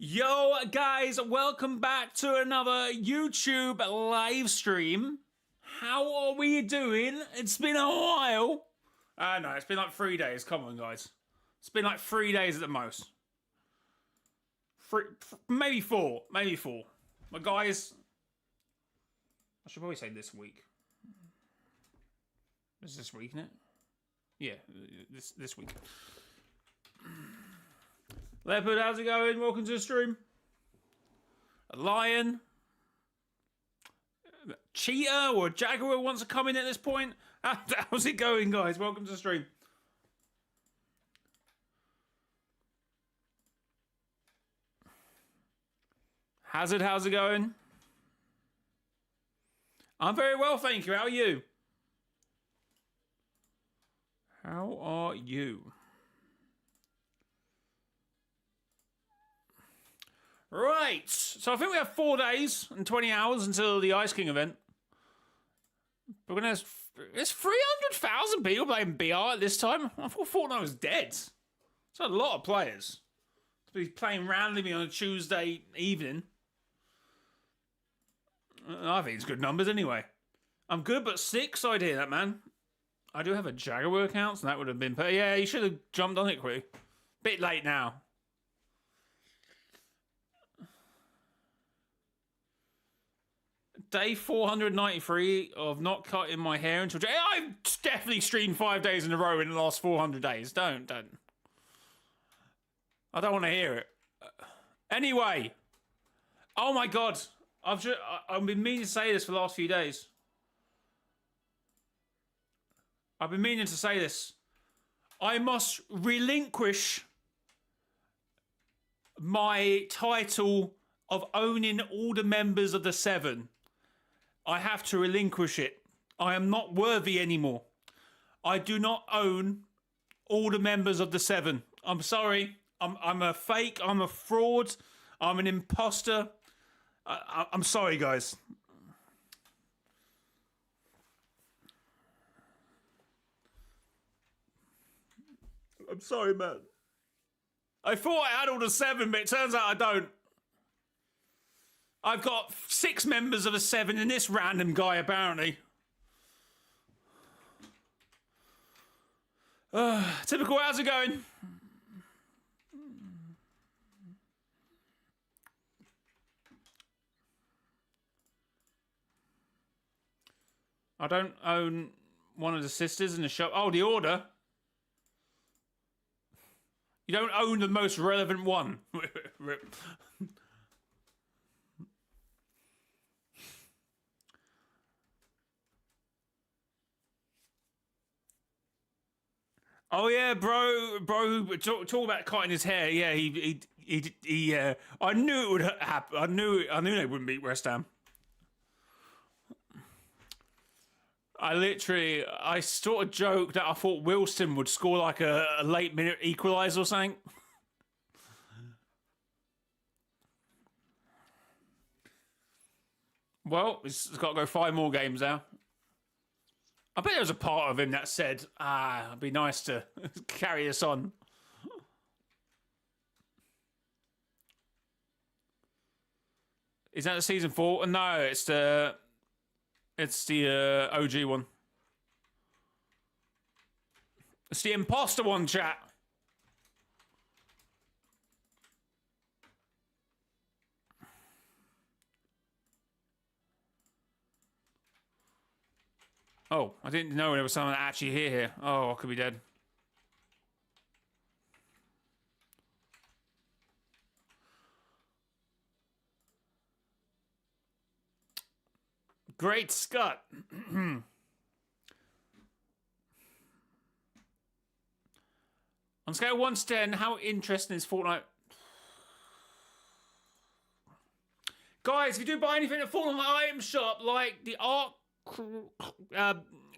Yo, guys, welcome back to another YouTube live stream. How are we doing? It's been a while. No, it's been like 3 days. Come on, guys. It's been like 3 days at the most. Maybe four. But guys, I should probably say this week. It's this week, isn't it? Yeah, this week. Leopard, how's it going? Welcome to the stream. A lion. A cheetah or a jaguar wants to come in at this point. How's it going, guys? Welcome to the stream. Hazard, how's it going? I'm very well, thank you. How are you? How are you? Right, so I think we have 4 days and 20 hours until the Ice King event. But there's 300,000 people playing BR at this time. I thought Fortnite was dead. It's a lot of players to be playing randomly on a Tuesday evening. I think it's good numbers anyway. I'm good but sick, so I'd hear that, man. I do have a Jaguar account, so that would have been... Yeah, you should have jumped on it quick. Bit late now. Day 493 of not cutting my hair until... I've definitely streamed 5 days in a row in the last 400 days. Don't. I don't want to hear it. Anyway. Oh my God. I've been meaning to say this for the last few days. I've been meaning to say this. I must relinquish my title of owning all the members of the Seven. I have to relinquish it. I am not worthy anymore. I do not own all the members of the Seven. I'm sorry. I'm a fake. I'm a fraud. I'm an imposter. I'm sorry, guys. I'm sorry, man. I thought I had all the Seven, but it turns out I don't. I've got 6 members of the 7 and this random guy, apparently. Typical, how's it going? I don't own one of the sisters in the shop. Oh, the Order. You don't own the most relevant one. Oh yeah, bro. Talk about cutting his hair. Yeah, he. I knew it would happen. I knew they wouldn't beat West Ham. I sort of joked that I thought Wilson would score like a late minute equaliser or something. Well, it's got to go 5 more games now. I bet there was a part of him that said, it'd be nice to carry us on. Is that the season 4? No, it's the OG one. It's the imposter one, chat. Oh, I didn't know there was someone actually here. Oh, I could be dead. Great Scott. On scale of 1 to 10, how interesting is Fortnite? Guys, if you do buy anything at Fortnite item shop, like the art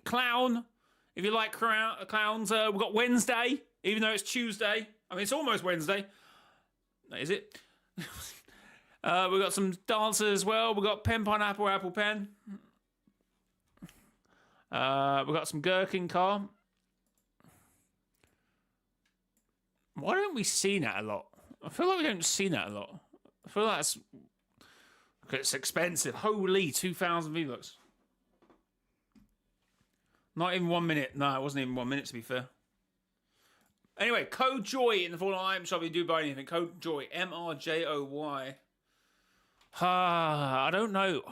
clown, if you like clowns, we've got Wednesday, even though it's Tuesday. I mean, it's almost Wednesday. Is it? We've got some dancers as well. We've got pen, pineapple, apple, pen. We've got some gherkin car. Why don't we see that a lot? I feel like we don't see that a lot. feel like it's expensive. Holy, 2,000 V-Bucks. Not even 1 minute. No, it wasn't even 1 minute, to be fair. Anyway, code JOY in the Fallen item shop if you do buy anything. Code JOY. mrjayowhy. I don't know.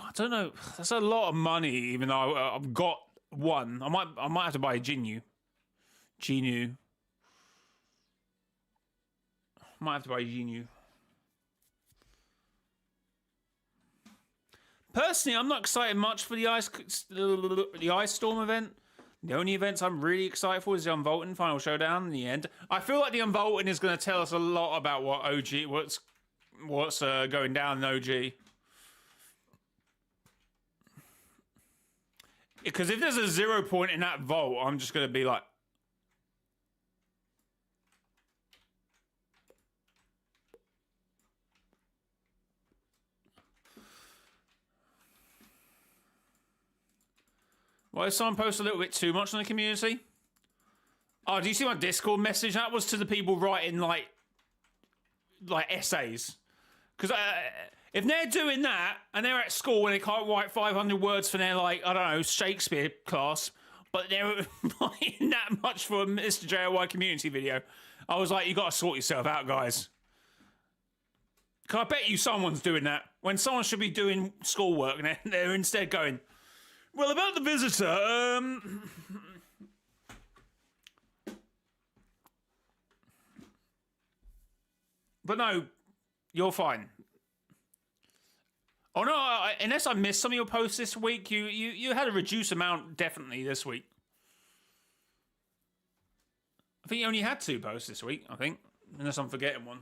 That's a lot of money, even though I've got one. I might have to buy a Genu. Might have to buy a Genu. Personally, I'm not excited much for the Ice Storm event. The only events I'm really excited for is the Unvaulting Final Showdown in the end. I feel like the Unvaulting is going to tell us a lot about what's going down in OG. Because if there's a 0 point in that vault, I'm just going to be like... Well, if someone posts a little bit too much on the community? Oh, do you see my Discord message? That was to the people writing, like essays. Because if they're doing that, and they're at school and they can't write 500 words for their, like, I don't know, Shakespeare class, but they're writing that much for a Mr. JOY community video, I was like, you got to sort yourself out, guys. Because I bet you someone's doing that. When someone should be doing schoolwork, and they're instead going... Well, about the visitor, but no, you're fine. Oh no, unless I missed some of your posts this week, you had a reduced amount definitely this week. I think you only had 2 posts this week, I think, unless I'm forgetting one.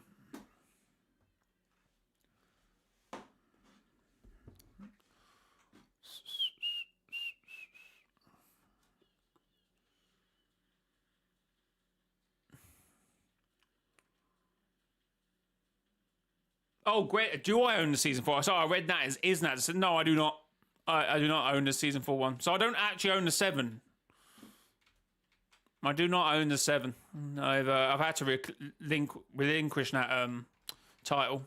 Oh, great. Do I own the Season 4? So I read that as isn't that? I said, no, I do not. I do not own the Season 4 one. So I don't actually own the 7. I do not own the 7. I've had to relinquish that title.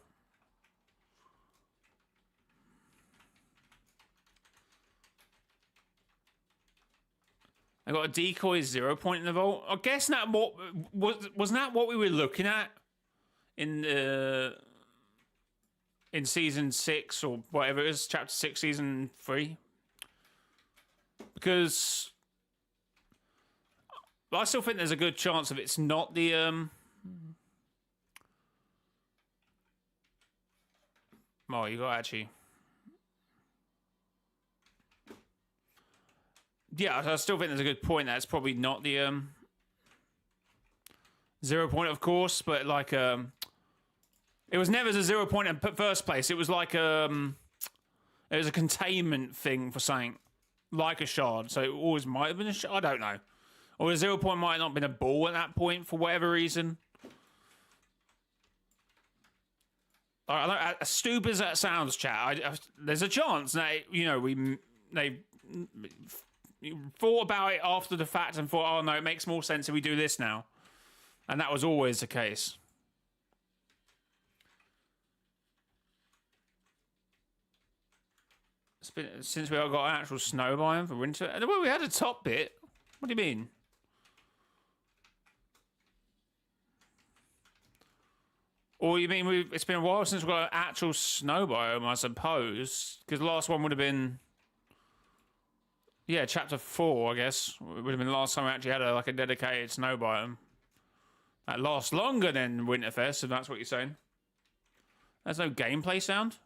I got a decoy 0 point in the vault. I guess that wasn't that what we were looking at in season 6 or whatever it is, chapter 6, season 3. Because I still think there's a good chance of it's not the oh, you got actually. Yeah, I still think there's a good point that it's probably not the 0 point, of course, but like it was never the 0 point in first place. It was like it was a containment thing for something, like a shard. So it always might have been a shard. I don't know. Or the 0 point might have not been a ball at that point for whatever reason. I don't, as stupid as that sounds, chat. There's a chance that they thought about it after the fact and thought, oh no, it makes more sense if we do this now, and that was always the case. It's been since we got an actual snow biome for winter. Well, we had a top bit. What do you mean? Or you mean it's been a while since we got an actual snow biome, I suppose? Because the last one would have been, yeah, chapter 4, I guess. It would have been the last time we actually had a dedicated snow biome. That lasts longer than Winterfest, if that's what you're saying. There's no gameplay sound.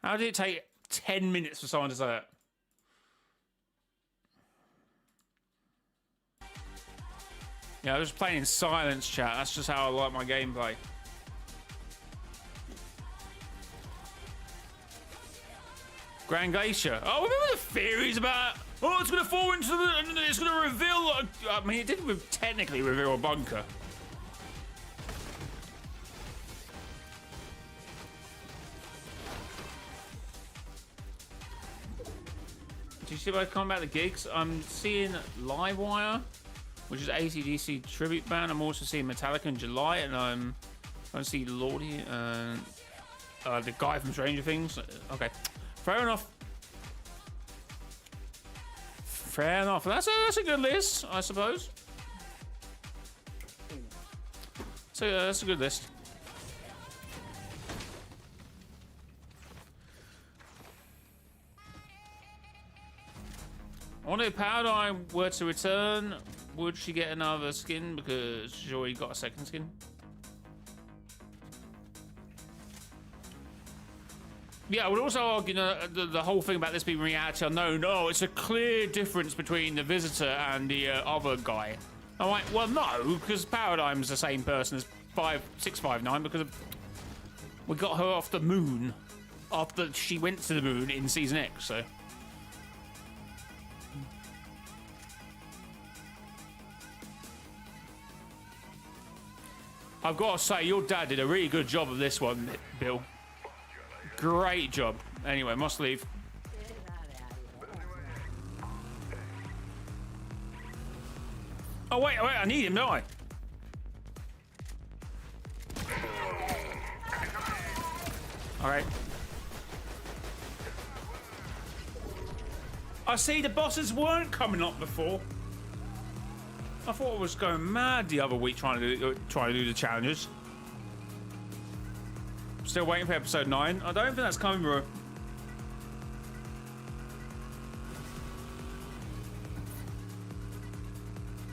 How did it take 10 minutes for someone to say that? Yeah, I was just playing in silence, chat. That's just how I like my gameplay. Grand Glacier. Oh, remember the theories about... Oh, it's going to fall into the... It's going to reveal... I mean, it didn't technically reveal a bunker. Do you see if I come back the gigs? I'm seeing Livewire, which is AC/DC tribute band. I'm also seeing Metallica in July, and I'm I don't see Lordy and the guy from Stranger Things. Okay, fair enough. Fair enough. That's a good list, I suppose. So that's a good list. I wonder if Paradigm were to return, would she get another skin because she already got a second skin? Yeah, I would also argue the whole thing about this being reality unknown. Oh, it's a clear difference between the Visitor and the other guy. I'm like, well, no, because Paradigm's the same person as 659 because we got her off the moon after she went to the moon in Season X, so. I've got to say, your dad did a really good job of this one, Bill. Great job. Anyway, must leave. Oh, wait, I need him, don't I? All right. I see the bosses weren't coming up before. I thought I was going mad the other week trying to do the challenges. Still waiting for episode 9. I don't think that's coming, bro.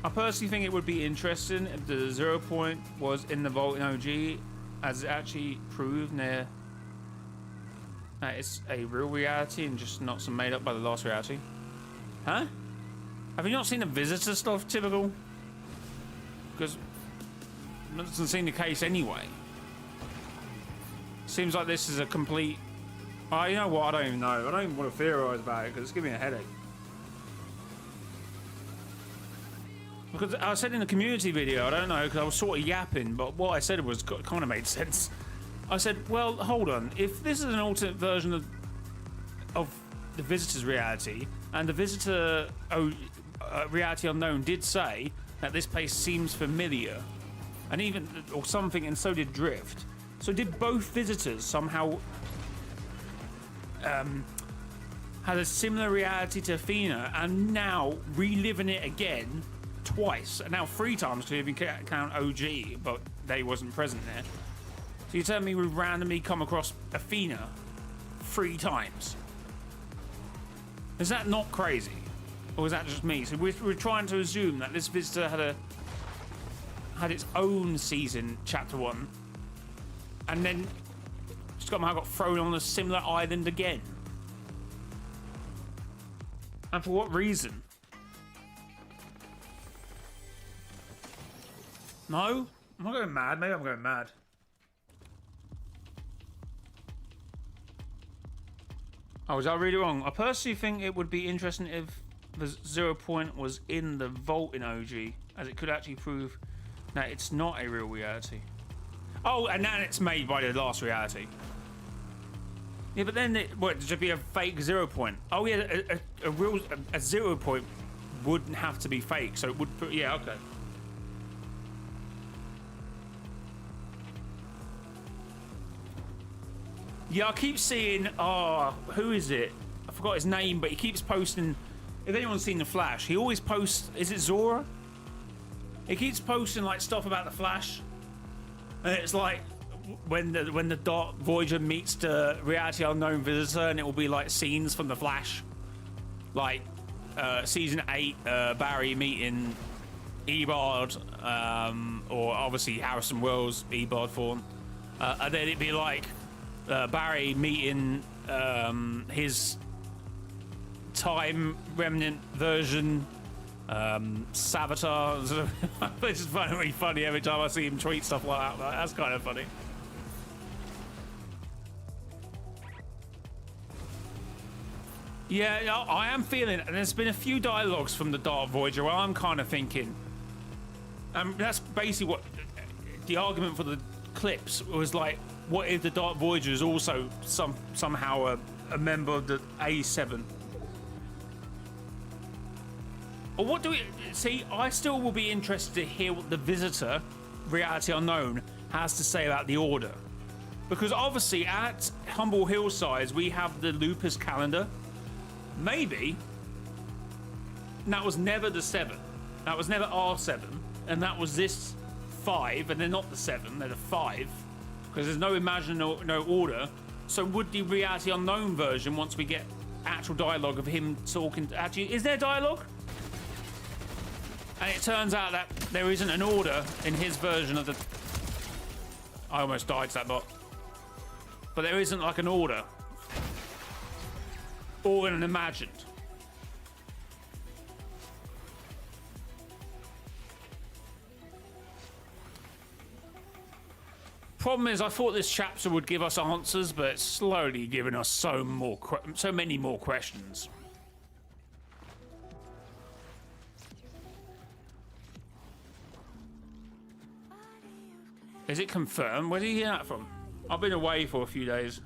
I personally think it would be interesting if the 0 point was in the vault in OG, as it actually proved that it's a real reality and just not some made up by the last reality. Huh? Have you not seen the Visitor stuff, typical? Because it doesn't seem the case anyway. Seems like this is a complete... Oh, you know what? I don't even know. I don't even want to theorize about it because it's giving me a headache. Because I said in the community video, I don't know, because I was sort of yapping, but what I said was kind of made sense. I said, well, hold on. If this is an alternate version of the Visitor's reality, and the Visitor reality unknown did say that this place seems familiar, and even or something, and so did Drift. So did both Visitors somehow had a similar reality to Athena, and now reliving it again twice, and now 3 times because if you count OG, but they wasn't present there. So you tell me we randomly come across Athena 3 times? Is that not crazy? Or is that just me? So we're trying to assume that this Visitor had its own season, chapter 1, and then somehow got thrown on a similar island again. And for what reason? No? I'm not going mad. Maybe I'm going mad. Oh, was I really wrong? I personally think it would be interesting if the 0 point was in the vault in OG, as it could actually prove that it's not a real reality. Oh, and then it's made by the last reality. Yeah, but then it would just be a fake 0 point. Oh yeah, a 0 point wouldn't have to be fake, so it would put, yeah, okay. Yeah, I keep seeing, who is it? I forgot his name, but he keeps posting. If anyone's seen The Flash, he always posts, is it Zora? He keeps posting like stuff about The Flash. And it's like when the Dark Voyager meets the reality unknown Visitor, and it will be like scenes from The Flash. Like season 8, Barry meeting Ebard, or obviously Harrison Wells, Ebard form. And then it'd be like Barry meeting his time remnant version Savitar. It's just really funny every time I see him tweet stuff like that. That's kind of funny. Yeah, I am feeling it. And there's been a few dialogues from the Dark Voyager where I'm kind of thinking, that's basically what the argument for the clips was like. What if the Dark Voyager is also somehow a member of the A7? Or what do we see? I still will be interested to hear what the Visitor reality unknown has to say about the Order. Because obviously at Humble Hillsides, we have the Lupus calendar. Maybe that was never the 7. That was never R7. And that was this 5. And they're not the 7, they're the 5. Because there's no Imagine, no Order. So would the Reality Unknown version, once we get actual dialogue of him talking... Actually, is there dialogue? And it turns out that there isn't an order in his version of the... I almost died to that bot. But there isn't like an order. Or an imagined. Problem is, I thought this chapter would give us answers, but it's slowly giving us so many more questions. Is it confirmed? Where did you hear that from? I've been away for a few days.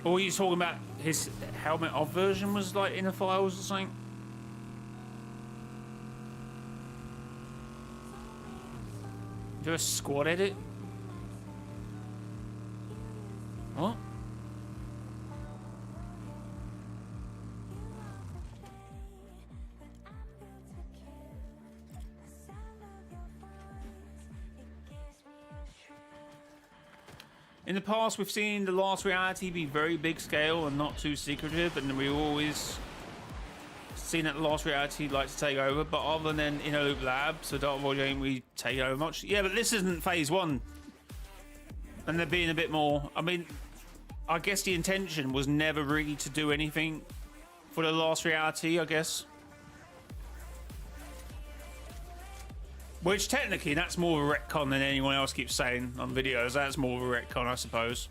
Or are you talking about his helmet off version was like in the files or something? Do a squad edit? What? In the past, we've seen the Last Reality be very big scale and not too secretive, and we've always seen that the Last Reality likes to take over, but other than Inner Loop Labs, so Dark Void ain't we take over much. Yeah, but this isn't phase 1. And they're being a bit more... I mean, I guess the intention was never really to do anything for the Last Reality, I guess. Which technically, that's more of a retcon than anyone else keeps saying on videos. That's more of a retcon, I suppose.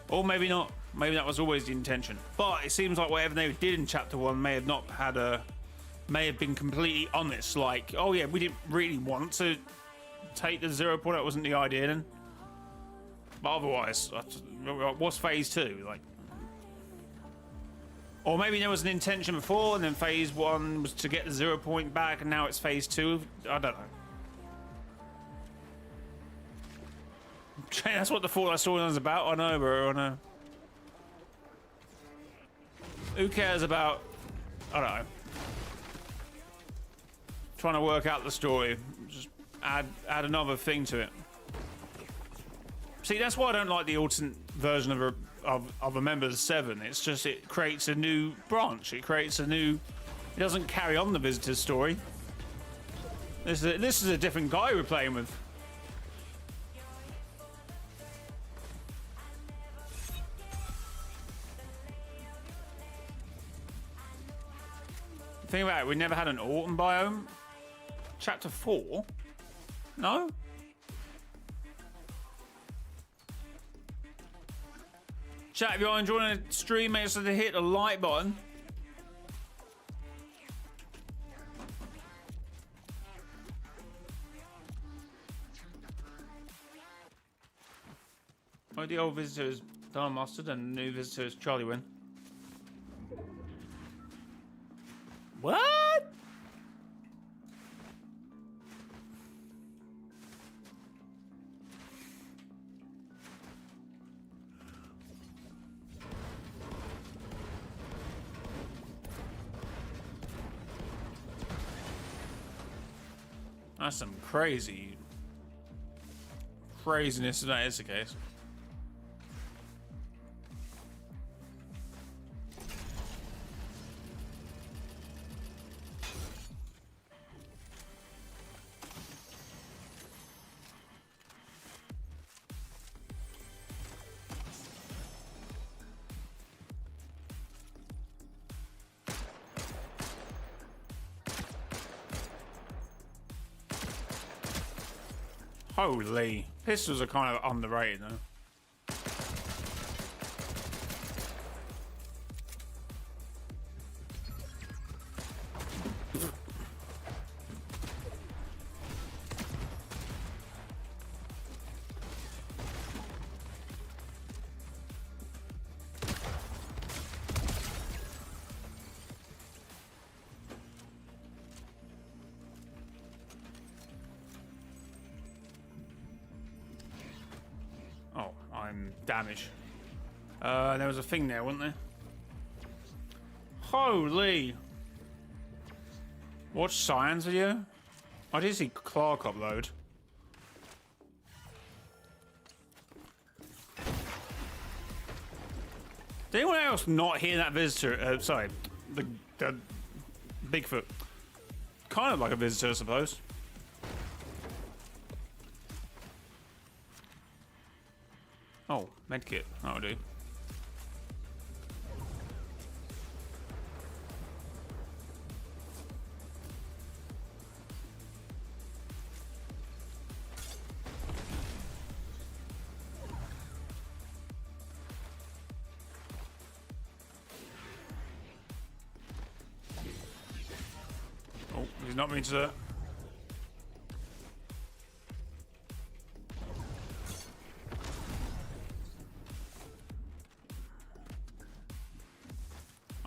Or maybe not. Maybe that was always the intention. But it seems like whatever they did in Chapter 1 may have not had a... may have been completely honest. Like, oh yeah, we didn't really want to take the 0 point. That wasn't the idea then. But otherwise, what's phase 2? Like... Or maybe there was an intention before, and then phase 1 was to get the 0 point back, and now it's phase 2. I don't know. That's what the Fallout storyline's about. I know, bro. I know. Who cares about... I don't know. Trying to work out the story. Just add another thing to it. See, that's why I don't like the alternate version of a member's 7. It's just it creates a new branch. It creates a new... It doesn't carry on the visitor's story. This is a different guy we're playing with. Think about it, we never had an autumn biome. Chapter 4? No? Chat, if you're enjoying the stream, make sure to hit the like button. Oh, the old visitor is Darn Mustard and the new visitor is Charlie Wynn. What? That's some craziness if that is the case. Holy, pistols are kind of underrated though. lifetime damage. There was a thing there, wasn't there? Holy! Watch science video? I did see Clark upload. Did anyone else not hear that visitor? Sorry, the Bigfoot. Kind of like a visitor, I suppose. Oh, medkit. That'll do. Oh, he's not mean to.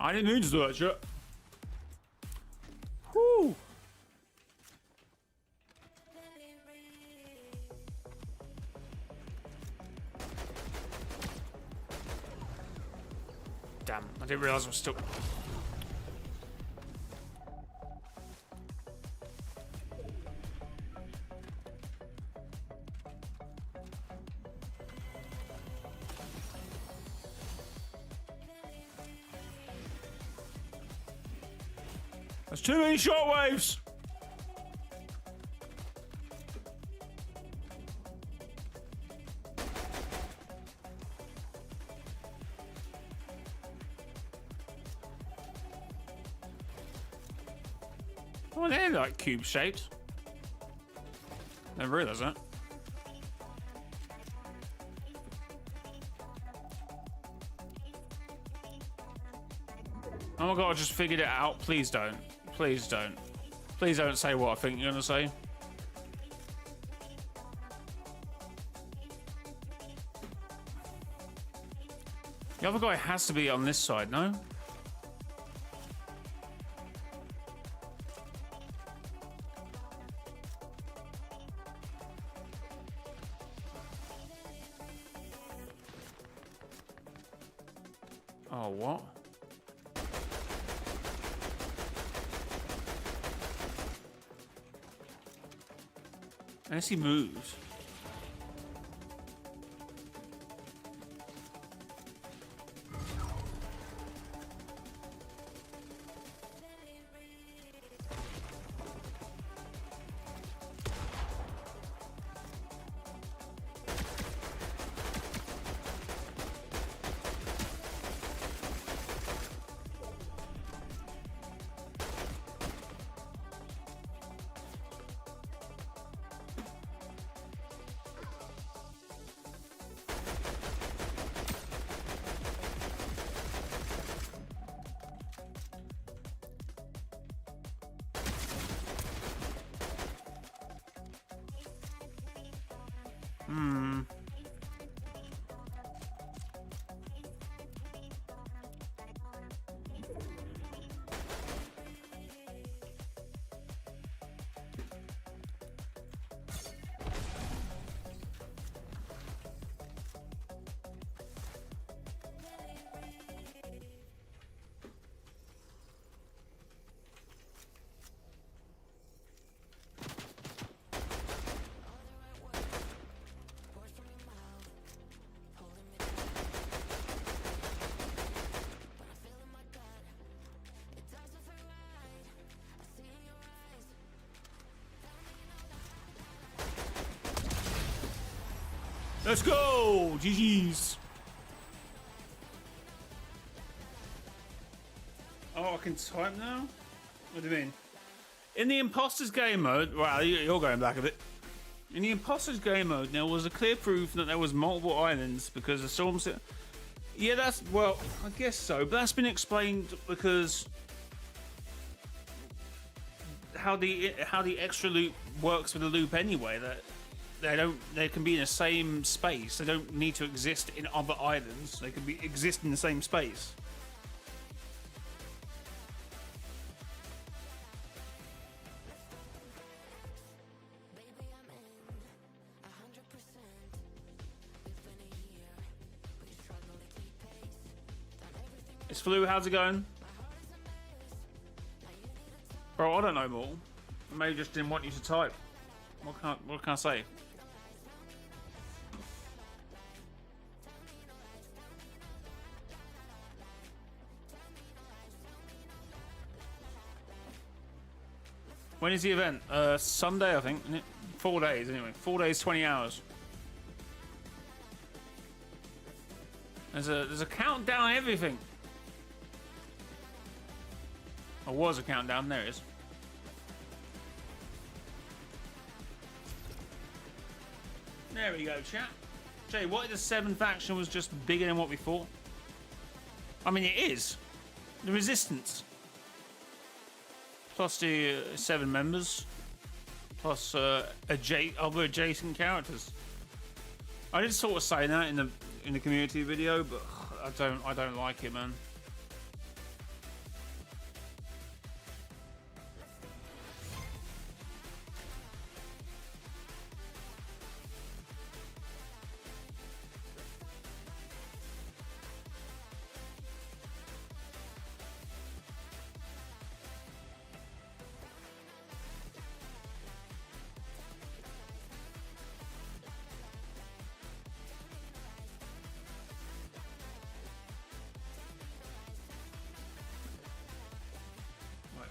I didn't mean to do that shit. Whoo! Damn, I didn't realize I was still. There's too many shockwaves! Oh, they're like cube shaped. Never realised that. Oh my god, I just figured it out. Please don't. Please don't. Please don't say what I think you're gonna say. The other guy has to be on this side, no? Oh, what? Unless he moves. Let's go! GG's. Oh, I can type now? What do you mean? In the Imposters game mode, well, you're going back a bit. In the Imposters game mode, there was a clear proof that there was multiple islands because the storms. Yeah, that's, well, I guess so, but that's been explained because how the extra loop works with the loop anyway. That they can be in the same space. They don't need to exist in other islands. They can exist in the same space. It's Flu, how's it going? Bro, I don't know more. Maybe just didn't want you to type. What can I say? When is the event? Sunday, I think. 4 days, anyway. 4 days, 20 hours. There's a countdown and everything. Or was a countdown. There it is. There we go, chat. Jay, what if the 7th faction was just bigger than what we thought? I mean, it is. The Resistance. Plus the 7 members. Plus other adjacent characters. I did sort of say that in the community video, but I don't like it, man.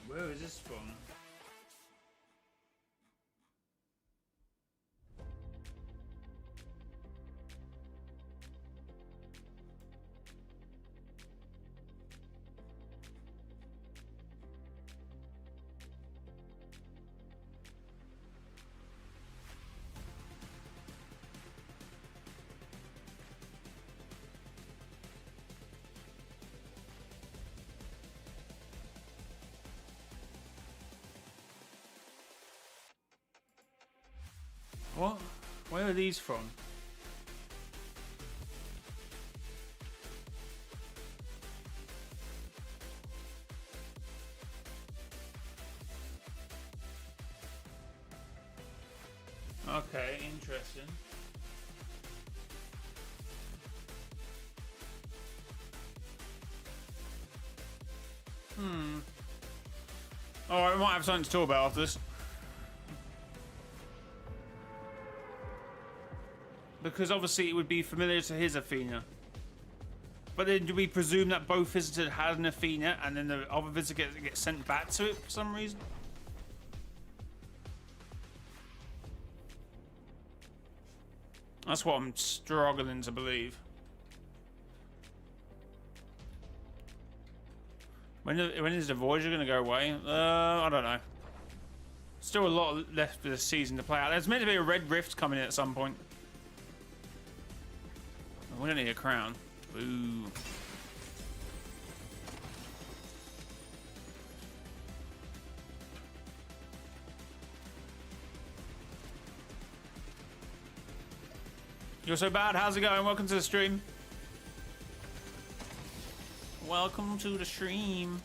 Where is this from? What? Where are these from? Okay, interesting. Alright, we might have something to talk about after this. Because obviously it would be familiar to his Athena. But then do we presume that both visitors had an Athena and then the other visitor gets sent back to it for some reason? That's what I'm struggling to believe. When is the Voyager going to go away? I don't know. Still a lot left of the season to play out. There's meant to be a Red Rift coming in at some point. We don't need a crown. Ooh. You're so bad. How's it going? Welcome to the stream. Welcome to the stream.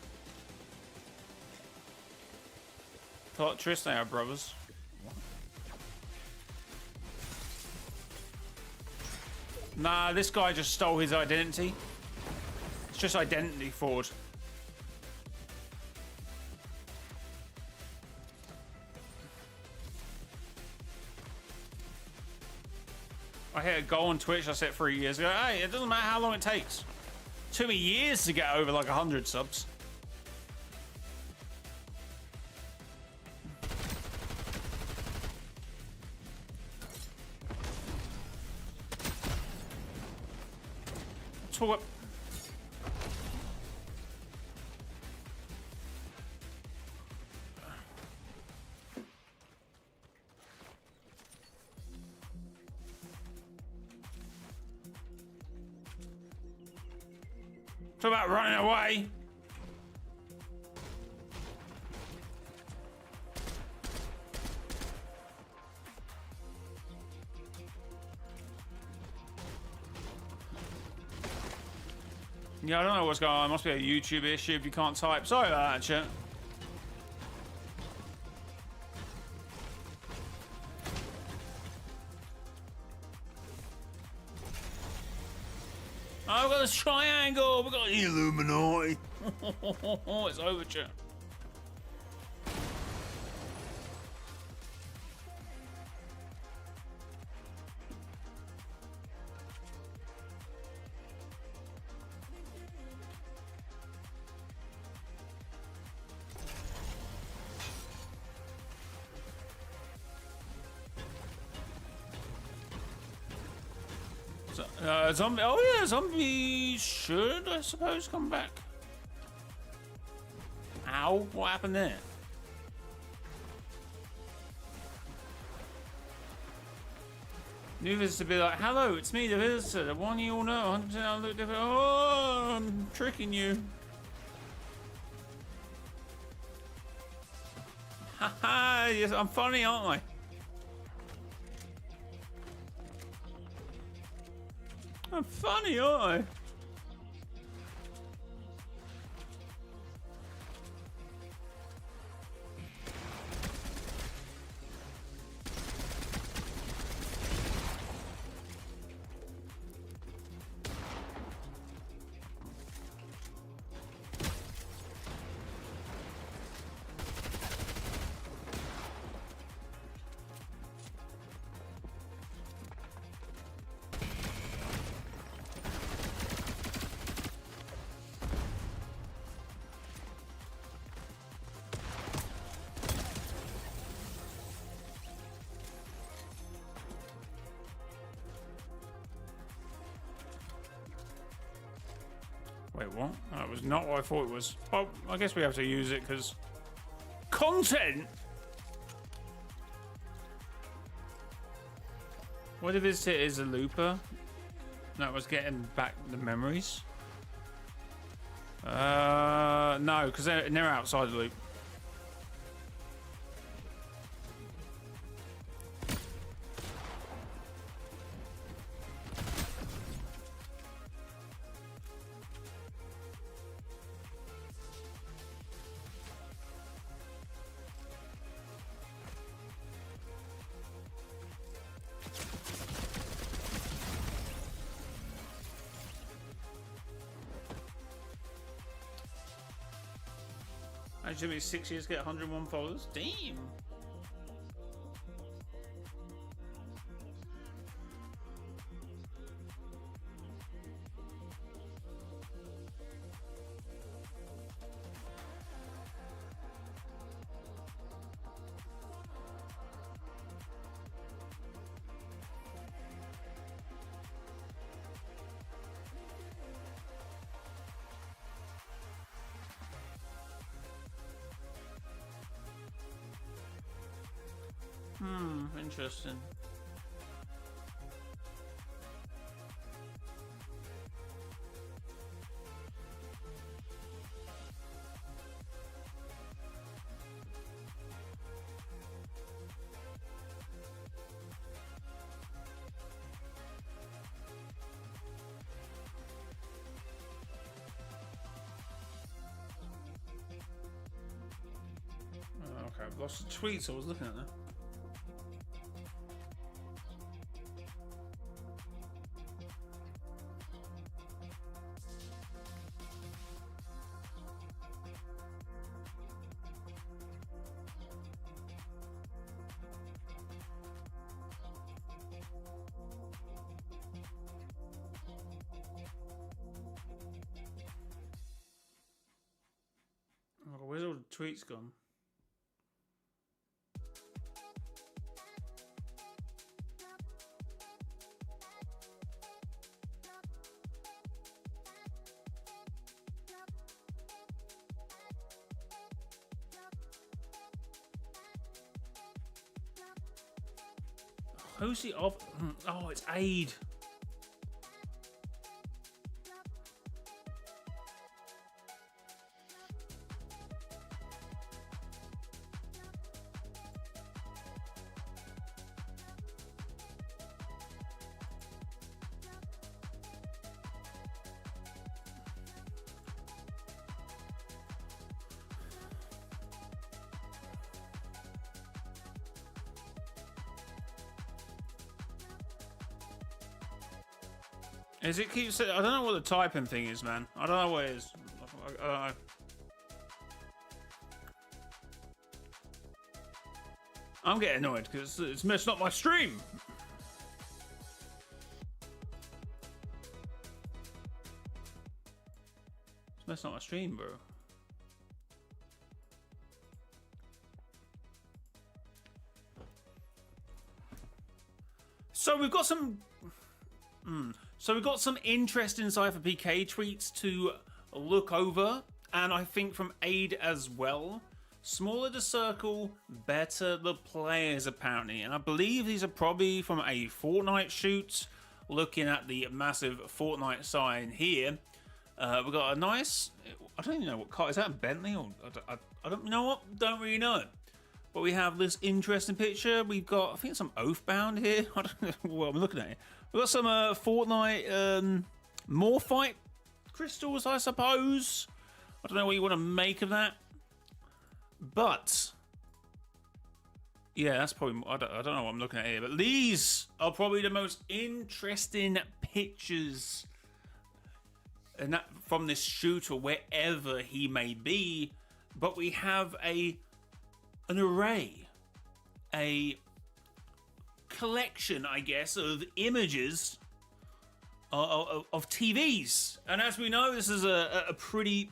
Thought Tristan are brothers. Nah, this guy just stole his identity. It's just identity fraud. I hit a goal on Twitch I set 3 years ago. Hey, it doesn't matter how long it takes. It took me years to get over like 100 subs. Talk. Talk about running away. Yeah, I don't know what's going on. It must be a YouTube issue if you can't type. Sorry about that, chat. I've got this triangle. We've got the Illuminati. It's overture. Zombie. Oh yeah, zombies should, I suppose, come back. Ow! What happened there? New visitor be like, "Hello, it's me, the visitor. The one you all know. I look different. Oh, I'm tricking you." Haha! Yes, I'm funny, aren't I? I'm funny, aren't I? Wait, what? That was not what I thought it was. Oh, I guess we have to use it because content. What if it is a looper? That was getting back the memories. No, because they're outside the loop. It took me 6 years to get 101 followers. Damn. Interesting. Okay, I've lost the tweets I was looking at there. Oh, where's all the tweets gone? Who's the of? Oh, it's Aid. Is it keeps? I don't know what the typing thing is, man. I don't know what it is. I don't know. I'm getting annoyed because it's messing up my stream. It's messing up my stream, bro. So we've got some. So we've got some interesting Cypher PK tweets to look over, and I think from Aid as well. Smaller the circle, better the players, apparently. And I believe these are probably from a Fortnite shoot. Looking at the massive Fortnite sign here, we've got a nice. I don't even know what car is that. A Bentley or I don't know what. Don't really know. But we have this interesting picture. We've got, I think, some Oathbound here. I don't know what I'm looking at. We've got some Fortnite Morphite crystals, I suppose. I don't know what you want to make of that. But, yeah, that's probably, I don't know what I'm looking at here. But these are probably the most interesting pictures and that, from this shoot or wherever he may be. But we have an array, a collection, I guess, of images of TVs. And as we know, this is a pretty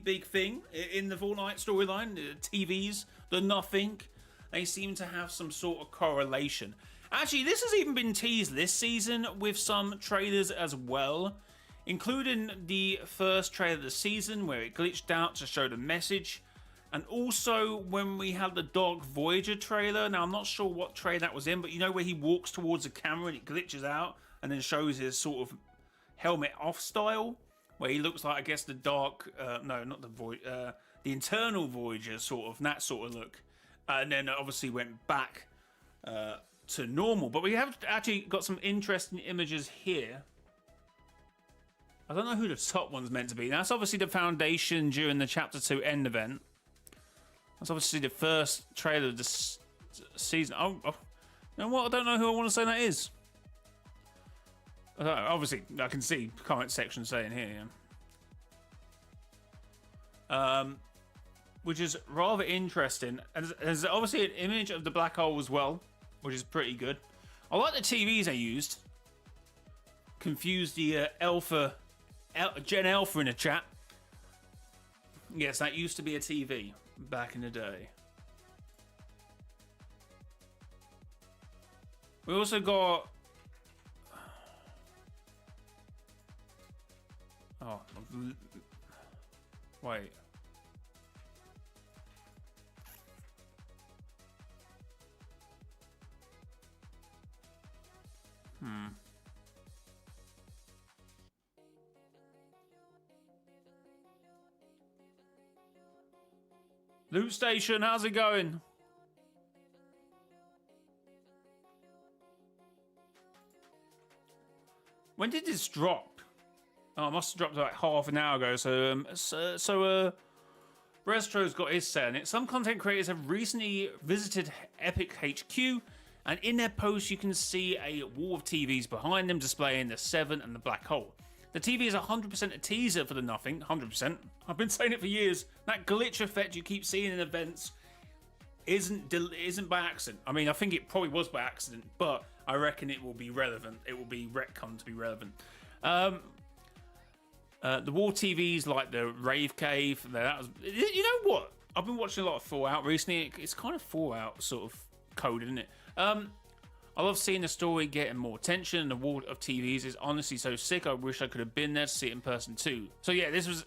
big thing in the Fortnite storyline. TVs, the nothing, they seem to have some sort of correlation. Actually, this has even been teased this season with some trailers as well, including the first trailer of the season where it glitched out to show the message. And also when we had the Dark Voyager trailer. Now, I'm not sure what trailer that was in, but you know where he walks towards the camera and it glitches out and then shows his sort of helmet off style, where he looks like, I guess, the Dark, no, not the the Internal Voyager, sort of, that sort of look. And then obviously went back to normal. But we have actually got some interesting images here. I don't know who the top one's meant to be. That's obviously the Foundation during the Chapter 2 end event. That's obviously the first trailer of this season. Oh, you know what? I don't know who I want to say that is. Obviously, I can see comment section saying here. Yeah. Which is rather interesting. And there's obviously an image of the black hole as well, which is pretty good. I like the TVs they used. Confused the Gen Alpha in the chat. Yes, that used to be a TV back in the day. We also got... Oh, wait. Loot Station, how's it going? When did this drop? Oh, it must have dropped like half an hour ago. So Restro's got his say on it. Some content creators have recently visited Epic HQ, and in their posts you can see a wall of TVs behind them displaying the 7 and the black hole. The TV is 100% a teaser for the nothing, 100%. I've been saying it for years. That glitch effect you keep seeing in events isn't by accident. I mean, I think it probably was by accident, but I reckon it will be relevant. It will be retconned to be relevant. The wall TVs like the Rave Cave. That was, you know what? I've been watching a lot of Fallout recently. It's kind of Fallout sort of code, isn't it? I love seeing the story getting more attention. The wall of TVs is honestly so sick. I wish I could have been there to see it in person too. So yeah, this was,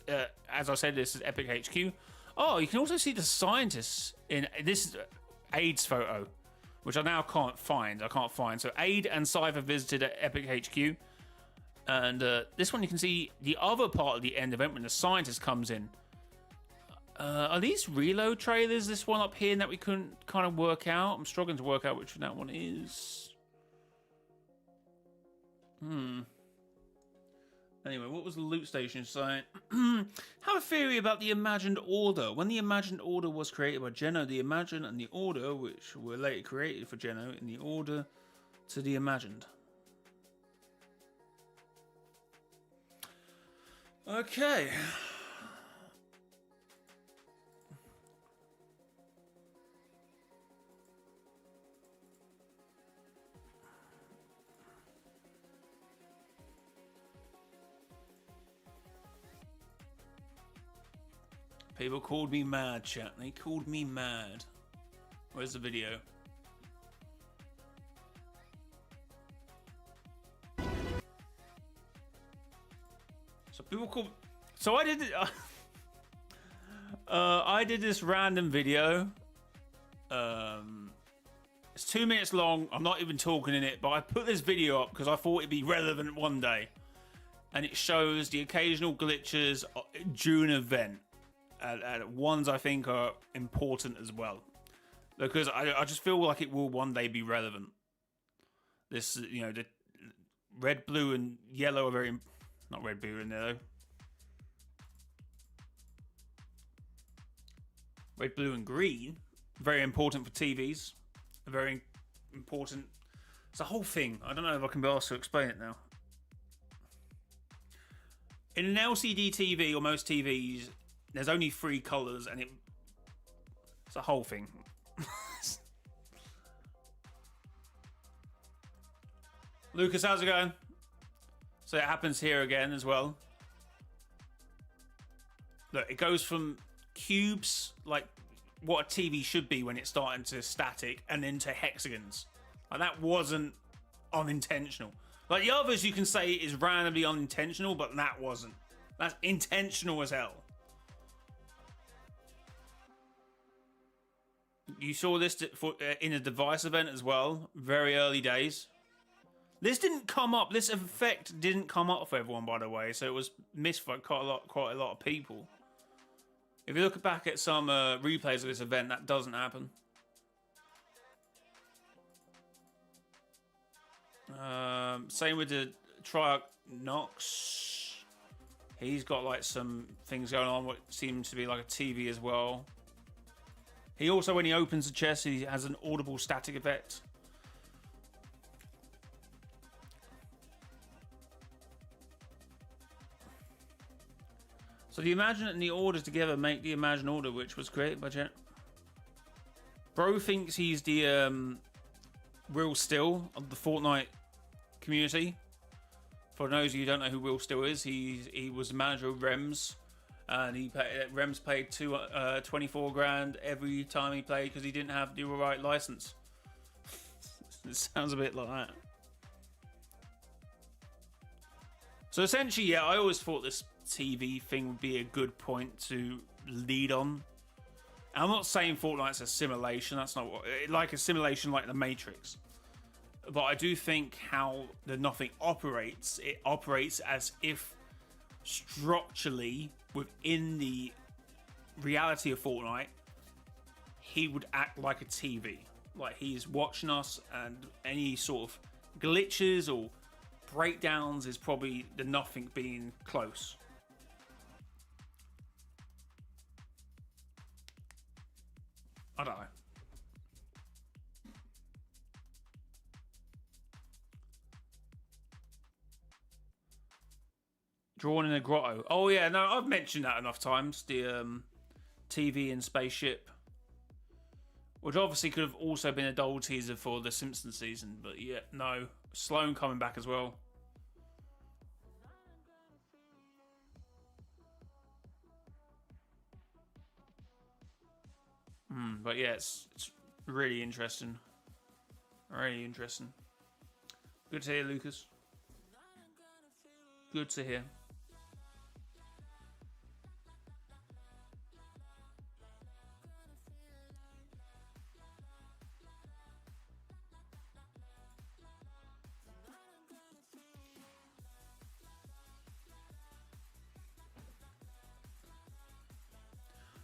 as I said, this is Epic HQ. Oh, you can also see the scientists in this Aid's photo, which I now can't find. So Aid and Cypher visited at Epic HQ. And this one you can see the other part of the end event when the scientist comes in. Are these reload trailers, this one up here that we couldn't kind of work out? I'm struggling to work out which that one is. Anyway, what was the loot station saying? Have a theory about the Imagined Order. When the Imagined Order was created by Geno, the Imagined and the Order, which were later created for Geno, in the order to the Imagined. Okay. People called me mad, chat. They called me mad. Where's the video? So people call. So I did. I did this random video. It's 2 minutes long. I'm not even talking in it, but I put this video up because I thought it'd be relevant one day, and it shows the occasional glitches during an event, and ones I think are important as well, because I just feel like it will one day be relevant. This, you know, the red, blue, and yellow are very not red, blue, and yellow. Red, blue, and green, very important for TVs. Very important. It's a whole thing. I don't know if I can be asked to explain it now. In an LCD TV or most TVs, there's only 3 colours, and it's a whole thing. Lucas, how's it going? So it happens here again as well. Look, it goes from cubes, like what a TV should be when it's starting to static, and then to hexagons. Like, that wasn't unintentional. Like the others you can say is randomly unintentional, but that wasn't. That's intentional as hell. You saw this in a device event as well, very early days. This didn't come up, this effect didn't come up for everyone, by the way, so it was missed for quite a lot of people. If you look back at some replays of this event, that doesn't happen. Same with the Triarch Nox. He's got like some things going on, what seems to be like a TV as well. He also, when he opens the chest, he has an audible static effect. So the Imagine and the Orders together make the Imagine Order, which was created by Jen. Bro thinks he's the Will Still of the Fortnite community. For those of you who don't know who Will Still is, he was the manager of Rems, and Rems paid 24 grand every time he played because he didn't have the right license. It sounds a bit like that. So essentially, yeah, I always thought this TV thing would be a good point to lead on. And I'm not saying Fortnite's a simulation. That's not what, like a simulation like the Matrix. But I do think how the Nothing operates, it operates as if structurally within the reality of Fortnite, he would act like a TV. Like he's watching us, and any sort of glitches or breakdowns is probably the Nothing being close. I don't know. Drawn in a grotto. Oh yeah, no, I've mentioned that enough times. The TV and spaceship, which obviously could have also been a double teaser for the Simpsons season, but yeah, no. Sloane coming back as well. But yeah, it's really interesting. Really interesting. Good to hear, Lucas. Good to hear.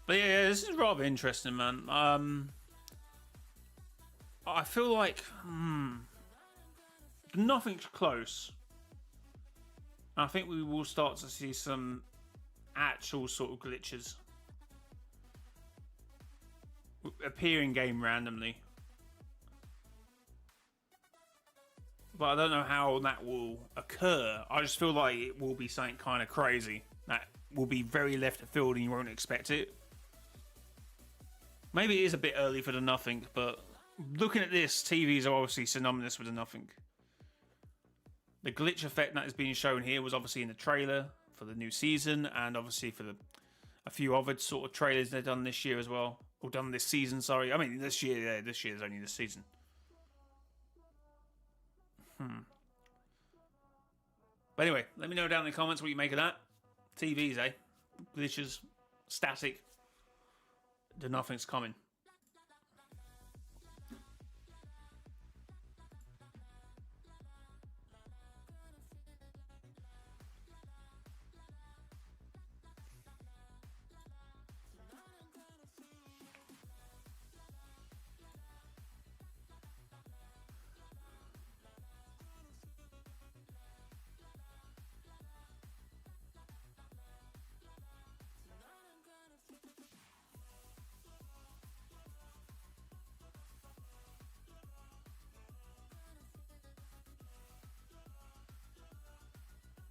But yeah, this is rather interesting, man. I feel like nothing's close. I think we will start to see some actual sort of glitches appear in game randomly. But I don't know how that will occur. I just feel like it will be something kind of crazy. that will be very left field and you won't expect it. Maybe it is a bit early for the nothing, but looking at this, TVs are obviously synonymous with the nothing. The glitch effect that is being shown here was obviously in the trailer for the new season, and obviously for a few other sort of trailers they've done this year as well. Or done this season, sorry. I mean, this year, yeah, this year is only this season. But anyway, let me know down in the comments what you make of that. TVs, eh? Glitches, static. The nothing's coming.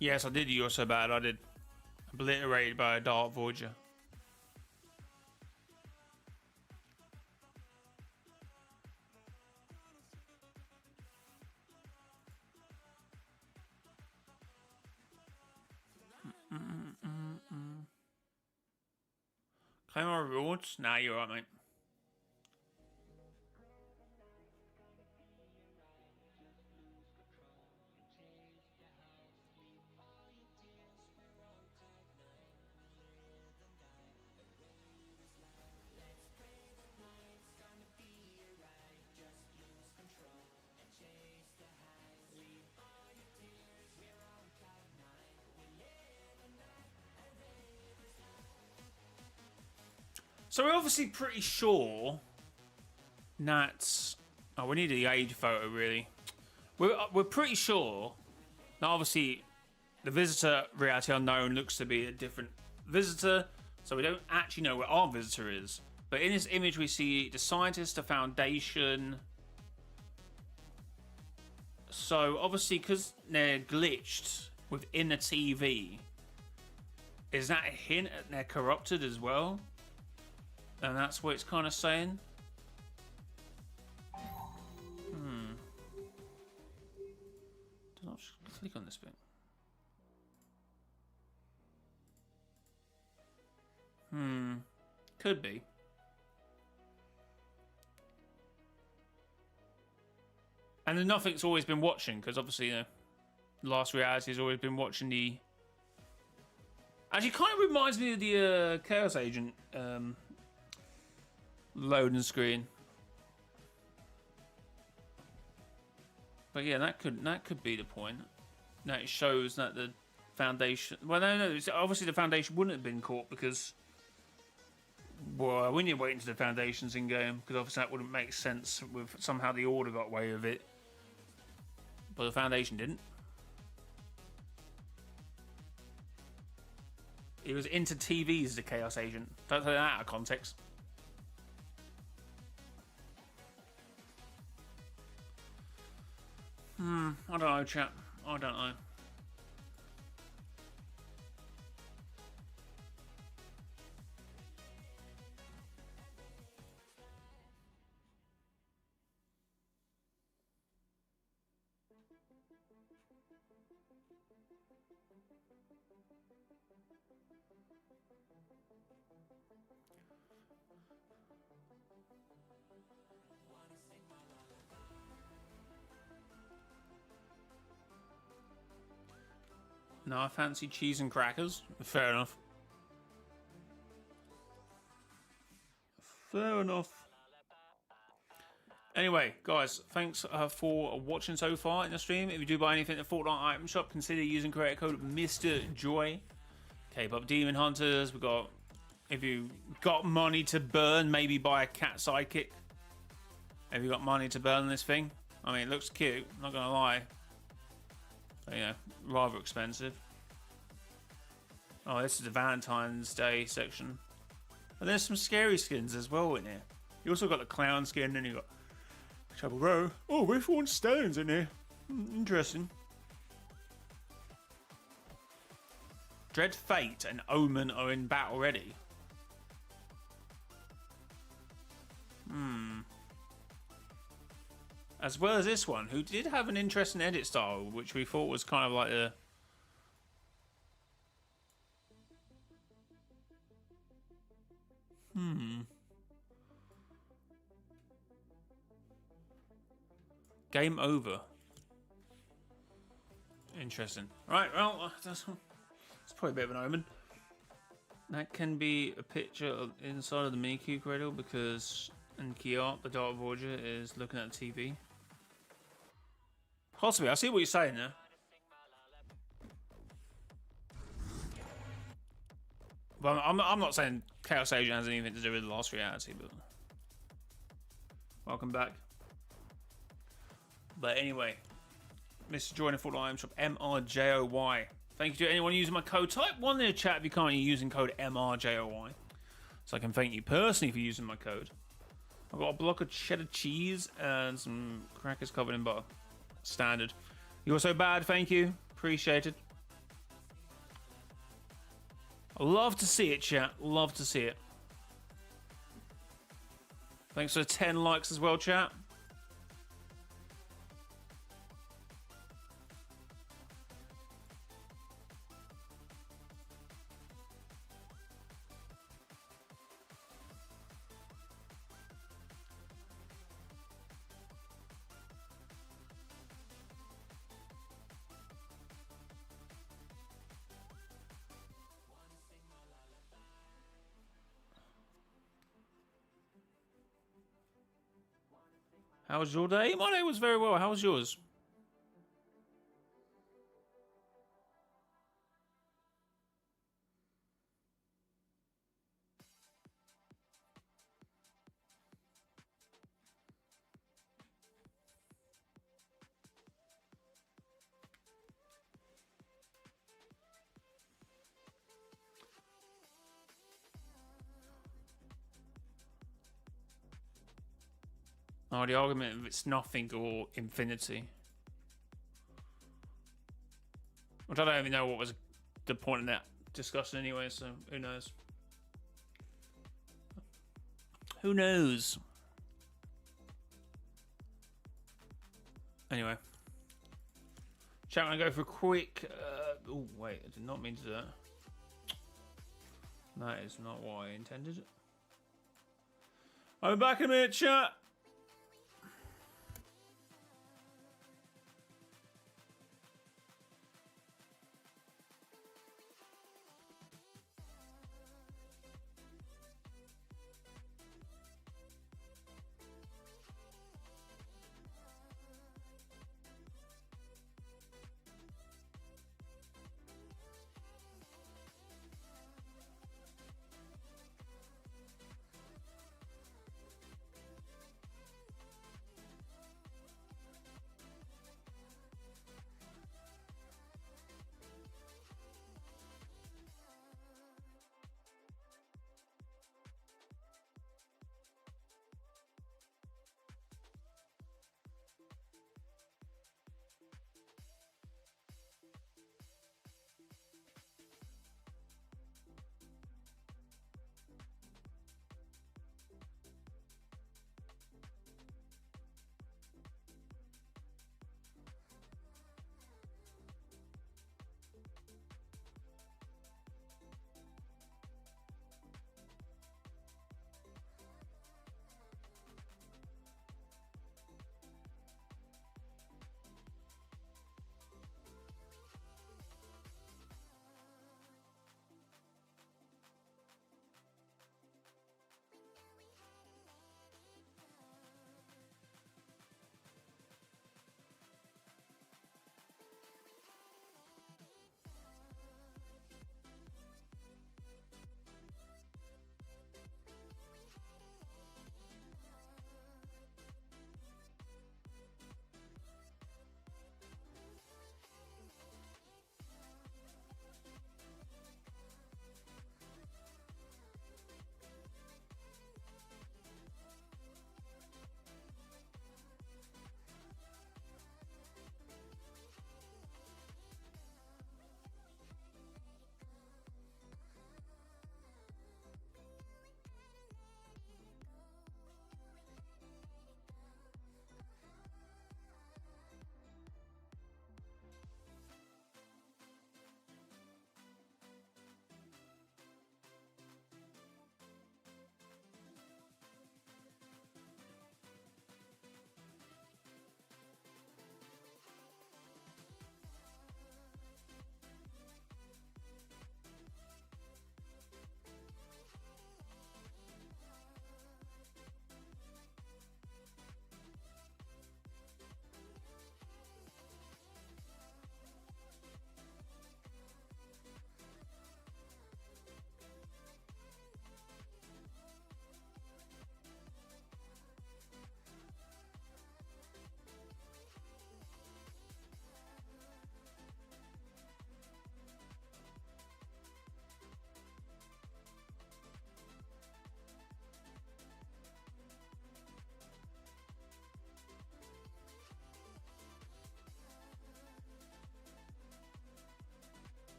Yes, I did. You're so bad. I did. Obliterated by a Dark Voyager. Claim our rewards? Nah, you're right, mate. So we're obviously pretty sure that... Oh, we need the age photo, really. We're pretty sure that obviously the visitor reality unknown looks to be a different visitor, so we don't actually know where our visitor is. But in this image we see the scientist, the Foundation. So obviously because they're glitched within the TV, is that a hint that they're corrupted as well? And that's what it's kind of saying. Do not click on this bit. Could be. And the nothing's always been watching, because obviously, you know, Last Reality has always been watching the... Actually, kind of reminds me of the Chaos Agent loading screen. But yeah, that could be the point. That it shows that the Foundation... Well, no, obviously the Foundation wouldn't have been caught because... Well, we need to wait until the Foundation's in game, because obviously that wouldn't make sense with somehow the Order got away with it. But the Foundation didn't. He was into TVs, the Chaos Agent. Don't take that out of context. I don't know, chat. I don't know. No, I fancy cheese and crackers. Fair enough. Fair enough. Anyway, guys, thanks for watching so far in the stream. If you do buy anything at Fortnite Item Shop, consider using creator code mrjayowhy. K-pop Demon Hunters. We got, if you got money to burn, maybe buy a cat sidekick. Have you got money to burn this thing? I mean, it looks cute. Not gonna lie. But, you know, rather expensive. Oh, this is the Valentine's Day section. And there's some scary skins as well in here. You also got the clown skin, and you got Trouble Row. Oh, we're throwing stones in here. Interesting. Dread Fate and Omen are in battle ready. As well as this one, who did have an interesting edit style, which we thought was kind of like a... Game over. Interesting. Right, well, that's probably a bit of an omen. That can be a picture of inside of the Minikube cradle because Kiart, the Dark Voyager, is looking at the TV. Possibly. I see what you're saying there. But I'm not saying Chaos Agent has anything to do with the last reality, but... Welcome back. But anyway, Mr. Joining Full Items from mrjayowhy. Thank you to anyone using my code. Type 1 in the chat if you can't, you're using code mrjayowhy. So I can thank you personally for using my code. I've got a block of cheddar cheese and some crackers covered in butter. Standard. You're so bad, thank you. Appreciate it. Love to see it, chat. Love to see it. Thanks for 10 likes as well, chat. How was your day? My day was very well. How was yours? Oh, the argument of it's nothing or infinity. Which I don't even know what was the point of that discussion anyway, so who knows? Who knows? Anyway. Chat, I'm going to go for a quick... oh, wait, I did not mean to do that. That is not what I intended. I'm back in a minute, chat.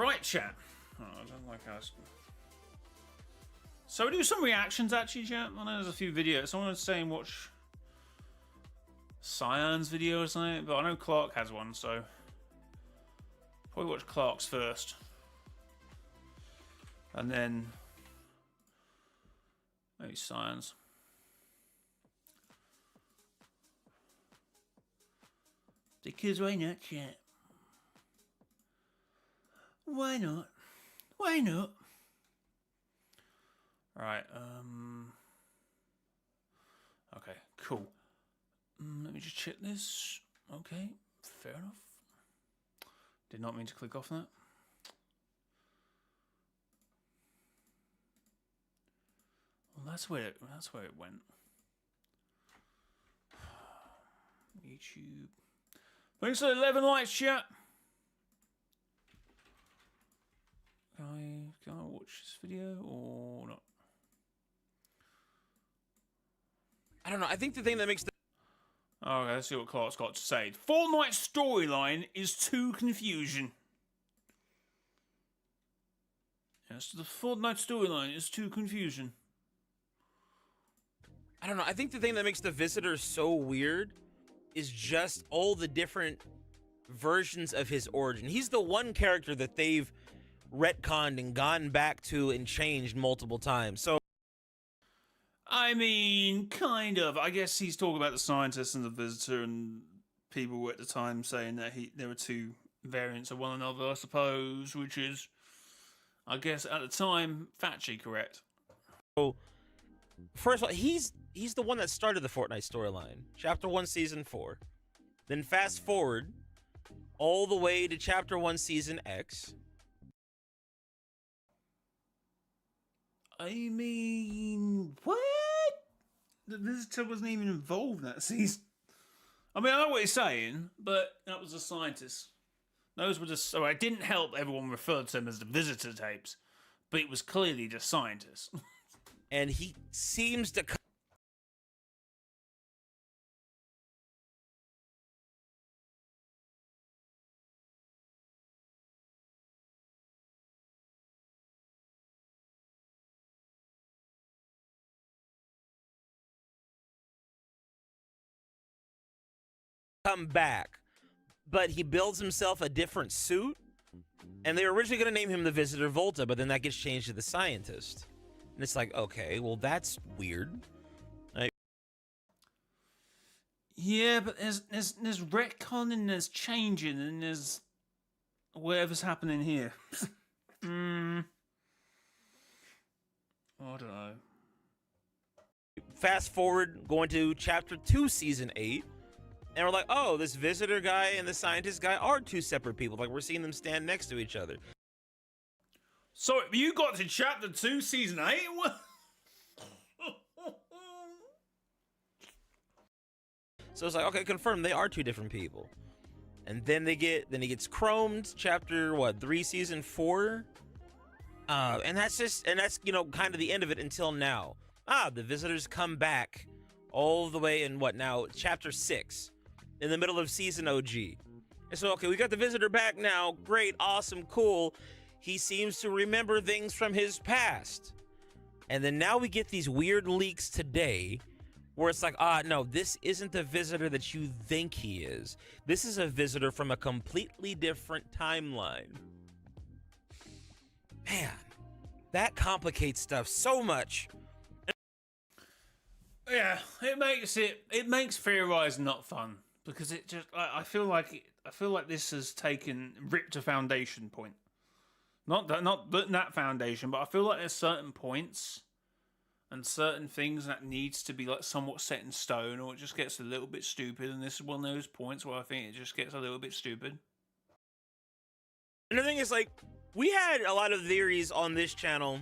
Right, chat. Oh, I don't like us. So we do some reactions actually, chat. I know there's a few videos. Someone was saying watch Cyan's video or something, but I know Clark has one, so probably watch Clark's first, and then maybe Cyan's. Because why not, chat? Why not? Why not? Right, okay, cool. Let me just check this. Okay, fair enough. Did not mean to click off that. Well, that's where it went. YouTube. Thanks for 11 likes, chat. Can I watch this video or not? I don't know. I think the thing that makes the Okay, let's see what Clark's got to say. Fortnite storyline is too confusion. Yes, the Fortnite storyline is too confusion. I don't know. I think the thing that makes the Visitor so weird is just all the different versions of his origin. He's the one character that they've retconned and gone back to and changed multiple times. So I mean, kind of. I guess he's talking about the scientist and the Visitor, and people were at the time saying that there were two variants of one another, I suppose, which is, I guess, at the time, factually correct. So, first of all, he's the one that started the Fortnite storyline. Chapter 1, Season 4. Then fast forward all the way to Chapter 1, Season X. I mean, what? The Visitor wasn't even involved in that season. I mean, I know what he's saying, but that was a scientist. Those were just... So it didn't help everyone referred to him as the Visitor tapes, but it was clearly just scientists. And he seems to come back, but he builds himself a different suit, and they were originally going to name him the Visitor Volta, but then that gets changed to the Scientist, and it's like, okay, well, that's weird. Yeah, but there's retconning, there's changing, and there's whatever's happening here. I don't know. Fast forward, going to Chapter 2, Season 8, and we're like, oh, this Visitor guy and the Scientist guy are two separate people. Like, we're seeing them stand next to each other. So, you got to Chapter 2, Season 8? So it's like, okay, confirmed, they are two different people. And then he gets chromed, Chapter, 3, Season 4? And that's, you know, kind of the end of it until now. The Visitors come back all the way in Chapter 6, in the middle of Season OG. And so, okay, we got the Visitor back now. Great, awesome, cool. He seems to remember things from his past. And then now we get these weird leaks today where it's like, no, this isn't the Visitor that you think he is. This is a Visitor from a completely different timeline. Man, that complicates stuff so much. Yeah, it makes theorizing not fun, because it just I feel like this has ripped a foundation point. Not that foundation, but I feel like there's certain points and certain things that needs to be like somewhat set in stone, or it just gets a little bit stupid. And this is one of those points where I think it just gets a little bit stupid. And the thing is, like, we had a lot of theories on this channel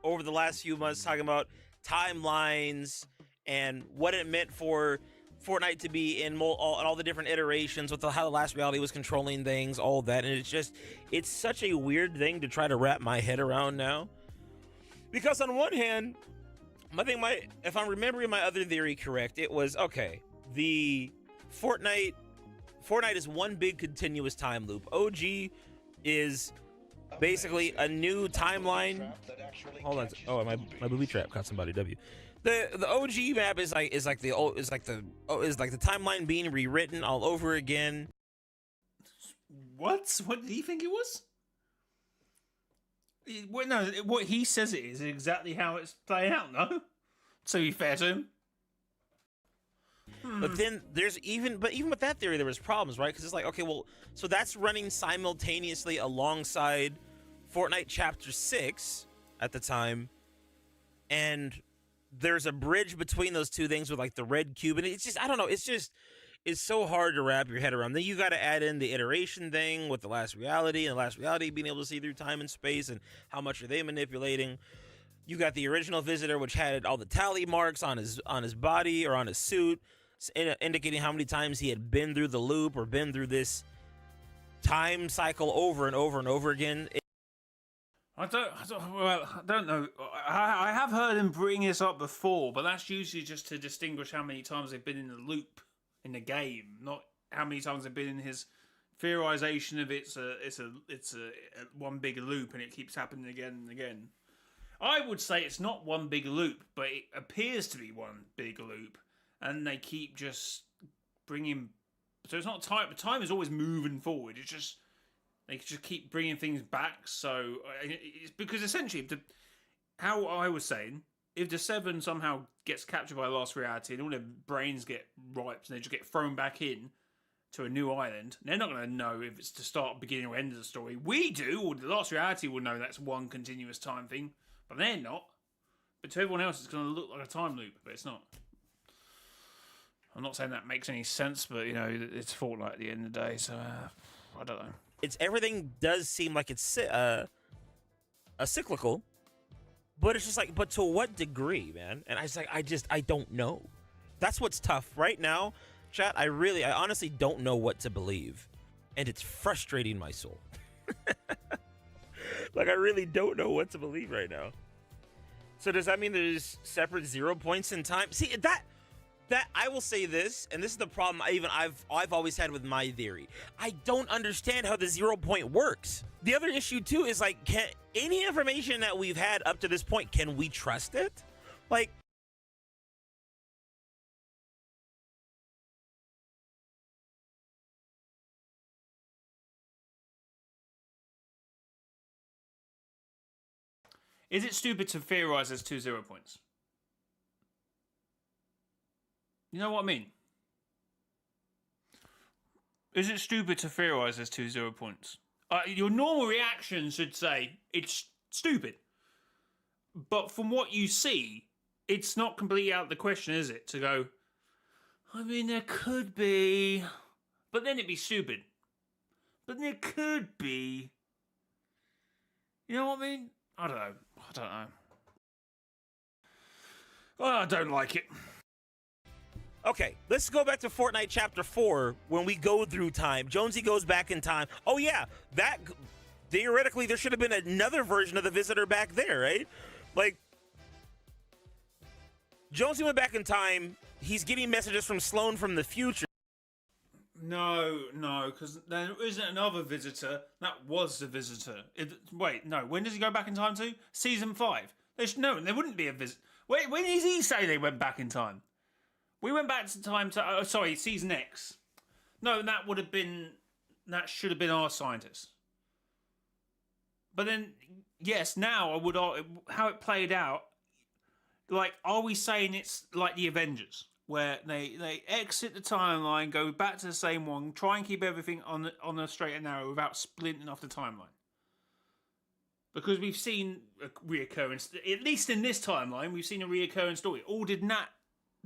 over the last few months talking about timelines and what it meant for Fortnite to be in all the different iterations with how the last reality was controlling things, all that. And it's such a weird thing to try to wrap my head around now. Because on one hand, if I'm remembering my other theory correct, it was, okay, the Fortnite is one big continuous time loop. OG is basically a new timeline. Hold on. Oh, my booby trap caught somebody. The OG map is like the timeline being rewritten all over again. What? What did he think it was? Well, no, what he says it is exactly how it's playing out. No, to be fair to him. But then even with that theory, there was problems, right? Because it's like, okay, well, so that's running simultaneously alongside Fortnite Chapter 6 at the time, and there's a bridge between those two things with like the red cube, and it's just, I don't know, it's so hard to wrap your head around. Then you got to add in the iteration thing with the last reality, and the last reality being able to see through time and space, and how much are they manipulating. You got the original visitor, which had all the tally marks on his body or on his suit, indicating how many times he had been through the loop or been through this time cycle over and over and over again. I don't know. I have heard him bring this up before, but that's usually just to distinguish how many times they've been in the loop in the game, not how many times they've been in his theorization of it's a one big loop and it keeps happening again and again. I would say it's not one big loop, but it appears to be one big loop, and they keep just bringing. So it's not time. Time is always moving forward. It's just they just keep bringing things back. So it's because essentially, how I was saying, if the Seven somehow gets captured by the last reality and all their brains get wiped and they just get thrown back in to a new island, they're not going to know if it's the start, beginning, or end of the story. We do, or the last reality will know that's one continuous time thing. But they're not. But to everyone else, it's going to look like a time loop, but it's not. I'm not saying that makes any sense, but, you know, it's Fortnite at the end of the day, so I don't know. Everything does seem like it's a cyclical, but it's just like, but to what degree, man? And I don't know. That's what's tough right now, chat. I honestly don't know what to believe, and it's frustrating my soul. Like, I really don't know what to believe right now. So does that mean there's separate 0 points in time? See, that I will say this, and this is the problem I've always had with my theory. I don't understand how the 0 point works. The other issue too is like, can any information that we've had up to this point, can we trust it? Like, is it stupid to theorize there's 2 0 points? You know what I mean? Is it stupid to theorize there's 2 0 points? Your normal reaction should say it's stupid. But from what you see, it's not completely out of the question, is it? To go, I mean, there could be, but then it'd be stupid. But there could be. You know what I mean? I don't know. I don't like it. okay, let's go back to Fortnite Chapter 4 when we go through time. Jonesy goes back in time. Oh yeah, that theoretically there should have been another version of the visitor back there, right? Like, Jonesy went back in time. He's getting messages from Sloan from the future. No, because there isn't another visitor. That was the visitor. Wait, no. When does he go back in time to? Season 5. No, there wouldn't be a visit. Wait, when did he say they went back in time? We went back to time to... Season X. No, that should have been our scientists. But then, yes, now I would... How it played out, like, are we saying it's like the Avengers? Where they exit the timeline, go back to the same one, try and keep everything on a straight and narrow without splinting off the timeline. Because we've seen a reoccurrence, at least in this timeline, we've seen a reoccurring story. Or did that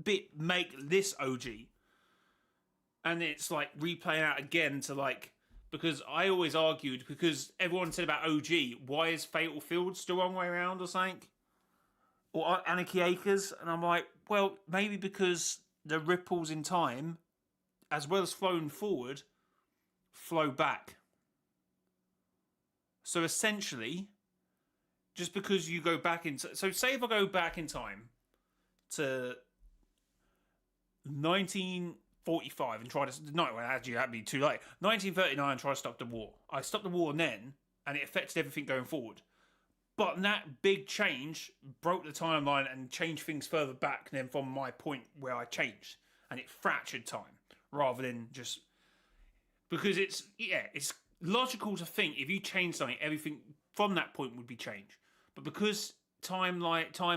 bit make this OG? And it's like replaying out again to like, because I always argued, because everyone said about OG, why is Fatal Fields the wrong way around or something? Or Anarchy Acres, and I'm like, well, maybe because the ripples in time, as well as flowing forward, flow back. So essentially, just because you go back into... So say if I go back in time to 1945 and try to... No, actually, that'd be too late. 1939 and try to stop the war. I stop the war then, and it affected everything going forward. But that big change broke the timeline and changed things further back than from my point where I changed, and it fractured time rather than just because it's logical to think if you change something, everything from that point would be changed. But because time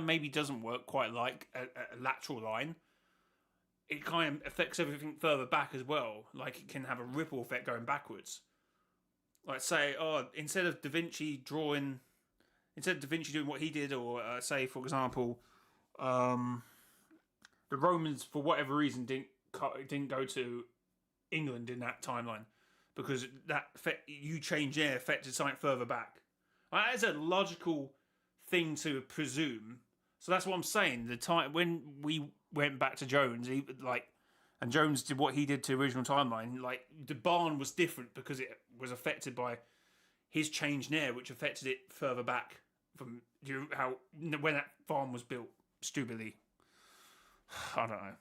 maybe doesn't work quite like a lateral line, it kind of affects everything further back as well. Like it can have a ripple effect going backwards. Like say, instead of Da Vinci doing what he did, or say for example, the Romans for whatever reason didn't go to England in that timeline because that you changed there affected something further back. That is a logical thing to presume. So that's what I'm saying. The time when we went back to Jones, and Jones did what he did to original timeline, like the barn was different because it was affected by his change there, which affected it further back from when that farm was built. Stupidly, I don't know.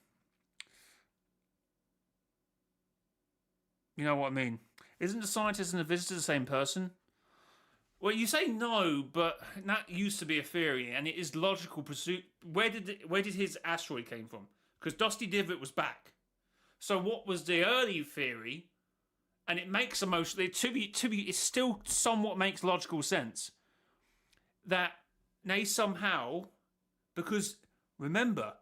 You know what I mean? Isn't the scientist and the visitor the same person? Well, you say no, but that used to be a theory, and it is logical pursuit. Where did his asteroid came from? Because Dusty Divot was back. So what was the early theory? And it makes it still somewhat makes logical sense that they somehow, because remember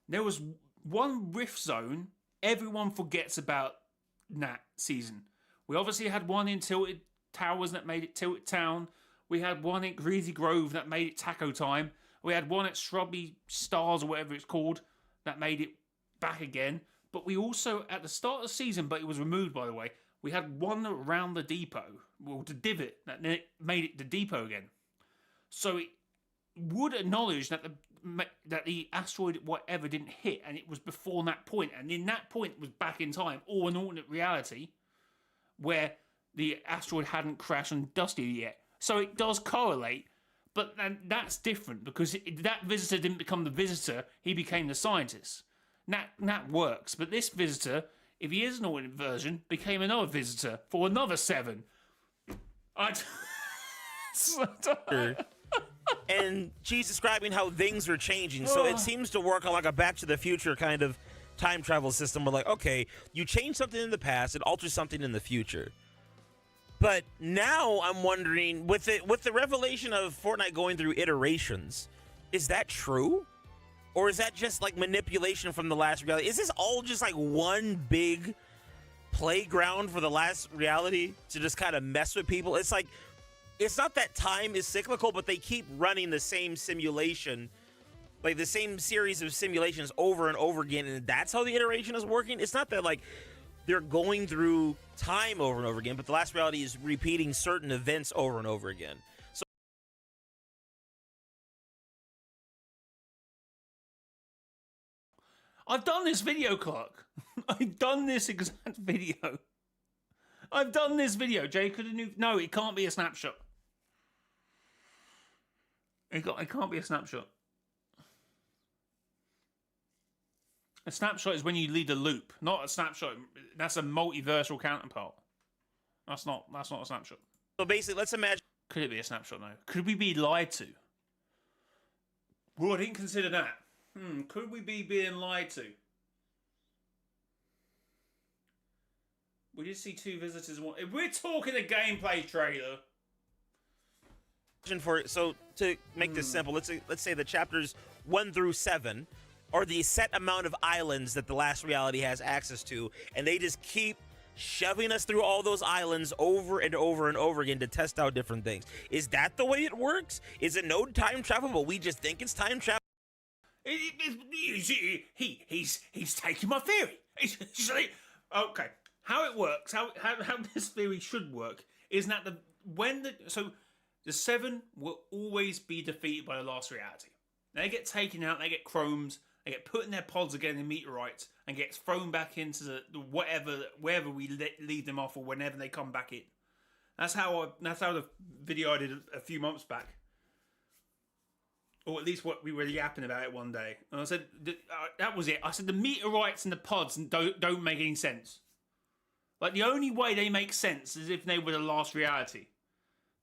there was one rift zone everyone forgets about that season. We obviously had one in Tilted Towers that made it Tilted Town. We had one at Greasy Grove that made it Taco Time. We had one at Shrubby Stars or whatever it's called that made it back again. But we also, at the start of the season, but it was removed by the way, we had one around the depot, well, the divot, that made it the depot again. So it would acknowledge that the asteroid whatever didn't hit, and it was before that point, and in that point was back in time, or an alternate reality where the asteroid hadn't crashed on Dusty yet. So it does correlate, but that's different because that visitor didn't become the visitor; he became the scientist. That works, but this visitor, if he is an alternate version, became another visitor for another 7. And she's describing how things are changing, so it seems to work on like a Back to the Future kind of time travel system. Where like, okay, you change something in the past, it alters something in the future. But now I'm wondering, with the revelation of Fortnite going through iterations, is that true? Or is that just like manipulation from the last reality? Is this all just like one big playground for the last reality to just kind of mess with people? It's like, it's not that time is cyclical, but they keep running the same simulation, like the same series of simulations over and over again, and that's how the iteration is working. It's not that like they're going through time over and over again, but the last reality is repeating certain events over and over again. So I've done this video, Clark. I've done this exact video. I've done this video. Jay could have no, it can't be a snapshot. It can't be a snapshot. A snapshot is when you leave a loop, not a snapshot. That's a multiversal counterpart. That's not a snapshot. So basically, let's imagine. Could it be a snapshot though? Could we be lied to? Well, I didn't consider that. Could we be being lied to? We did see 2 visitors. If we're talking a gameplay trailer. So to make this simple, let's say the chapters 1 through 7 are the set amount of islands that the last reality has access to, and they just keep shoving us through all those islands over and over and over again to test out different things. Is that the way it works? Is it no time travel, but we just think it's time travel? He's taking my theory. Okay, how it works, how this theory should work is that the 7 will always be defeated by the last reality. They get taken out, they get chromed, they get put in their pods again in meteorites, and get thrown back into the wherever we leave them off, or whenever they come back in. That's how the video I did a few months back, or at least what we were yapping about it one day. And I said that was it. I said the meteorites and the pods don't make any sense. Like the only way they make sense is if they were the last reality.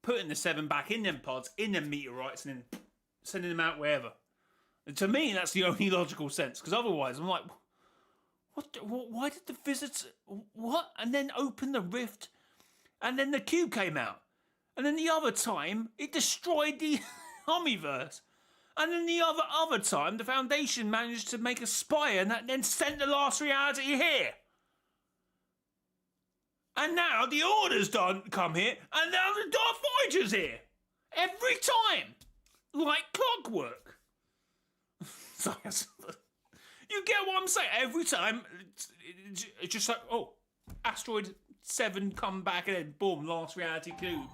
putting the 7 back in them pods, in them meteorites, and then sending them out wherever. And to me, that's the only logical sense, because otherwise I'm like, why did the visitors, what? And then open the rift, and then the cube came out. And then the other time, it destroyed the Omniverse. And then the other time, the Foundation managed to make a spire and that then sent the last reality here. And now the Order's come here, and now the Dark Voyager's here. Every time. Like clockwork. You get what I'm saying? Every time, it's just like, oh, Asteroid 7 come back and then boom, last reality cube.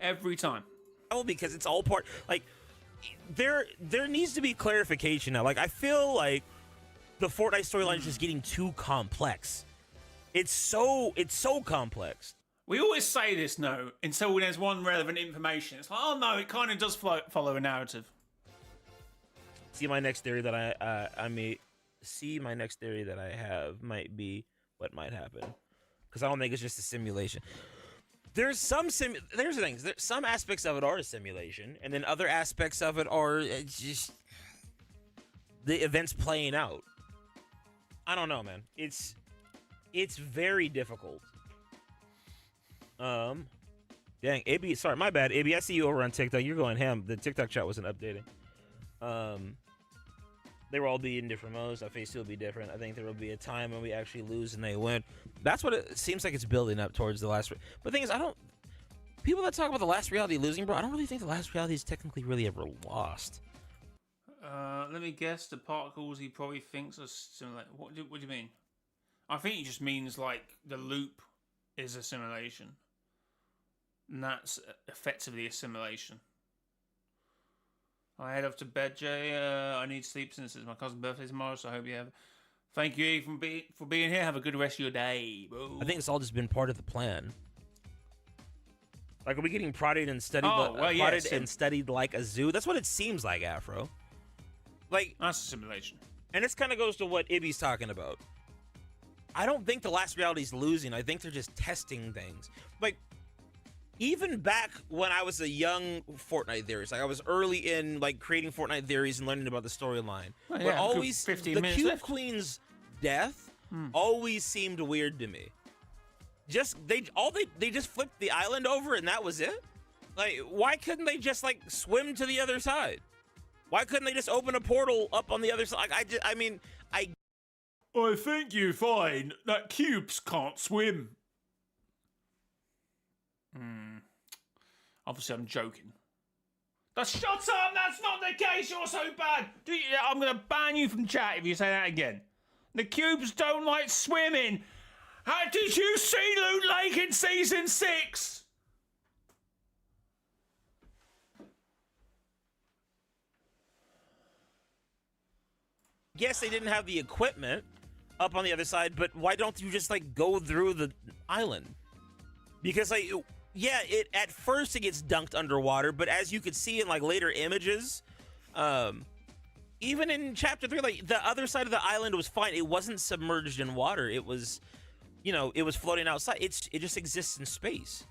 Every time. Oh, because it's all part, like, there needs to be clarification now. Like, I feel like the Fortnite storyline is just getting too complex. It's so complex. We always say this, no, until there's one relevant information. It's like, oh no, it kind of does follow a narrative. See, my next theory that my next theory that I have might be what might happen, because I don't think it's just a simulation. There's the things. Some aspects of it are a simulation, and then other aspects of it are just the events playing out. I don't know, man. It's very difficult. Dang, AB, sorry, my bad. AB, I see you over on TikTok. You're going ham. The TikTok chat wasn't updating. They will all be in different modes. Our face will be different. I think there will be a time when we actually lose and they win. That's what it seems like it's building up towards the last. But the thing is, people that talk about the last reality losing, bro, I don't really think the last reality is technically really ever lost. Let me guess. The particles he probably thinks are similar. What do you mean? I think he just means like the loop is a simulation. And that's effectively a simulation. I head off to bed, Jay. I need sleep since it's my cousin's birthday tomorrow, so I hope you have. Thank you, Eve, for being here. Have a good rest of your day, bro. I think it's all just been part of the plan. Like, are we getting prodded and studied? And studied like a zoo? That's what it seems like, Afro. Like, that's a simulation. And this kind of goes to what Ibby's talking about. I don't think the last reality is losing. I think they're just testing things. Like, even back when I was a young Fortnite theorist, like I was early in like creating Fortnite theories and learning about the storyline. Well, but always the Cube Queen's death always seemed weird to me. They just flipped the island over and that was it? Like, why couldn't they just like swim to the other side? Why couldn't they just open a portal up on the other side? I think you find that cubes can't swim. Obviously, I'm joking. Shut up! That's not the case! You're so bad! I'm going to ban you from chat if you say that again. The cubes don't like swimming. How did you see Loot Lake in Season 6? Yes, they didn't have the equipment up on the other side, but why don't you just like go through the island? Because like, yeah, at first it gets dunked underwater, but as you could see in like later images, even in chapter 3, like the other side of the island was fine. It wasn't submerged in water. It was, it was floating outside. It just exists in space.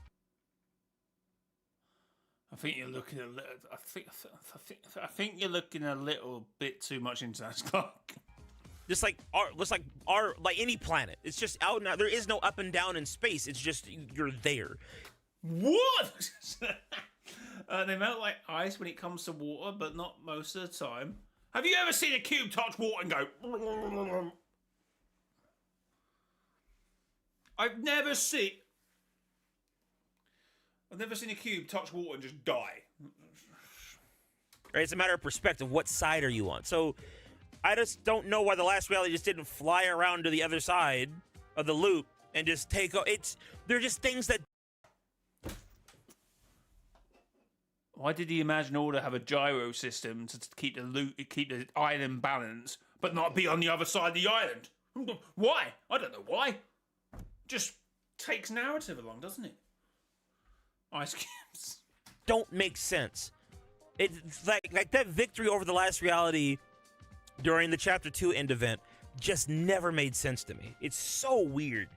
I think you're looking I think you're looking a little bit too much into that stuff. Just like any planet, it's just out now. There is no up and down in space. It's just you're there. What? They melt like ice when it comes to water, but not most of the time. Have you ever seen a cube touch water and go? I've never seen a cube touch water and just die. Right, it's a matter of perspective. What side are you on? So I just don't know why the last reality just didn't fly around to the other side of the loop and just take. They're just things that. Why did the Imagine Order have a gyro system to keep the island balanced, but not be on the other side of the island? Why? I don't know why. Just takes narrative along, doesn't it? Ice cubes don't make sense. It's like that victory over the last reality during the chapter 2 end event just never made sense to me. It's so weird.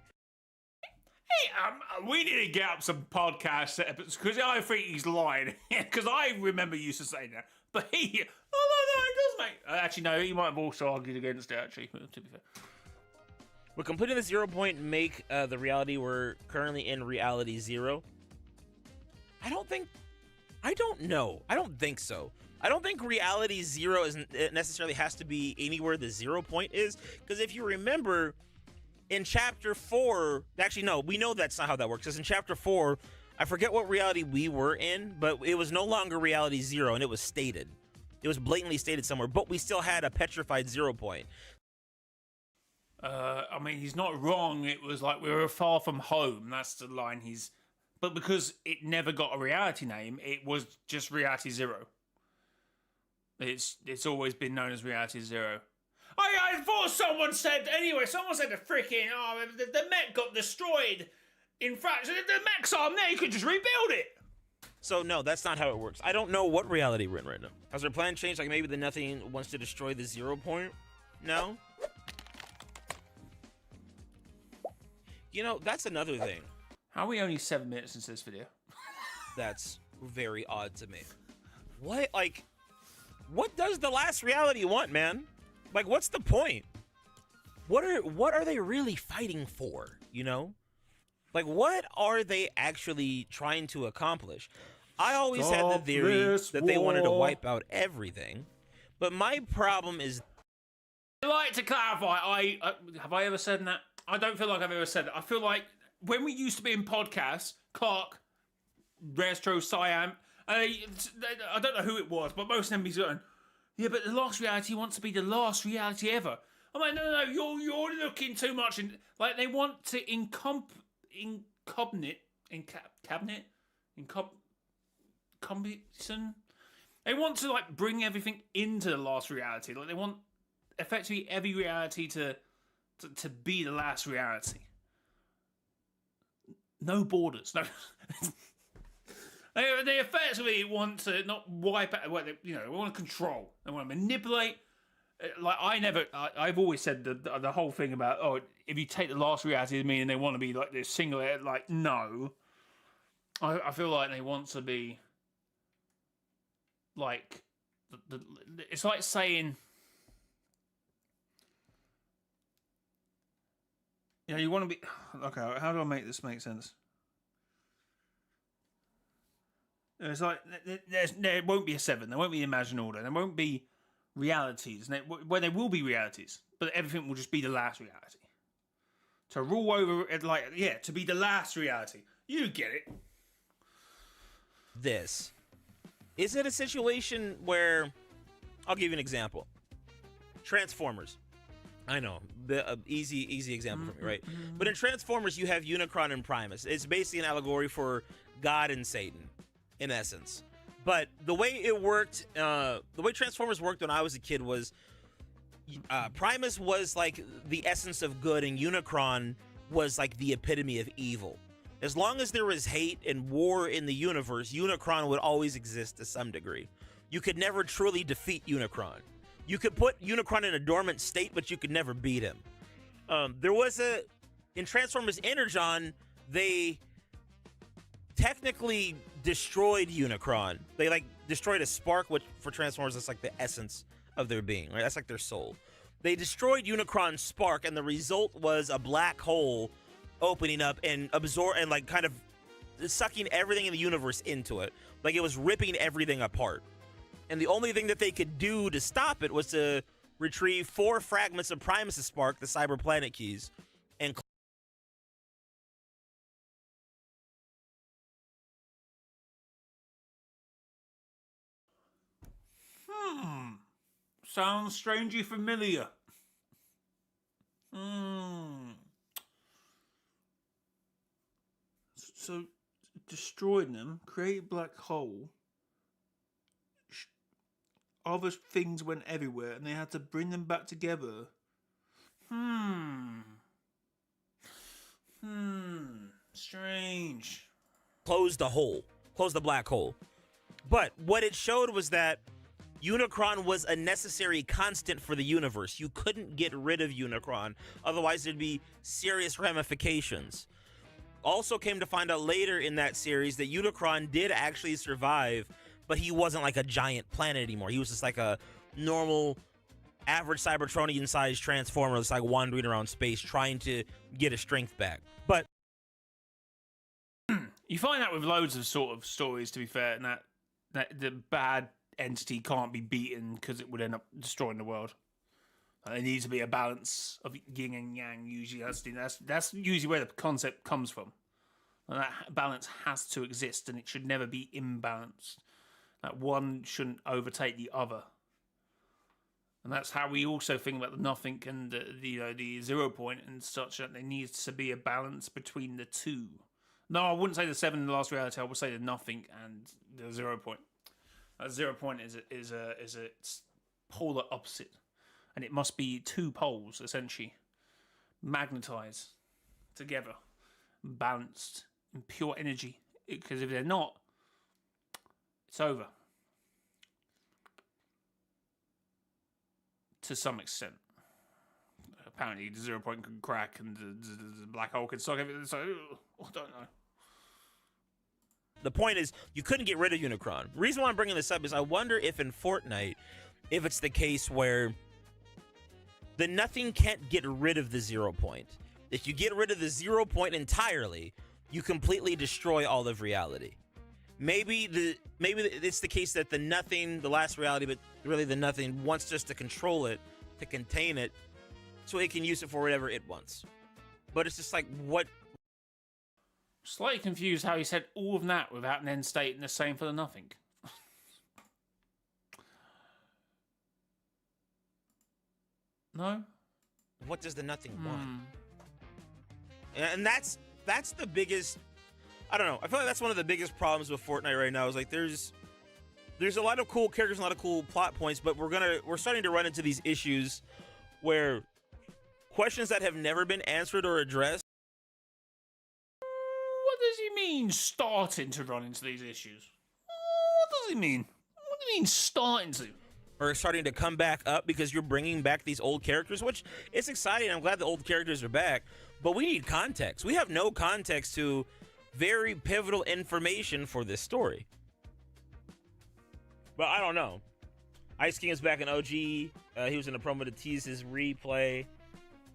We need to get up some podcast episodes because I think he's lying. Because I remember you used to say that, but no, it does, mate. Actually, no, he might have also argued against it. Actually, to be fair. We're completing the 0 point make the reality we're currently in reality 0. I don't know. I don't think so. I don't think reality 0 it necessarily has to be anywhere the 0 point is, because if you remember in chapter 4, actually no, we know that's not how that works, because in chapter 4, I forget what reality we were in, but it was no longer reality 0, and it was stated. It was blatantly stated somewhere, but we still had a petrified 0 point. I mean, he's not wrong. It was like we were far from home. That's the line But because it never got a reality name, it was just reality 0. It's always been known as reality 0. I thought someone said the freaking the mech got destroyed. In fact, the mech's arm there, you could just rebuild it. So no, that's not how it works. I don't know what reality we're in right now. Has their plan changed? Like maybe the Nothing wants to destroy the 0 point? No. You know, that's another thing. How are we only 7 minutes into this video? That's very odd to me. What does the last reality want, man? Like, what's the point? What are they really fighting for, you know? Like, what are they actually trying to accomplish? I always had the theory that they wanted to wipe out everything, but my problem is... I'd like to clarify, have I ever said that? I don't feel like I've ever said that. I feel like when we used to be in podcasts, Clark, Restro, Siam, I don't know who it was, but most of them be going, yeah, but the last reality wants to be the last reality ever. I'm like, no, you're looking too much. Like, they want to they want to, like, bring everything into the last reality. Like, they want, effectively, every reality to be the last reality. No borders. No. They effectively want to not wipe out. They want to control. They want to manipulate. Like I've always said the whole thing about if you take the last reality, meaning they want to be like this single. Like no, I feel like they want to be like it's like saying. You want to be... Okay, how do I make this make sense? It's like, there won't be a 7, there won't be imagined order, there won't be realities. Well, there will be realities, but everything will just be the last reality. To rule over, to be the last reality. You get it. Is it a situation where... I'll give you an example. Transformers. I know, the easy example for me, right? But in Transformers, you have Unicron and Primus. It's basically an allegory for God and Satan, in essence. But the way it worked, the way Transformers worked when I was a kid was Primus was like the essence of good, and Unicron was like the epitome of evil. As long as there was hate and war in the universe, Unicron would always exist to some degree. You could never truly defeat Unicron. You could put Unicron in a dormant state, but you could never beat him. In Transformers Energon, they technically destroyed Unicron. They destroyed a spark, which for Transformers, that's like the essence of their being, right? That's like their soul. They destroyed Unicron's spark, and the result was a black hole opening up and kind of sucking everything in the universe into it. Like it was ripping everything apart. And the only thing that they could do to stop it was to retrieve 4 fragments of Primus' spark, the Cyber Planet keys, and Sounds strangely familiar. So, destroying them, create a black hole. Other things went everywhere, and they had to bring them back together. Strange. Close the black hole. But what it showed was that Unicron was a necessary constant for the universe. You couldn't get rid of Unicron, otherwise there'd be serious ramifications. also came to find out later in that series that Unicron did actually survive, but he wasn't like a giant planet anymore. He was just like a normal, average Cybertronian-sized transformer that's like wandering around space trying to get his strength back. But you find that with loads of sort of stories, to be fair, and that the bad entity can't be beaten because it would end up destroying the world. There needs to be a balance of yin and yang. Usually, that's usually where the concept comes from. And that balance has to exist, and it should never be imbalanced. That one shouldn't overtake the other. And that's how we also think about the nothing and the 0 point and such. That there needs to be a balance between the two. No, I wouldn't say the 7 in the last reality. I would say the nothing and the 0 point. That 0 point is a polar opposite. And it must be two poles, essentially, magnetized together, balanced in pure energy. Because if they're not, it's over. To some extent. Apparently, the 0 point can crack and the black hole can suck everything. So, I don't know. the point is, you couldn't get rid of Unicron. The reason why I'm bringing this up is I wonder if in Fortnite, if it's the case where the nothing can't get rid of the 0 point. If you get rid of the 0 point entirely, you completely destroy all of reality. Maybe it's the case that the nothing, the last reality, but really the nothing wants just to control it, to contain it, so it can use it for whatever it wants. But it's just like, what? Slightly confused how he said all of that without then stating the same for the nothing. No? What does the nothing want? And that's the biggest, I don't know. I feel like that's one of the biggest problems with Fortnite right now is like there's a lot of cool characters, a lot of cool plot points, but we're starting to run into these issues where questions that have never been answered or addressed. What does he mean starting to run into these issues? What does he mean? What do you mean starting to? Are starting to come back up because you're bringing back these old characters, which it's exciting. I'm glad the old characters are back, but we need context. We have no context to very pivotal information for this story. But I don't know. Ice King is back in OG. He was in a promo to tease his replay.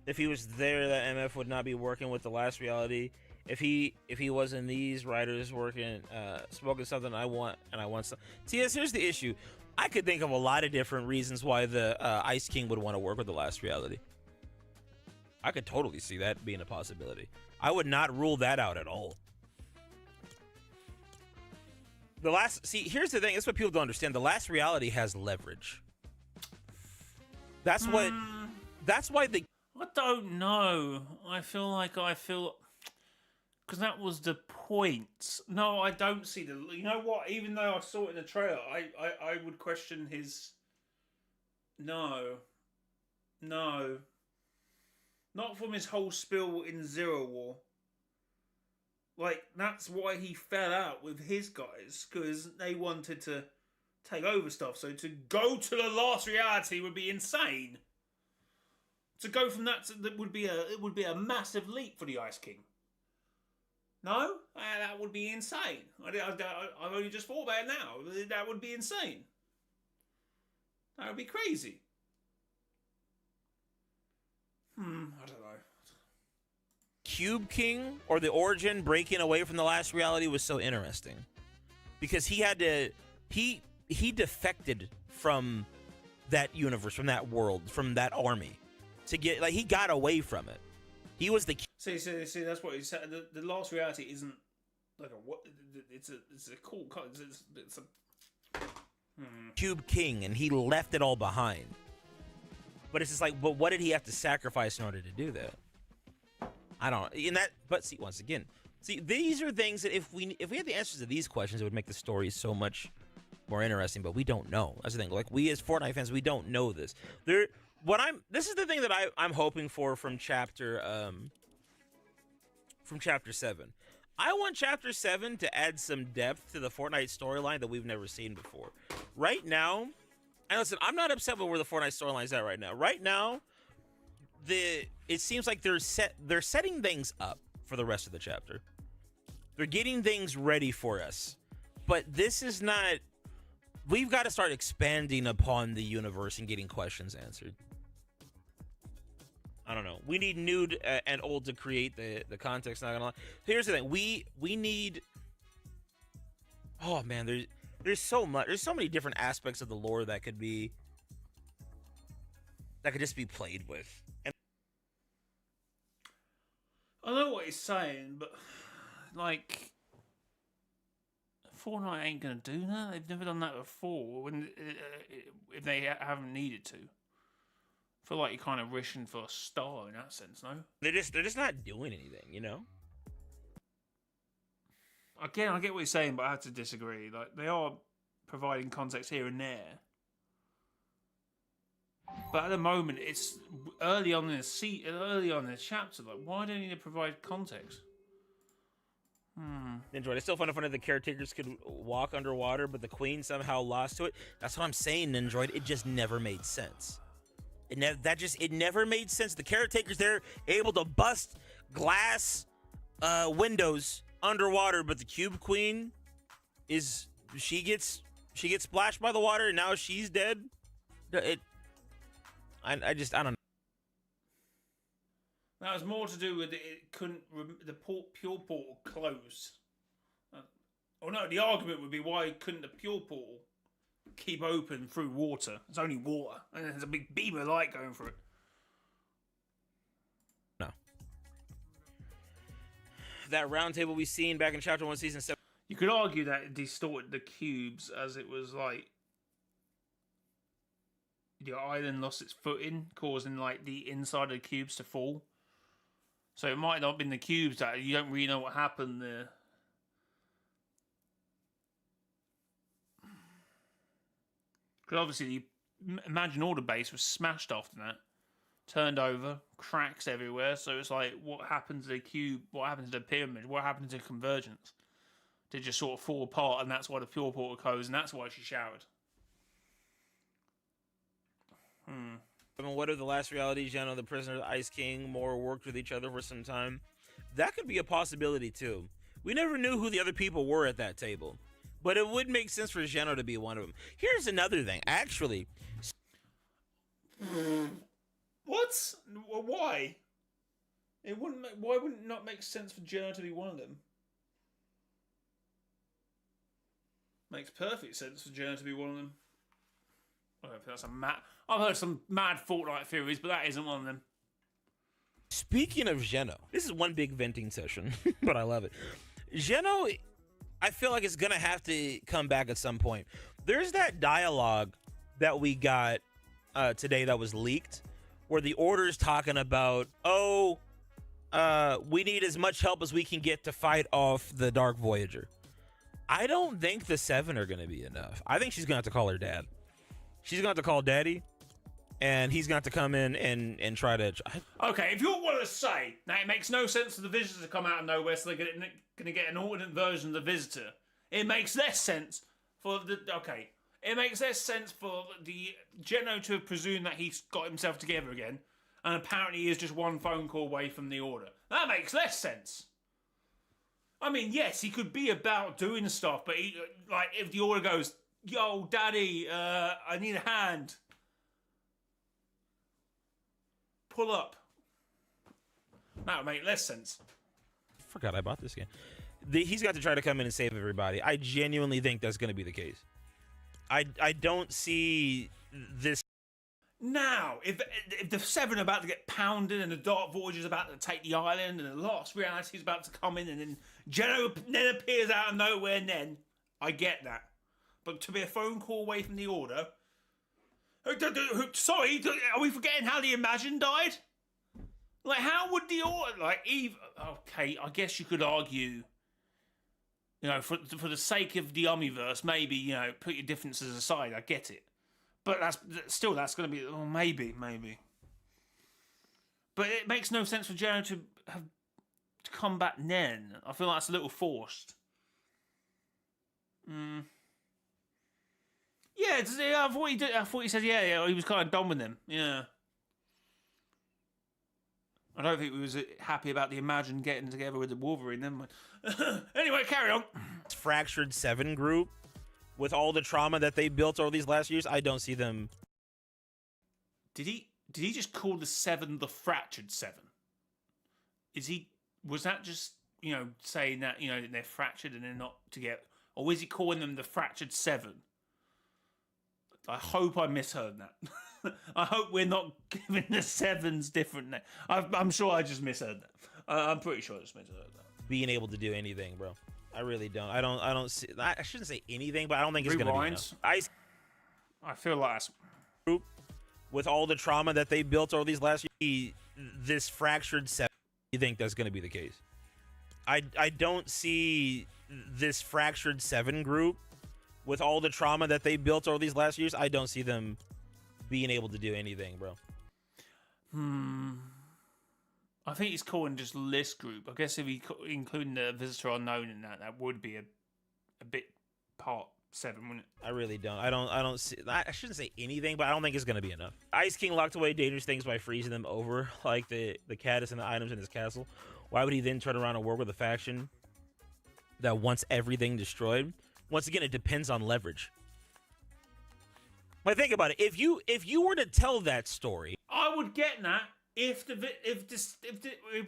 If he was there, that MF would not be working with the last reality. If he was in these writers working, smoking something I want some. TS, here's the issue. I could think of a lot of different reasons why the Ice King would want to work with the last reality. I could totally see that being a possibility. I would not rule that out at all. Here's the thing. That's what people don't understand. The last reality has leverage. That's why the. I don't know. I feel. Because that was the point. No, I don't see the... You know what? Even though I saw it in the trailer, I would question his... No. Not from his whole spill in Zero War. Like, that's why he fell out with his guys. Because they wanted to take over stuff. So to go to the last reality would be insane. To go from that to... It would be a massive leap for the Ice King. No? That would be insane. I've only just thought about it now. That would be insane. That would be crazy. I don't know. Cube King, or the origin breaking away from the last reality, was so interesting. Because he had to... He defected from that universe, from that world, from that army. To get... Like, he got away from it. He was the... See, that's what he said. The last reality isn't like a what? It's a cool. It's a Cube King, and he left it all behind. But it's just like, but what did he have to sacrifice in order to do that? I don't. In that, but see, once again, these are things that if we had the answers to these questions, it would make the story so much more interesting. But we don't know. That's the thing. Like, we as Fortnite fans, we don't know this. This is the thing that I'm hoping for from chapter 7. I want chapter 7 to add some depth to the Fortnite storyline that we've never seen before. Right now, and listen, I'm not upset with where the Fortnite storyline is at right now. Right now, it seems like they're setting things up for the rest of the chapter. They're getting things ready for us. But this is not... We've got to start expanding upon the universe and getting questions answered. I don't know. We need new and old to create the context. Not gonna lie. Here's the thing. We need... Oh, man. There's so much. There's so many different aspects of the lore that could be... that could just be played with. And I know what he's saying, but like, Fortnite ain't gonna do that. They've never done that before. When if they haven't needed to, I feel like you're kind of wishing for a star in that sense. No, they're just not doing anything, you know. Again, I get what you're saying, but I have to disagree. Like, they are providing context here and there. But at the moment, it's early on in the chapter. Like, why don't you provide context? Ninja, I still find it funny the caretakers could walk underwater, but the queen somehow lost to it. That's what I'm saying, Ninja. It just never made sense. It never made sense. The caretakers, they're able to bust glass windows underwater, but the cube queen she gets splashed by the water and now she's dead. I don't know. That was more to do with it couldn't the pure portal close. Oh no, the argument would be why couldn't the pure portal keep open through water? It's only water, and there's a big beam of light going through it. No. That round table we seen back in chapter 1, season 7. You could argue that it distorted the cubes as it was like the island lost its footing, causing like the inside of the cubes to fall. So it might not have been the cubes that you don't really know what happened there. Because obviously, imagine all the base was smashed after that, turned over, cracks everywhere. So it's like, what happened to the cube? What happened to the pyramid? What happened to convergence? Did it just sort of fall apart, and that's why the pure portal closed, and that's why she showered. What if the last reality, Jenna, the prisoner, the Ice King, more worked with each other for some time? That could be a possibility too. We never knew who the other people were at that table, but it would make sense for Zeno to be one of them. Here's another thing, actually. What? Why? It wouldn't. Why wouldn't it not make sense for Jenna to be one of them? Makes perfect sense for Jenna to be one of them. I don't know if that's I've heard some mad Fortnite theories, but that isn't one of them. Speaking of Zeno, this is one big venting session, but I love it. Zeno, I feel like it's going to have to come back at some point. There's that dialogue that we got today that was leaked, where the Order's talking about, we need as much help as we can get to fight off the Dark Voyager. I don't think the 7 are going to be enough. I think she's going to have to call her dad. She's going to have to call Daddy, and he's going to have to come in and try to... Okay, if you're what to say, now it makes no sense for the Visitor to come out of nowhere, so they're going to get an alternate version of the Visitor. It makes less sense for the... Okay, it makes less sense for the Geno to have presumed that he's got himself together again, and apparently he is just one phone call away from the Order. That makes less sense. I mean, yes, he could be about doing stuff, but like if the Order goes... Yo, Daddy, I need a hand. Pull up. That would make less sense. Forgot I bought this again. He's got to try to come in and save everybody. I genuinely think that's going to be the case. I don't see this. Now, if the 7 are about to get pounded and the Dark Voyager is about to take the island and the Lost Reality is about to come in and then Geno then appears out of nowhere and then, I get that. But to be a phone call away from the Order... Sorry, are we forgetting how the Imagine died? Like, how would the Order... Like, Eve... Okay, I guess you could argue... You know, for the sake of the Omniverse, maybe, you know, put your differences aside. I get it. But that's going to be... Oh, maybe. But it makes no sense for Geno to have to come back then. I feel like that's a little forced. Yeah, I thought he did. I thought he said, yeah, he was kind of done with them. Yeah. I don't think we was happy about the Imagine getting together with the Wolverine. Then, anyway, carry on. Fractured Seven group, with all the trauma that they built over these last years, I don't see them. Did he just call the Seven the Fractured Seven? Was that just saying that they're fractured and they're not together, or was he calling them the Fractured Seven? I hope I misheard that. I hope we're not giving the Sevens different names. I'm sure I just misheard that. I'm pretty sure I just misheard that. Being able to do anything, bro. I really don't. I don't see. I shouldn't say anything, but I don't think it's gonna be enough. I feel like that's... group, with all the trauma that they built over these last years, this Fractured Seven. You think that's gonna be the case? I don't see this Fractured Seven group, with all the trauma that they built over these last years. I don't see them being able to do anything, bro. I think he's calling just list group. I guess if he including the Visitor Unknown in that would be a bit part 7, wouldn't it? I really don't. I don't see. I shouldn't say anything, but I don't think it's gonna be enough. Ice King locked away dangerous things by freezing them over, like the caddis and the items in his castle. Why would he then turn around and work with a faction that wants everything destroyed? Once again, it depends on leverage. Like, think about it. If you were to tell that story, I would get that if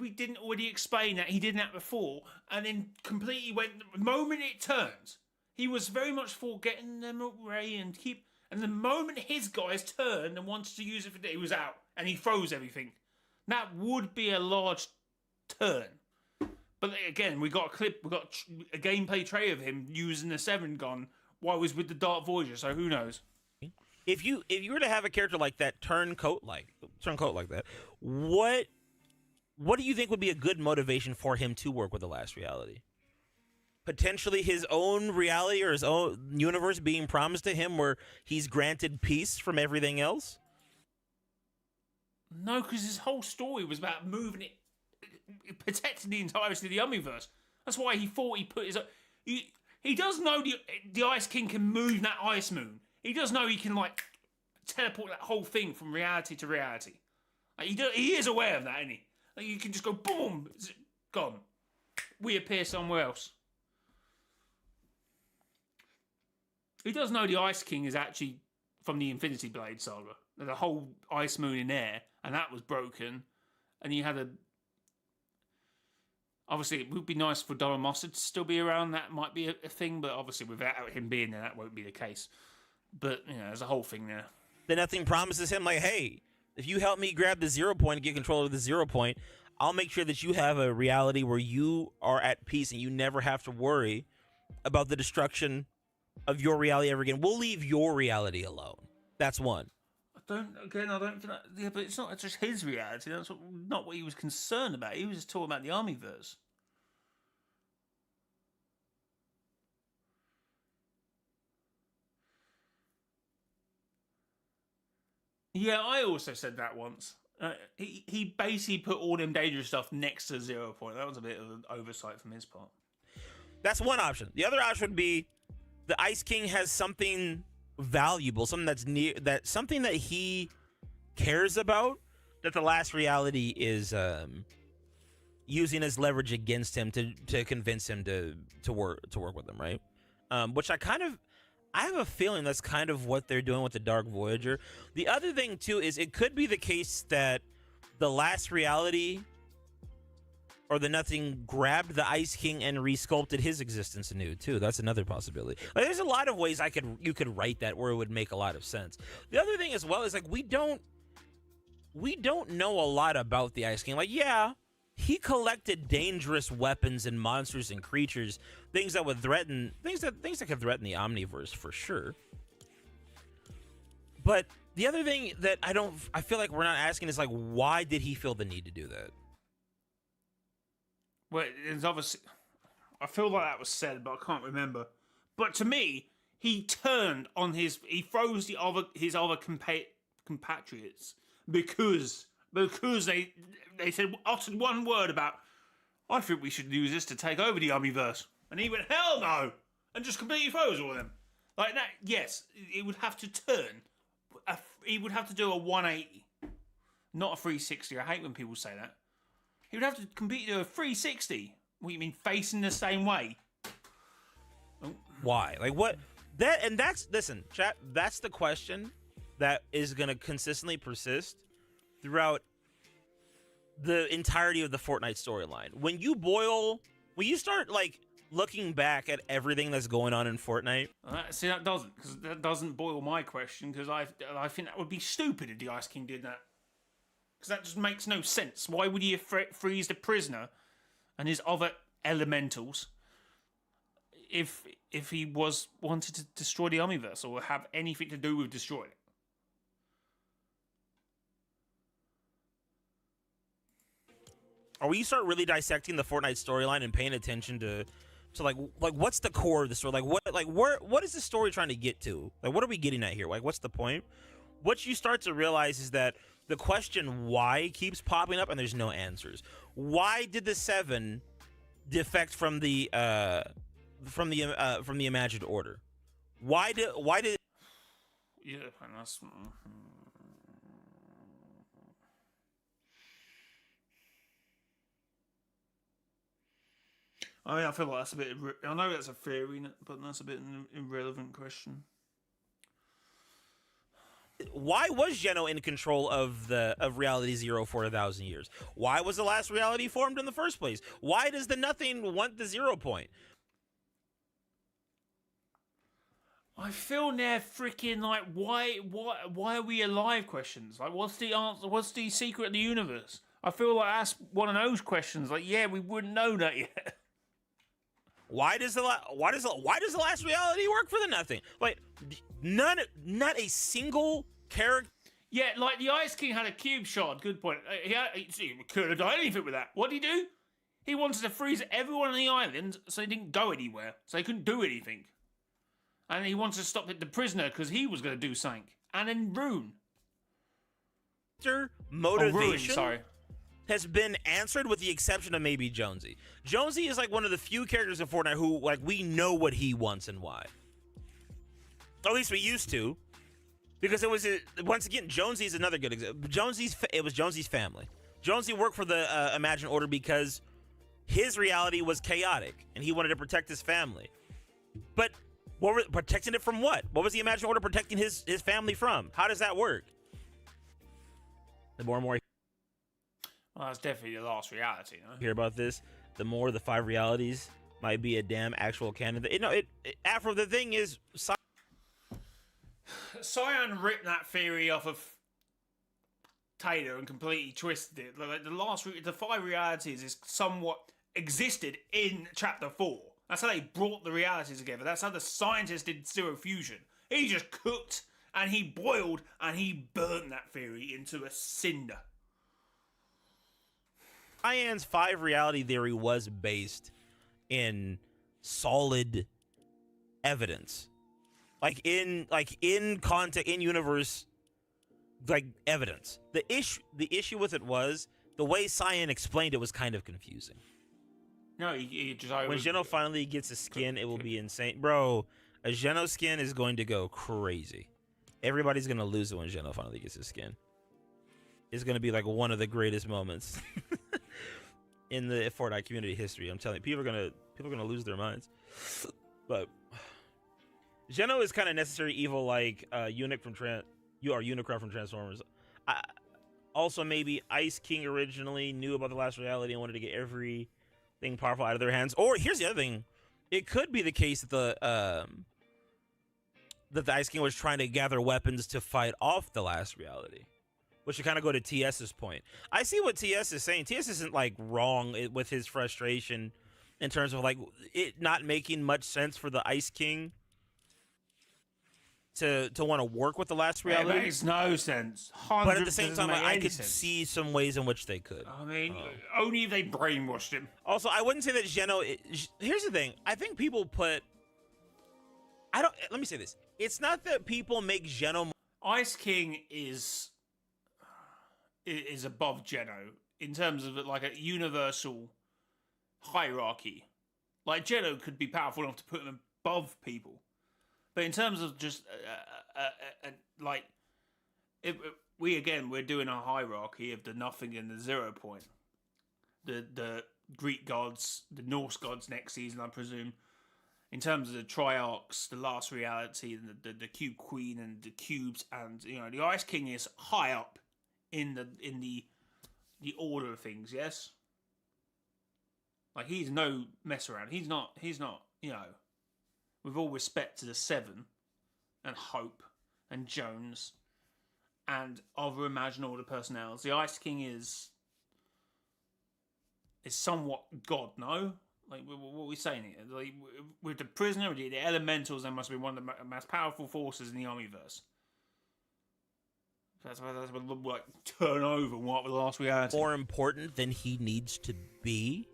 we didn't already explain that he did that before, and then completely went the moment it turns. He was very much for getting them away and keep. And the moment his guys turned and wanted to use it for, he was out and he froze everything. That would be a large turn. But again, we got a clip, we got a gameplay tray of him using the 7 gun while he was with the Dark Voyager. So who knows? If you were to have a character like that turncoat like that, what do you think would be a good motivation for him to work with the Last Reality? Potentially his own reality or his own universe being promised to him, where he's granted peace from everything else? No, because his whole story was about moving it, protecting the entirety of the Omniverse. That's why he thought he put his. He does know the Ice King can move that Ice Moon. He does know he can teleport that whole thing from reality to reality. He is aware of that, isn't he? You can just go boom, it's gone. We appear somewhere else. He does know the Ice King is actually from the Infinity Blade saga. There's a whole Ice Moon in there, and that was broken. And you had a... Obviously, it would be nice for Donald Mustard to still be around. That might be a thing, but obviously without him being there, that won't be the case. But, there's a whole thing there. Then nothing promises him, hey, if you help me grab the 0 point and get control of the 0 point, I'll make sure that you have a reality where you are at peace and you never have to worry about the destruction of your reality ever again. We'll leave your reality alone. That's one. I don't think that, yeah, but it's not just his reality. That's not what he was concerned about. He was just talking about the Omniverse. Yeah, I also said that once. He basically put all them dangerous stuff next to 0 point. That was a bit of an oversight from his part. That's one option. The other option would be the Ice King has something valuable, something that's something that he cares about, that the Last Reality is using as leverage against him to convince him to work with him, right? Which I have a feeling that's kind of what they're doing with the Dark Voyager. The other thing too is it could be the case that the Last Reality or the Nothing grabbed the Ice King and resculpted his existence anew too. That's another possibility. There's a lot of ways you could write that where it would make a lot of sense. The other thing as well is we don't know a lot about the Ice King. Yeah, he collected dangerous weapons and monsters and creatures, things that could threaten the Omniverse for sure. But the other thing that I feel like we're not asking is why did he feel the need to do that? Well, it's obviously... I feel like that was said, but I can't remember. But to me, he turned on he froze his other compatriots because they uttered one word about, I think we should use this to take over the Omniverse. And he went, hell no! And just completely froze all of them. Like that, yes, it would have to turn. He would have to do a 180. Not a 360. I hate when people say that. He would have to compete to a 360. What you mean, facing the same way? Why? Like what? Listen, chat. That's the question that is gonna consistently persist throughout the entirety of the Fortnite storyline. When you start like looking back at everything that's going on in Fortnite. See, that doesn't boil my question, because I think that would be stupid if the Ice King did that. Because that just makes no sense. Why would he freeze the prisoner and his other elementals if he wanted to destroy the Omniverse or have anything to do with destroying it? Or when you start really dissecting the Fortnite storyline and paying attention to like what's the core of the story? What is the story trying to get to? Like, what are we getting at here? Like, what's the point? What you start to realize is that the question why keeps popping up and there's no answers. Why did the 7 defect from the imagined order? Why did Yeah, and that's... I mean, I feel like that's a bit... I know that's a theory, but that's a bit an irrelevant question. Why was Geno in control of Reality Zero for 1,000 years? Why was the last reality formed in the first place? Why does the Nothing want the 0 point? I feel they're freaking like, why are we alive questions? Like, what's the answer? What's the secret of the universe? I feel like that's one of those questions. Like, yeah, we wouldn't know that yet. Why does the last reality work for the Nothing? Like, not a single character. Yeah, like the Ice King had a cube shard. Good point. He could have done anything with that. What did he do? He wanted to freeze everyone on the island so they didn't go anywhere, so they couldn't do anything. And he wanted to stop the prisoner because he was going to do something. And then Rune. Motivation. Sorry. Has been answered with the exception of maybe Jonesy. Jonesy is like one of the few characters in Fortnite who, like, we know what he wants and why. At least we used to, because it was once again Jonesy is another good example. It was Jonesy's family. Jonesy worked for the Imagined Order because his reality was chaotic and he wanted to protect his family. But protecting it from what? What was the Imagined Order protecting his family from? How does that work? The more and more Well, that's definitely the last reality, no? hear about this, the more the 5 realities might be a damn actual candidate. Afro, the thing is, Cyan ripped that theory off of Taylor and completely twisted it. Like the 5 realities is somewhat existed in Chapter 4. That's how they brought the realities together. That's how the scientists did zero fusion. He just cooked and he boiled and he burnt that theory into a cinder. Cyan's 5 reality theory was based in solid evidence, like in context, in universe, like evidence. The issue with it was the way Cyan explained it was kind of confusing. No, he just when Geno finally gets a skin, it will be insane, bro. A Geno skin is going to go crazy. Everybody's gonna lose it when Geno finally gets his skin. It's gonna be like one of the greatest moments in the Fortnite community history. I'm telling you, people are gonna lose their minds. But Geno is kind of necessary evil, like Unicron from Transformers. Also, maybe Ice King originally knew about the last reality and wanted to get everything powerful out of their hands. Or here's the other thing: it could be the case that the Ice King was trying to gather weapons to fight off the last reality. Which should kind of go to TS's point. I see what TS is saying. TS isn't like wrong with his frustration in terms of like it not making much sense for the Ice King to want to work with the last reality. It makes no sense. But at the same time, I could see some ways in which they could. I mean, only if they brainwashed him. Also, I wouldn't say that Geno. Here's the thing. I think people put. Let me say this. It's not that people make Geno. Ice King is above Geno in terms of like a universal hierarchy. Like Geno could be powerful enough to put him above people, but in terms of just like we're doing a hierarchy of the Nothing and the 0 point. the Greek gods, the Norse gods next season, I presume. In terms of the Triarchs, the Last Reality, and the Cube Queen, and the cubes, and the Ice King is high up in the order of things. Yes, like he's no mess around. He's not. With all respect to the Seven, and Hope, and Jones, and other Imagine Order personnel, the Ice King is somewhat God. No. Like, what are we saying here? Like, with the prisoner, the elementals, they must be one of the most powerful forces in the Omniverse. That's what like turn over what the Last Reality. More important than he needs to be,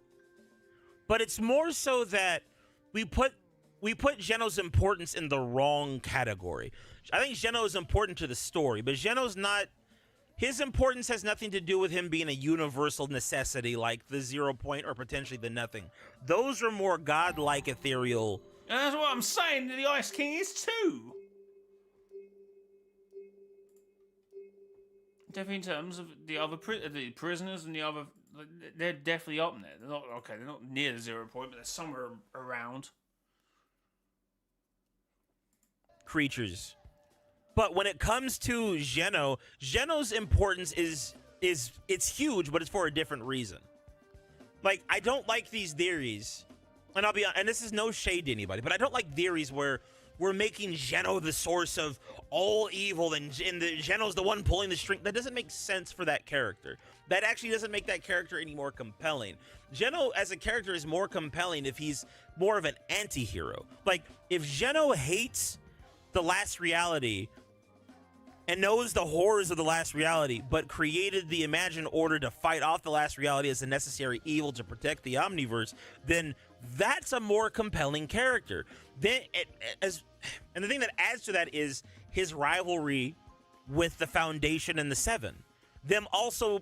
but it's more so that we put Geno's importance in the wrong category. I think Geno is important to the story, but Geno's not. His importance has nothing to do with him being a universal necessity like the 0 point or potentially the nothing. Those are more godlike, ethereal. And that's what I'm saying. The Ice King is too. Definitely in terms of the other the prisoners and the other, they're definitely up there. They're not okay. They're not near the 0 point, but they're somewhere around. Creatures. But when it comes to Geno's importance is it's huge, but it's for a different reason. Like, I don't like these theories, and I'll be honest, and this is no shade to anybody, but I don't like theories where we're making Geno the source of all evil and Geno's the one pulling the string. That doesn't make sense for that character. That actually doesn't make that character any more compelling. Geno as a character is more compelling if he's more of an anti-hero. Like, if Geno hates the Last Reality and knows the horrors of the Last Reality, but created the Imagine Order to fight off the Last Reality as a necessary evil to protect the Omniverse, then that's a more compelling character. And the thing that adds to that is his rivalry with the Foundation and the Seven. Them also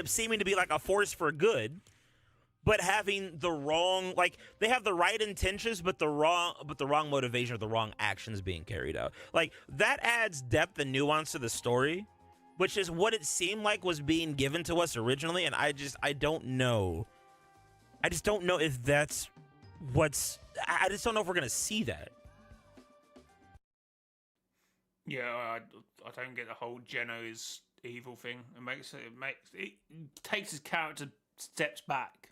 seeming to be like a force for good, but having the wrong, like, they have the right intentions, but the wrong motivation or the wrong actions being carried out. Like, that adds depth and nuance to the story, which is what it seemed like was being given to us originally. And I don't know. I just don't know if that's I just don't know if we're going to see that. Yeah, I don't get the whole Geno is evil thing. It takes his character steps back.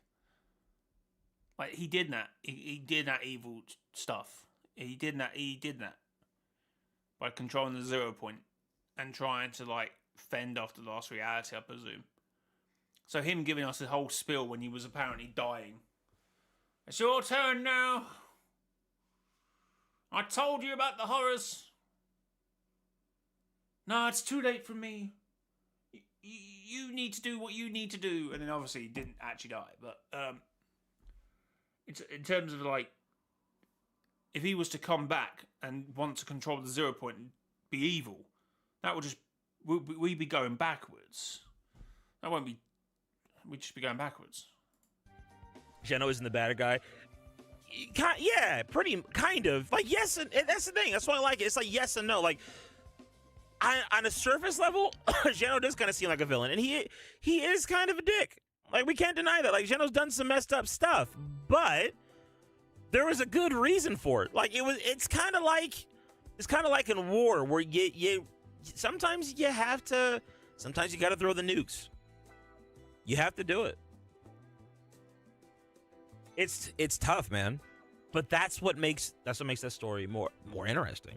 Like, he did that. He did that evil stuff. He did that by controlling the 0 point and trying to, like, fend off the Last Reality, I presume. So him giving us the whole spiel when he was apparently dying. It's your turn now. I told you about the horrors. No, it's too late for me. You need to do what you need to do. And then obviously he didn't actually die, but in terms of, like, if he was to come back and want to control the 0 point and be evil, that would just we'd be going backwards. That won't be. We'd just be going backwards. Geno isn't the bad guy. Yeah, kind of. Like, yes, and that's the thing. That's why I like it. It's like yes and no. Like, on a surface level, Geno does kind of seem like a villain, and he is kind of a dick. Like, we can't deny that. Like, Geno's done some messed up stuff, but there was a good reason for it. Like, it's kind of like in war where you sometimes you have to. Sometimes you got to throw the nukes. You have to do it. It's tough, man, but that's what makes that story more interesting.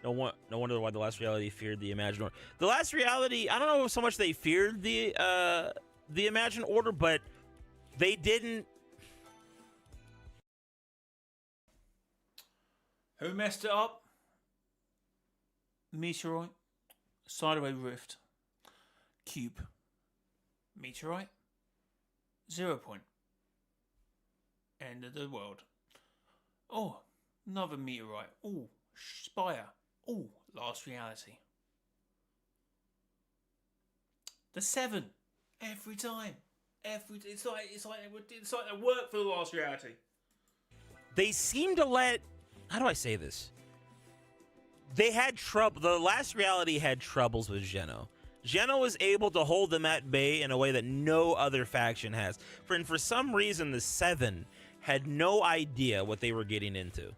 No wonder why the Last Reality feared the Imagine Order. The Last Reality, I don't know so much they feared the Imagine Order, but they didn't. Who messed it up? Meteorite, Sideway Rift, Cube, Meteorite, 0 point. End of the world. Oh, another meteorite. Oh, Spire. Oh, Last Reality. The 7. Every time. It's like they work for the Last Reality. They seem to let. How do I say this? They had trouble. The Last Reality had troubles with Geno, Geno is able to hold them at bay in a way that no other faction has. For some reason, the Seven had no idea what they were getting into.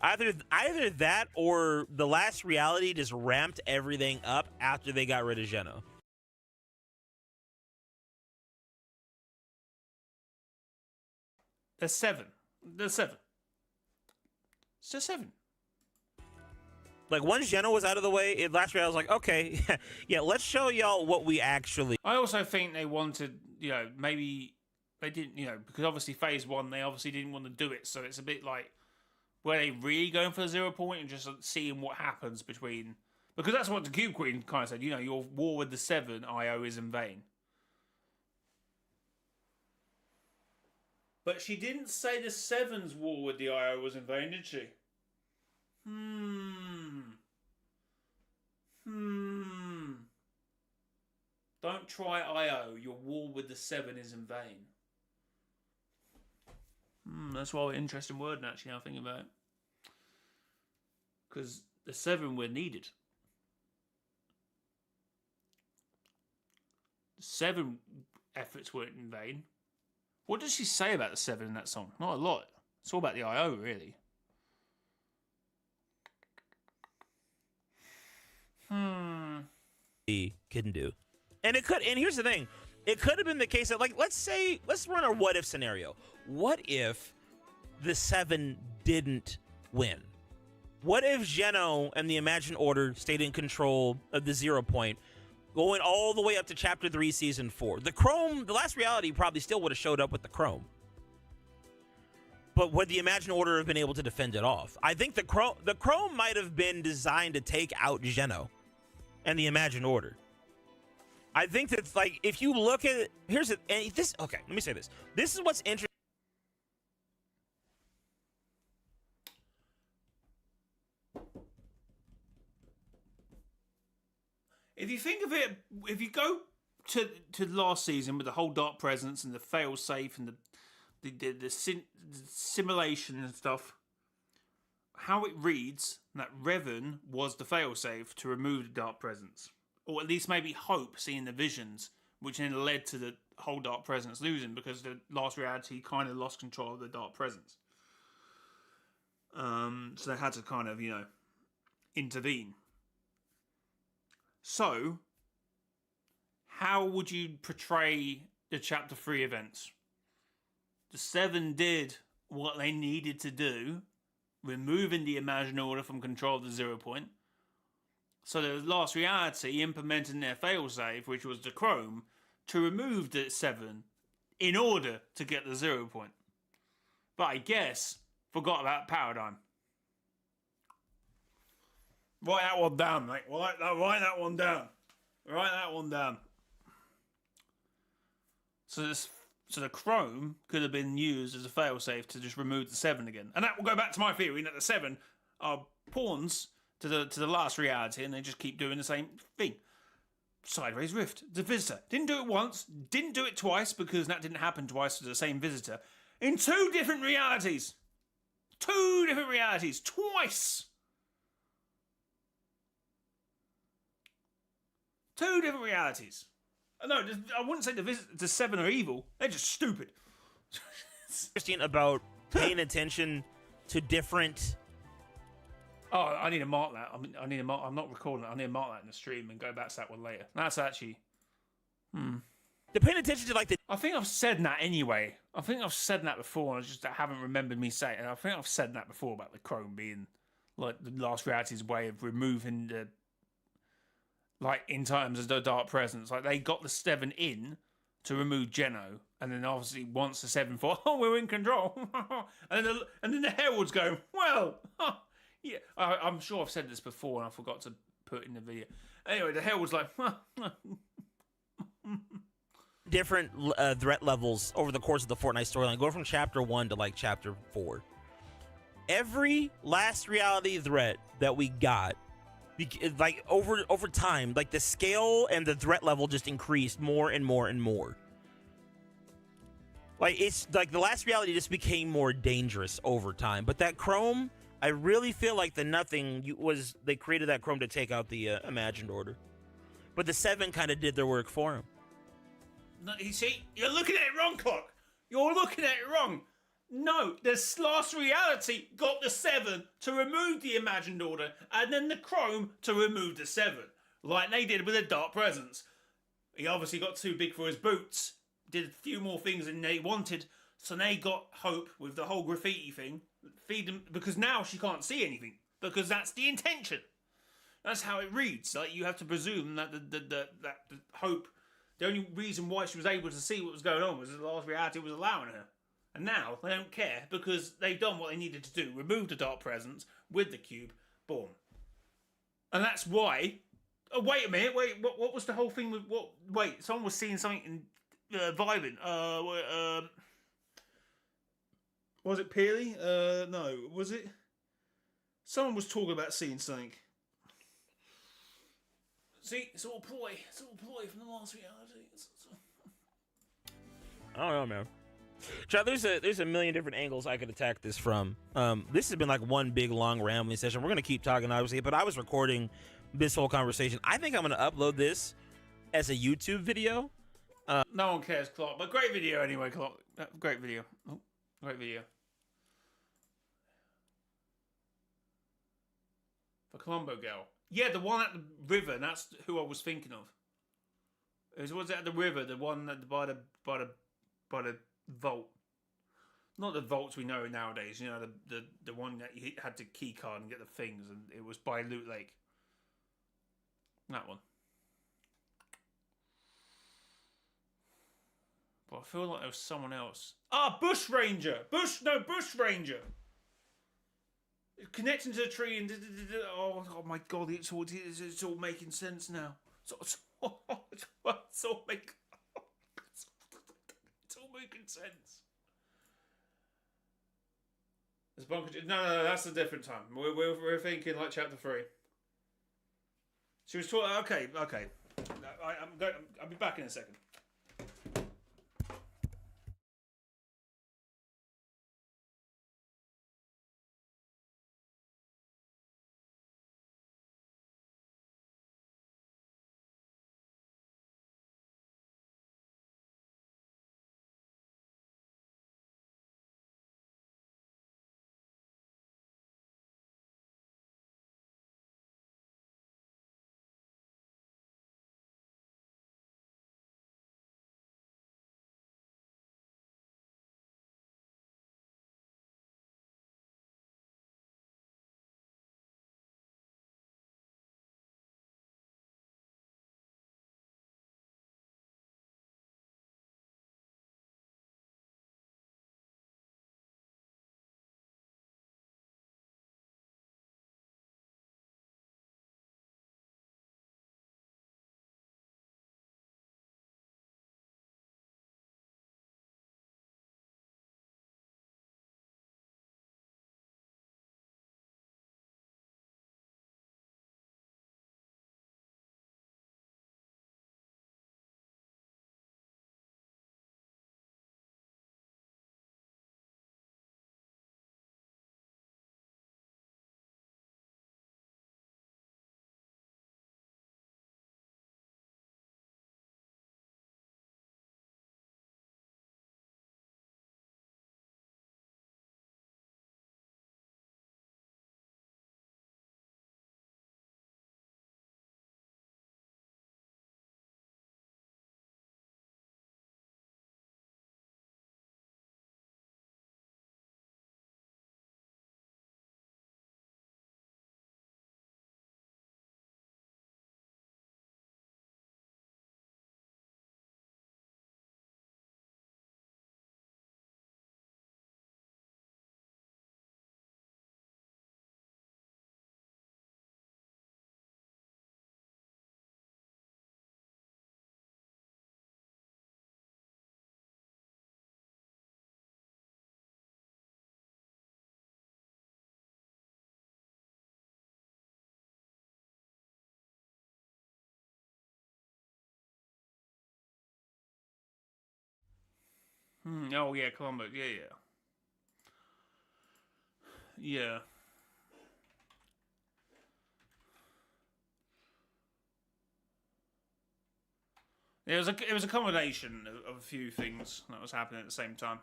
Either that or the last reality just ramped everything up after they got rid of Geno. There's 7. There's 7. It's just 7. Like, once Geno was out of the way, last reality I was like, okay, yeah, let's show y'all what we actually... I also think they wanted, maybe they didn't, because obviously phase 1, they obviously didn't want to do it. So it's a bit like, were they really going for the 0 point and just seeing what happens between... Because that's what the Cube Queen kind of said, your war with the 7, IO, is in vain. But she didn't say the 7's war with the IO was in vain, did she? Don't try IO. Your war with the 7 is in vain. That's why we're interesting word, actually, now I think about it. Because the 7 were needed. The 7 efforts weren't in vain. What does she say about the 7 in that song? Not a lot. It's all about the IO, really. He couldn't do. And here's the thing. It could have been the case that, like, let's run a what if scenario. What if the 7 didn't win? What if Geno and the Imagined Order stayed in control of the 0 point, going all the way up to Chapter 3, Season 4? The last reality probably still would have showed up with the Chrome. But would the Imagined Order have been able to defend it off? I think the Chrome might have been designed to take out Geno and the Imagined Order. I think that's like, if you look at it, okay, let me say this. This is what's interesting. If you think of it, if you go to last season with the whole Dark Presence and the fail safe and the simulation and stuff, how it reads that Revan was the fail safe to remove the Dark Presence, or at least maybe hope, seeing the visions, which then led to the whole Dark Presence losing because the last reality kind of lost control of the Dark Presence. So they had to kind of, intervene. So, how would you portray the Chapter 3 events? The 7 did what they needed to do, removing the Imagined Order from control of the 0 point. So the last reality implementing their failsafe, which was the Chrome, to remove the 7 in order to get the 0 point. But I guess forgot about Paradigm. Write that one down, mate. Write that one down. Write that one down. So the Chrome could have been used as a failsafe to just remove the 7 again. And that will go back to my theory that the 7 are pawns to the last reality, and they just keep doing the same thing. Sideways Rift, the Visitor. Didn't do it once, didn't do it twice, because that didn't happen twice to the same Visitor. In 2 different realities. 2 different realities. Twice. 2 different realities. No, I wouldn't say the 7 are evil. They're just stupid. Interesting about paying attention to different... Oh, I need to mark that. I need to mark. I'm not recording it. I need to mark that in the stream and go back to that one later. That's actually... To paying attention to, like, the... I think I've said that anyway. I think I've said that before, and I haven't remembered me saying it. I think I've said that before about the Chrome being, like, the last reality's way of removing the... Like, in terms of the Dark Presence. Like, they got the 7 in to remove Geno, and then obviously once the 7 thought, oh, we're in control. and then the Herald's going, well, yeah. I'm sure I've said this before, and I forgot to put it in the video. Anyway, the Herald's like, different threat levels over the course of the Fortnite storyline, going from Chapter 1 to, like, Chapter 4. Every last reality threat that we got, like, over time, like, the scale and the threat level just increased more and more and more. Like, it's like the last reality just became more dangerous over time. But that Chrome, I really feel like the Nothing was, they created that Chrome to take out the Imagined Order. but the Seven kind of did their work for him. No, you see, you're looking at it wrong, Clock. You're looking at it wrong. No, the Last Reality got the Seven to remove the Imagined Order, and then the Chrome to remove the Seven, like they did with the Dark Presence. He obviously got too big for his boots, did a few more things than they wanted, so they got Hope with the whole graffiti thing. Feed them, because now she can't see anything, because that's the intention. That's how it reads. Like, you have to presume that the Hope, the only reason why she was able to see what was going on was the Last Reality was allowing her. And now they don't care because they've done what they needed to do. Remove the Dark Presence with the cube. Boom. And that's why... Oh, wait a minute. Wait, what was the whole thing with... What? Wait, someone was seeing something vibing. Was it Peely? No. Was it? Someone was talking about seeing something. See, it's all ploy. It's all ploy from the Last Reality. I don't know, man. Chad, there's a million different angles I could attack this from. This has been like one big long rambling session. We're gonna keep talking, obviously, but I was recording this whole conversation. I think I'm gonna upload this as a YouTube video. No one cares, Clark, but great video anyway, Clark. Great video. Oh, great video. The Colombo girl. Yeah, the one at the river. That's who I was thinking of. It was at the river, the one that by the vault. Not the vaults we know nowadays. You know, the one that you had to key card and get the things, and it was by Loot Lake. That one. But I feel like there was someone else. Ah, Bush Ranger. Bush Ranger. Connecting to the tree and oh my god, it's all making sense now. It's all making sense. There's bunker. No, that's a different time. We're thinking like chapter 3. She was talking. Okay. I'll be back in a second. Oh yeah, Colombo. Yeah. It was a combination of a few things that was happening at the same time.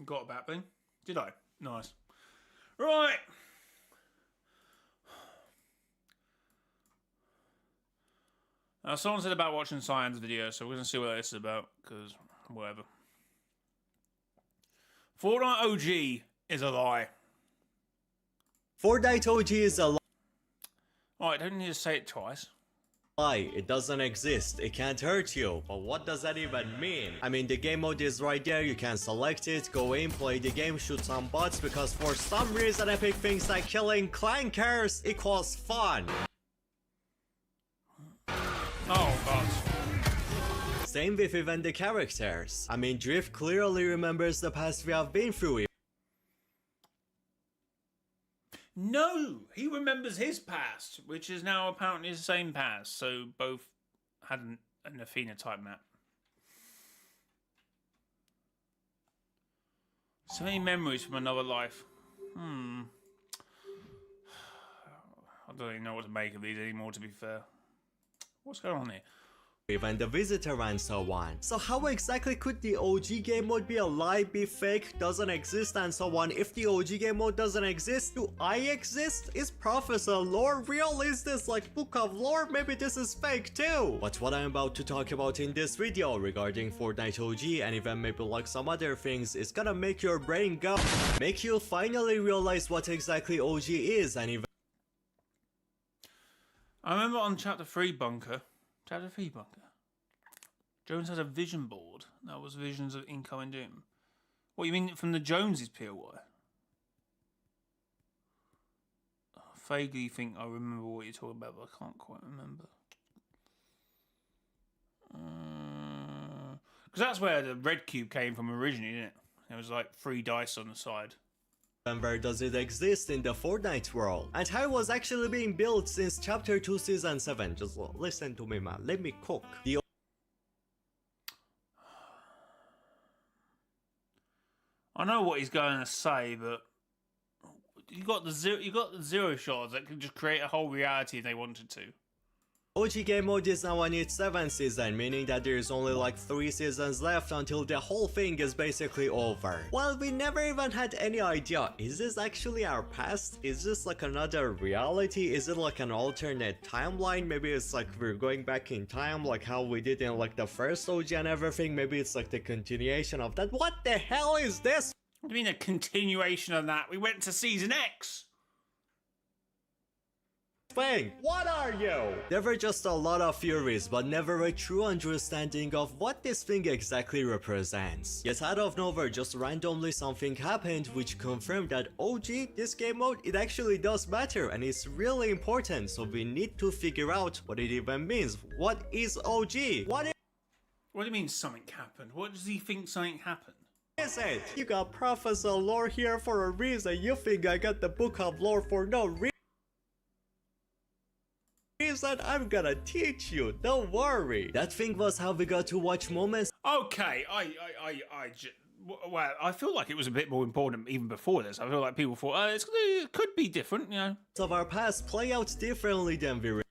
Got a bat thing? Did I? Nice. Right. Now, someone said about watching Cyan's video, so we're going to see what this is about, because whatever. Fortnite OG is a lie. Fortnite OG is a Alright, don't need to say it twice. lie. It doesn't exist. It can't hurt you. But what does that even mean? I mean, the game mode is right there. You can select it, go in, play the game, shoot some bots, because for some reason Epic thinks that killing clankers equals fun. Oh, God. Same with even the characters. I mean, Drift clearly remembers the past we have been through. No! He remembers his past, which is now apparently the same past, so both had an Athena type map. So many memories from another life. I don't even know what to make of these anymore, to be fair. What's going on here? Even the visitor and so on. So how exactly could the OG game mode be a lie, be fake, doesn't exist and so on? If the OG game mode doesn't exist, do I exist? Is Professor Lore real? Is this like Book of Lore? Maybe this is fake too. But what I'm about to talk about in this video regarding Fortnite OG and even maybe like some other things is gonna make your brain go, make you finally realize what exactly OG is. And even I remember on Chapter 3 Bunker, Jones had a vision board that was visions of incoming doom. What, you mean from the Joneses POI? I vaguely think I remember what you're talking about, but I can't quite remember. Because that's where the red cube came from originally, didn't it? It was like 3 dice on the side. where does it exist in the Fortnite world? And how it was actually being built since Chapter 2 Season 7. Just listen to me, man. Let me cook. The I know what he's going to say, but you got the zero shards that could just create a whole reality if they wanted to. OG game mode is now on its 7th season, meaning that there is only like 3 seasons left until the whole thing is basically over. Well, we never even had any idea, is this actually our past? Is this like another reality? Is it like an alternate timeline? Maybe it's like we're going back in time like how we did in like the first OG and everything. Maybe it's like the continuation of that. What the hell is this? What do you mean a continuation of that? We went to Season X. Thing. What are you? There were just a lot of theories, but never a true understanding of what this thing exactly represents. Yet out of nowhere, just randomly something happened which confirmed that OG, this game mode, it actually does matter and it's really important, so we need to figure out what it even means. What is OG? What What do you mean something happened? What does he think something happened? is it? You got Professor Lore here for a reason. You think I got the Book of Lore for no reason? I'm gonna teach you, don't worry. That thing was how we got to watch moments Okay, well, I feel like it was a bit more important even before this. I feel like people thought, it could be different, you know. of our past play out differently than we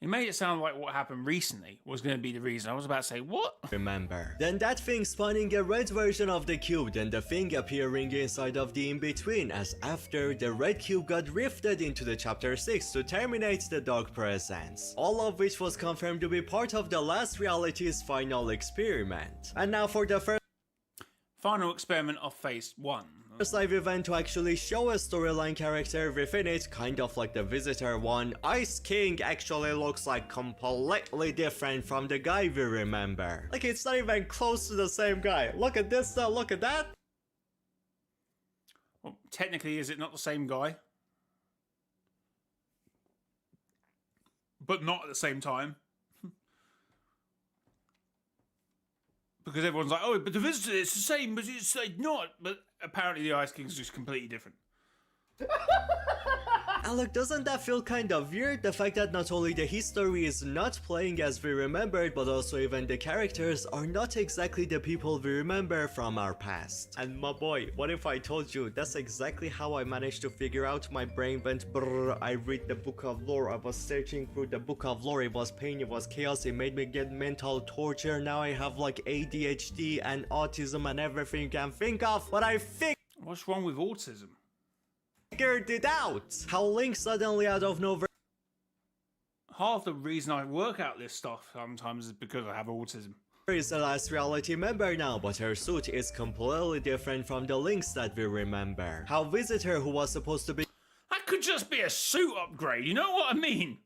He made it sound like what happened recently was going to be the reason. I was about to say, what? remember. Then that thing spawning a red version of the cube, then the thing appearing inside of the in-between, as after the red cube got rifted into the Chapter 6 to terminate the dark presence. All of which was confirmed to be part of the last reality's final experiment. And now for the Final experiment of Phase 1. first live event to actually show a storyline character within it, kind of like the Visitor one, Ice King actually looks like completely different from the guy we remember. Like it's not even close to the same guy. Look at this though, look at that. Well, technically, is it not the same guy? But not at the same time. Because everyone's like, oh, but the Visitor, it's the same, but it's like not. But apparently the Ice King's just completely different. And look, doesn't that feel kind of weird? The fact that not only the history is not playing as we remembered, but also even the characters are not exactly the people we remember from our past. And my boy, what if I told you that's exactly how I managed to figure out? My brain went brrr, I read the book of lore, I was searching through the book of lore, it was pain, it was chaos, it made me get mental torture, now I have like ADHD and autism and everything you can think of, but I What's wrong with autism? figured it out! How Link suddenly out of nowhere Half the reason I work out this stuff sometimes is because I have autism. is the last reality member now, but her suit is completely different from the Links that we remember. How Visitor, who was supposed to be That could just be a suit upgrade, you know what I mean?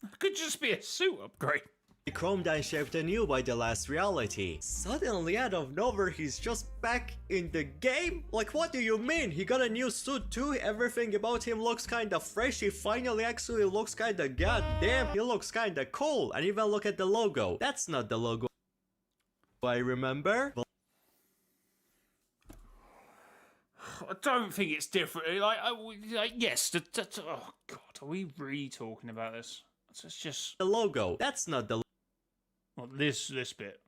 That could just be a suit upgrade. chromed and shaped anew by the last reality, suddenly out of nowhere he's just back in the game? Like, what do you mean? He got a new suit too? Everything about him looks kinda fresh. He finally actually looks kinda goddamn. He looks kinda cool. And even look at the logo. That's not the logo I remember. I don't think it's different. Like yes, oh god, are we really talking about this? It's just The logo. That's not the well, this bit.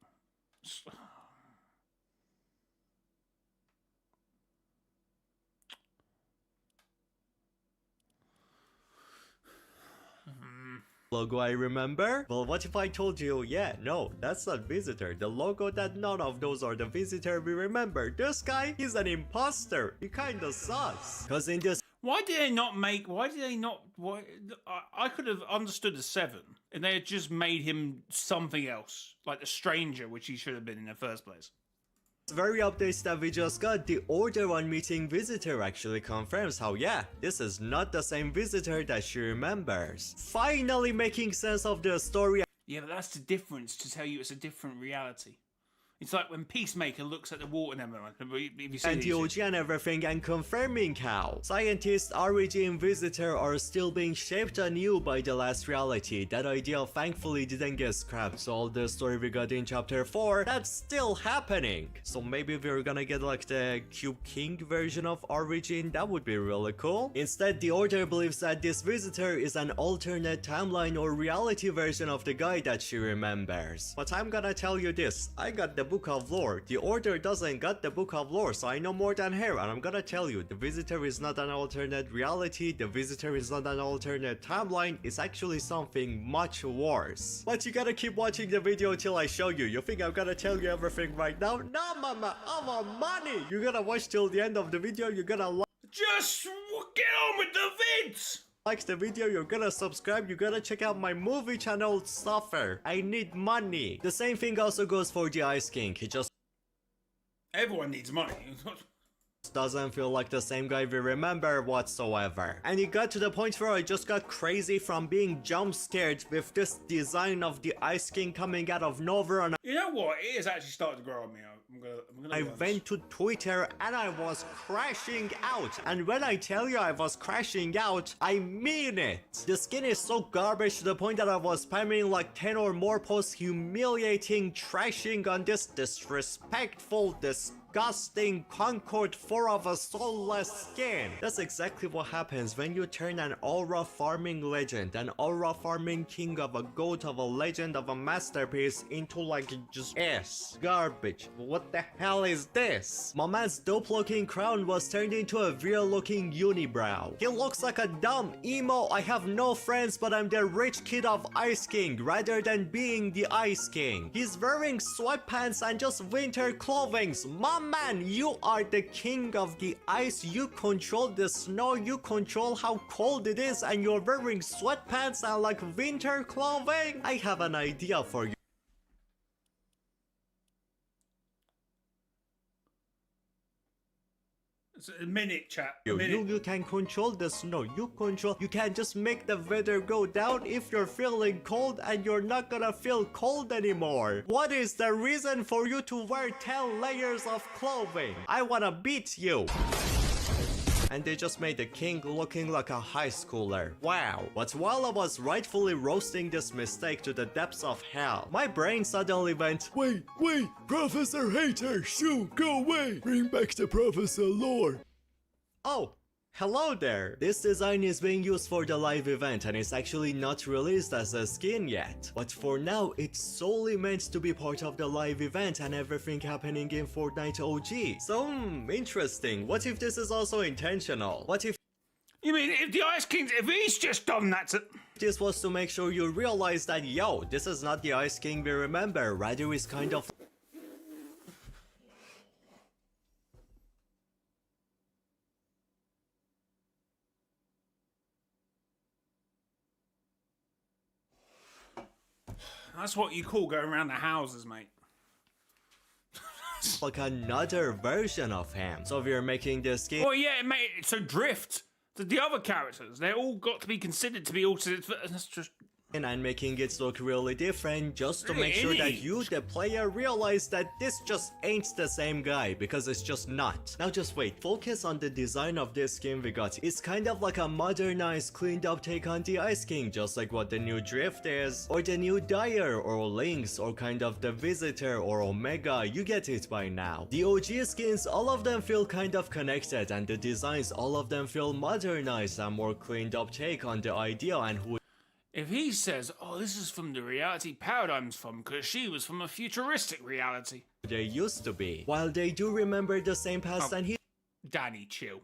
logo I remember. Well, what if I told you, yeah, no, that's not Visitor. The logo that none of those are the Visitor we remember. This guy, he's an imposter. He kinda sus. Cause in this Why did they not make? Why did they not? Why I could have understood the 7, and they had just made him something else, like the stranger, which he should have been in the first place. very updates that we just got, the Order 1 meeting Visitor actually confirms how, yeah, this is not the same Visitor that she remembers. Finally making sense of the story. Yeah, but that's the difference to tell you it's a different reality. It's like when Peacemaker looks at the water. Never mind. If you see And the OG and everything, and confirming how scientists, RG and Visitor are still being shaped anew by the last reality. That idea thankfully didn't get scrapped, so all the story we got in chapter 4, that's still happening. So maybe we're gonna get like the Cube King version of Origin. That would be really cool. Instead, the Order believes that this Visitor is an alternate timeline or reality version of the guy that she remembers. But I'm gonna tell you this, I got the book of lore. The Order doesn't got the book of lore, so I know more than her, and I'm gonna tell you, the Visitor is not an alternate reality, the Visitor is not an alternate timeline, it's actually something much worse. But you gotta keep watching the video till I show you. You think I'm gonna tell you everything right now? No, mama, I want money! You gotta watch till the end of the video, you're gonna just get on with the vids. like the video, you're gonna subscribe, you gotta check out my movie channel Suffer. I need money. The same thing also goes for the Ice King. He just Everyone needs money. doesn't feel like the same guy we remember whatsoever. And it got to the point where I just got crazy from being jump scared with this design of the Ice King coming out of nowhere, and You know what? It is actually starting to grow on me. I'm gonna I be honest. went to Twitter and I was crashing out. And when I tell you I was crashing out, I mean it. The skin is so garbage to the point that I was spamming like 10 or more posts humiliating, trashing on this disrespectful, disgusting Concord 4 of a soulless skin. That's exactly what happens when you turn an aura farming legend, an aura farming king of a goat, of a legend, of a masterpiece into like just ass garbage. What the hell is this? My man's dope looking crown was turned into a real looking unibrow. He looks like a dumb emo I have no friends but I'm the rich kid of Ice King rather than being the Ice King. He's wearing sweatpants and just winter clothings. My man, you are the king of the ice, you control the snow, you control how cold it is, and you're wearing sweatpants and like winter clothing? I have an idea for you. It's a minute, chat. A You minute. can control the snow, you can just make the weather go down if you're feeling cold and you're not gonna feel cold anymore. What is the reason for you to wear 10 layers of clothing? I wanna beat you. And they just made the king looking like a high schooler. Wow. But while I was rightfully roasting this mistake to the depths of hell, my brain suddenly went, wait, Professor Hater, shoo, go away, bring back the Professor lore. Oh, Hello there! This design is being used for the live event and it's actually not released as a skin yet. But for now, it's solely meant to be part of the live event and everything happening in Fortnite OG. So, interesting. What if this is also intentional? What if You mean if the Ice King, if he's just done that to... this was to make sure you realize that, yo, this is not the Ice King we remember, rather is kind of... That's what you call going around the houses, mate. like another version of him. So we're making this game Well, yeah, mate, so Drift, the other characters, they're all got to be considered to be altered. That's just... and making it look really different just to make sure that Really? you, the player, realize that this just ain't the same guy, because it's just not. Now just wait, focus on the design of this skin we got. It's kind of like a modernized, cleaned up take on the Ice King, just like what the new Drift is, or the new Dyer, or Lynx, or kind of the Visitor, or Omega, you get it by now. The OG skins, all of them feel kind of connected, and the designs, all of them feel modernized and more cleaned up take on the idea and who If he says, oh, this is from the reality Paradigm's from, because she was from a futuristic reality. they used to be. While they do remember the same past and Danny, chill.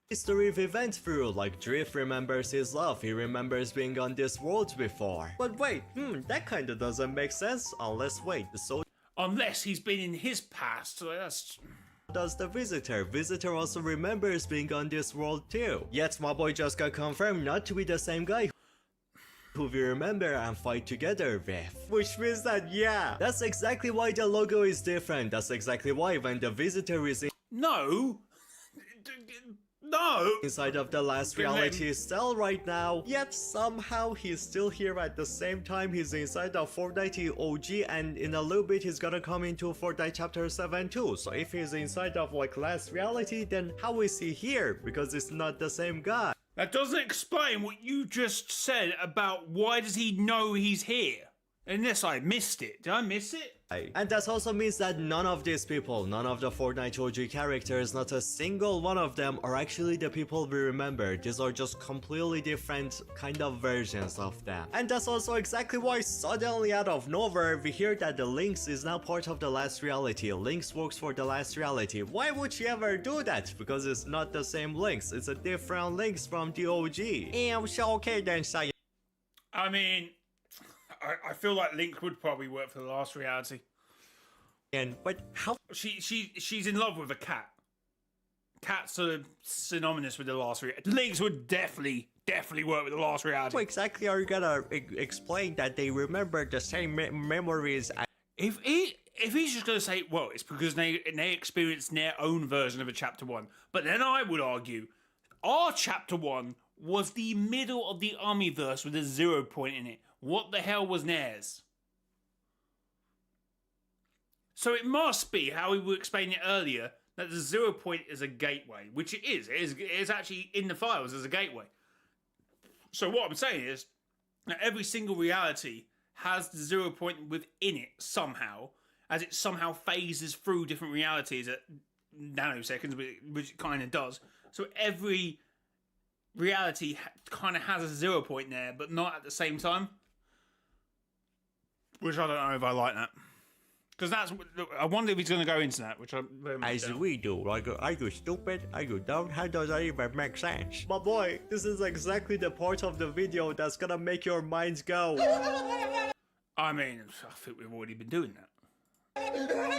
history we went through, like Drift remembers his love, he remembers being on this world before. But wait, that kinda doesn't make sense, unless wait, so Unless he's been in his past, so that's... does the Visitor. Visitor also remembers being on this world too. Yet my boy just got confirmed not to be the same guy who we remember and fight together with. Which means that, yeah, that's exactly why the logo is different. That's exactly why when the Visitor is No! No! inside of the last reality cell right now, yet somehow he's still here at the same time. He's inside of Fortnite OG, and in a little bit he's gonna come into Fortnite chapter 7 too. So if he's inside of like last reality, then how is he here? Because it's not the same guy. That doesn't explain what you just said about why does he know he's here. Unless I missed it. Did I miss it? And that also means that none of these people, none of the Fortnite OG characters, not a single one of them are actually the people we remember. These are just completely different kind of versions of them. And that's also exactly why suddenly out of nowhere we hear that the Lynx is now part of the last reality. Lynx works for the last reality. Why would she ever do that? Because it's not the same Lynx. It's a different Lynx from the OG. So okay then, say. I mean, I feel like Link would probably work for the last reality. But how She's in love with a cat. Cats are synonymous with the last reality. Links would definitely work with the last reality. exactly are you gonna explain that they remember the same memories? If he's just going to say, well, it's because they experienced their own version of a chapter 1. But then I would argue, our chapter 1 was the middle of the Armyverse with a 0 point in it. What the hell was theirs? So it must be, how we were explaining it earlier, that the 0 point is a gateway, which it is. It is actually in the files as a gateway. So what I'm saying is that every single reality has the 0 point within it somehow, as it somehow phases through different realities at nanoseconds, which it kind of does. So every reality kind of has a 0 point there, but not at the same time. Which I don't know if I like that. Because I wonder if he's going to go into that, which I very much As doubt. we do. Are you stupid? Are you dumb? How does that even make sense? My boy, this is exactly the part of the video that's gonna make your minds go. I mean, I think we've already been doing that.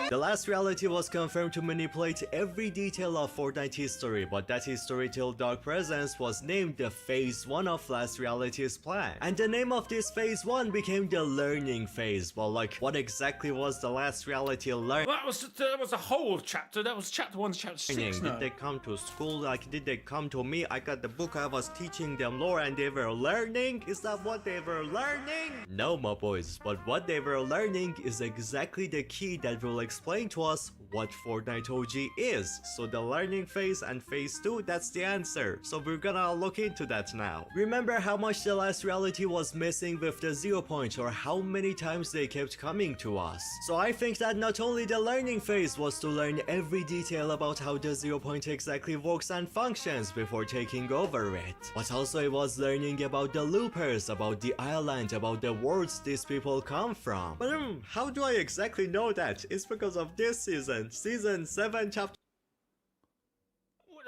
The last reality was confirmed to manipulate every detail of Fortnite history, but that history till Dark Presence was named the Phase 1 of last reality's plan. And the name of this Phase 1 became the learning phase. Well, like, what exactly was the last reality learning? Well, that was a whole chapter. That was chapter 1 to chapter 6 now. Did they come to school? Like, did they come to me? I got the book, I was teaching them lore and they were learning? Is that what they were learning? No, my boys, but what they were learning is exactly the key that will explain to us what Fortnite OG is. So the learning phase and phase 2, that's the answer. So we're gonna look into that now. Remember how much the last reality was missing with the 0 point, or how many times they kept coming to us. So I think that not only the learning phase was to learn every detail about how the 0 point exactly works and functions before taking over it, but also it was learning about the loopers, about the island, about the worlds these people come from. But how do I exactly know that? It's because of this season, season 7 chapter.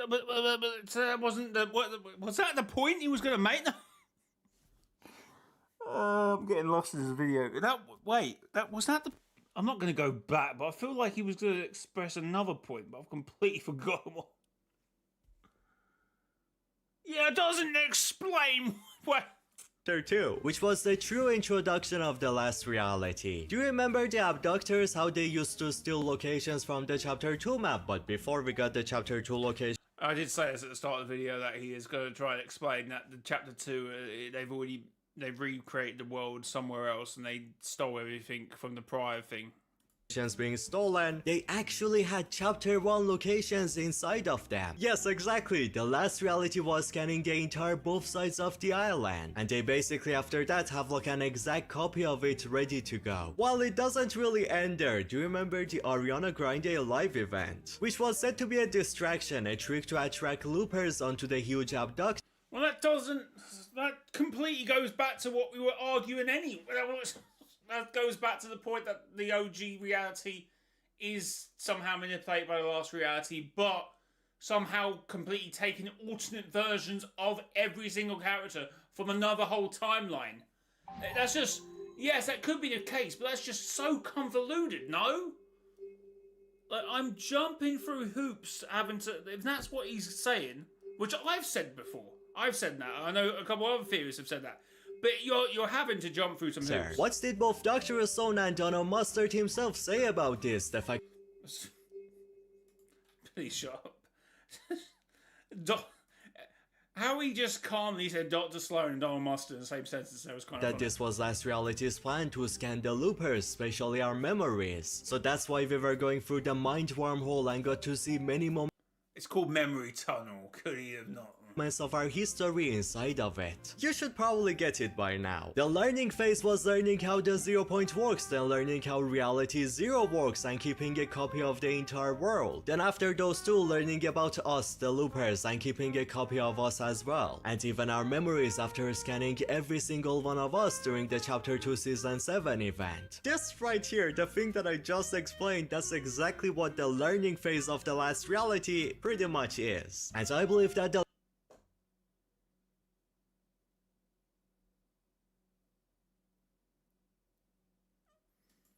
But wasn't the was that the point he was going to make? I'm getting lost in this video. That was that the. I'm not going to go back, but I feel like he was going to express another point, but I've completely forgotten what. Yeah, it doesn't explain what. Chapter 2, which was the true introduction of the last reality. Do you remember the abductors, how they used to steal locations from the chapter 2 map? But before we got the chapter 2 location, I did say this at the start of the video that he is going to try and explain that the chapter 2, they've recreated the world somewhere else and they stole everything from the prior thing. being stolen, they actually had chapter 1 locations inside of them. Yes, exactly, the last reality was scanning the entire both sides of the island, and they basically after that have like an exact copy of it ready to go. While it doesn't really end there, do you remember the Ariana Grande live event, which was said to be a distraction, a trick to attract loopers onto the huge abduction? Well, that completely goes back to what we were arguing anyway. That goes back to the point that the OG reality is somehow manipulated by the last reality, but somehow completely taking alternate versions of every single character from another whole timeline. That's just, yes, that could be the case, but that's just so convoluted, no? Like, I'm jumping through hoops having to, if that's what he's saying, which I've said before. I've said that. I know a couple other theorists have said that. But you're having to jump through some hoops. What did both Dr. Stone and Donald Mustard himself say about this? The fact. Please shut up. How he just calmly said Dr. Sloan and Donald Mustard in the same sentence, that was kind of that funny. This was last reality's plan to scan the loopers, especially our memories. So that's why we were going through the mind wormhole and got to see many moments. It's called Memory Tunnel. Could he have not? Of our history inside of it. You should probably get it by now. The learning phase was learning how the 0 point works, then learning how reality 0 works and keeping a copy of the entire world. Then after those two, learning about us, the loopers, and keeping a copy of us as well. And even our memories after scanning every single one of us during the chapter 2 season 7 event. This right here, the thing that I just explained, that's exactly what the learning phase of the last reality pretty much is. And I believe that the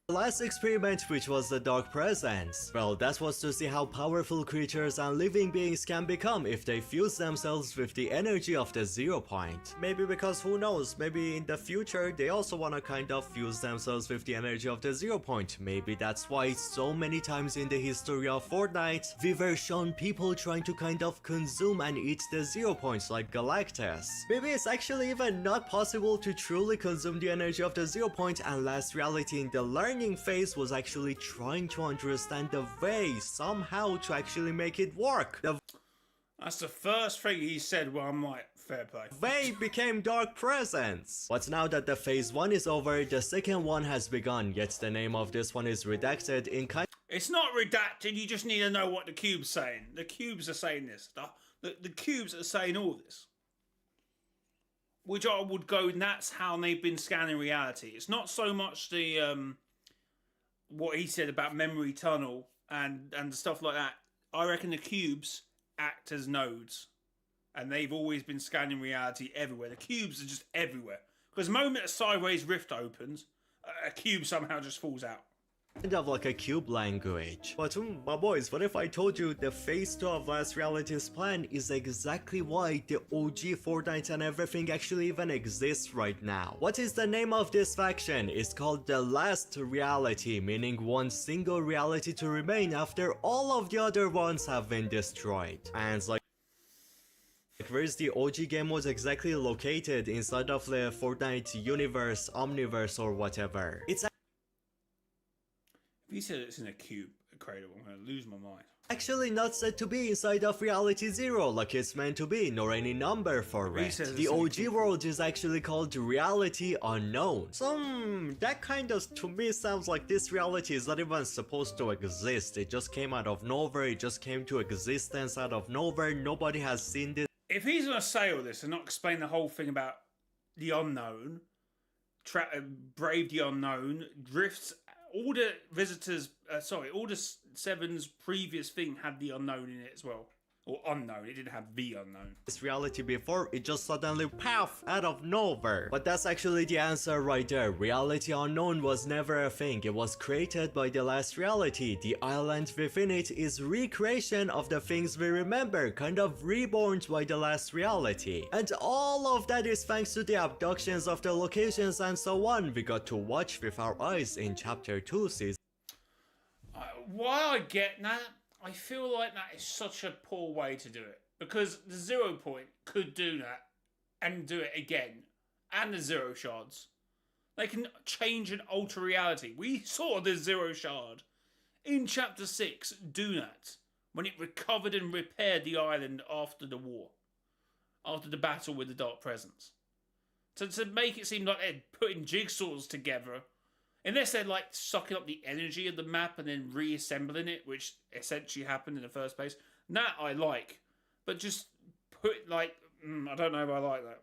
last experiment, which was the Dark Presence, well, that was to see how powerful creatures and living beings can become if they fuse themselves with the energy of the 0 point. Maybe because who knows, maybe in the future they also wanna kind of fuse themselves with the energy of the 0 point. Maybe that's why so many times in the history of Fortnite, we were shown people trying to kind of consume and eat the 0 points like Galactus. Maybe it's actually even not possible to truly consume the energy of the 0 point, and last reality in the learning phase was actually trying to understand the way somehow to actually make it work. That's the first thing he said where I'm like, fair play. Way became Dark Presence. But now that the phase 1 is over, the second one has begun, yet the name of this one is redacted in kind. It's not redacted, you just need to know what the cube's saying. The cubes are saying this. The cubes are saying all this. Which I would go, and that's how they've been scanning reality. It's not so much the what he said about memory tunnel and stuff like that. I reckon the cubes act as nodes, and they've always been scanning reality everywhere. The cubes are just everywhere, because the moment a sideways rift opens, a cube somehow just falls out. Kind of like a cube language. But my boys, what if I told you the phase 2 of last reality's plan is exactly why the OG Fortnite and everything actually even exists right now? What is the name of this faction? It's called the last reality, meaning one single reality to remain after all of the other ones have been destroyed. And like, where is the OG game mode exactly located inside of the Fortnite universe, omniverse, or whatever? It's If you said it's in a cube, cradle. I'm going to lose my mind. Actually not said to be inside of reality 0 like it's meant to be, nor any number for it. The OG world is actually called reality unknown. So that kind of to me sounds like this reality is not even supposed to exist. It just came out of nowhere, it just came to existence out of nowhere, nobody has seen this. If he's going to say all this and not explain the whole thing about the unknown, brave the unknown, drifts, all the visitors, all the Seven's previous thing had the unknown in it as well. Or unknown, it didn't have the unknown. This reality before, it just suddenly poof out of nowhere. But that's actually the answer right there. Reality unknown was never a thing. It was created by the last reality. The island within it is recreation of the things we remember, kind of reborn by the last reality. And all of that is thanks to the abductions of the locations and so on we got to watch with our eyes in chapter 2 season. Why I get that, I feel like that is such a poor way to do it. Because the 0 point could do that and do it again. And the 0 shards. They can change and alter reality. We saw the 0 shard in chapter 6 do that. When it recovered and repaired the island after the war. After the battle with the Dark Presence. To make it seem like they're putting jigsaws together. Unless they're like sucking up the energy of the map and then reassembling it, which essentially happened in the first place. That I like. But just put like, I don't know if I like that.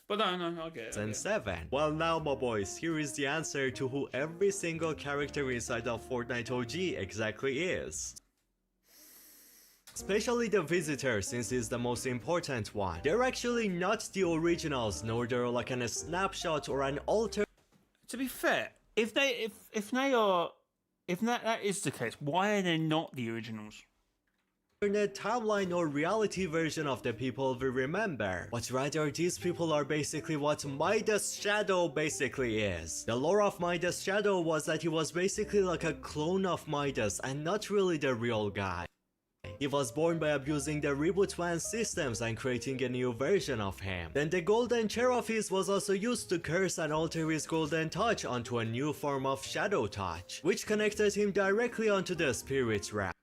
But no, I get it. And 7. Well now my boys, here is the answer to who every single character inside of Fortnite OG exactly is. Especially the visitor, since he's the most important one. They're actually not the originals, nor they're like a snapshot or an alter. To be fair, if that is the case, why are they not the originals? Alternate timeline or reality version of the people we remember, but rather these people are basically what Midas Shadow basically is. The lore of Midas Shadow was that he was basically like a clone of Midas and not really the real guy. He was born by abusing the Reboot One systems and creating a new version of him. Then the golden chair of his was also used to curse and alter his golden touch onto a new form of shadow touch, which connected him directly onto the spirit realm.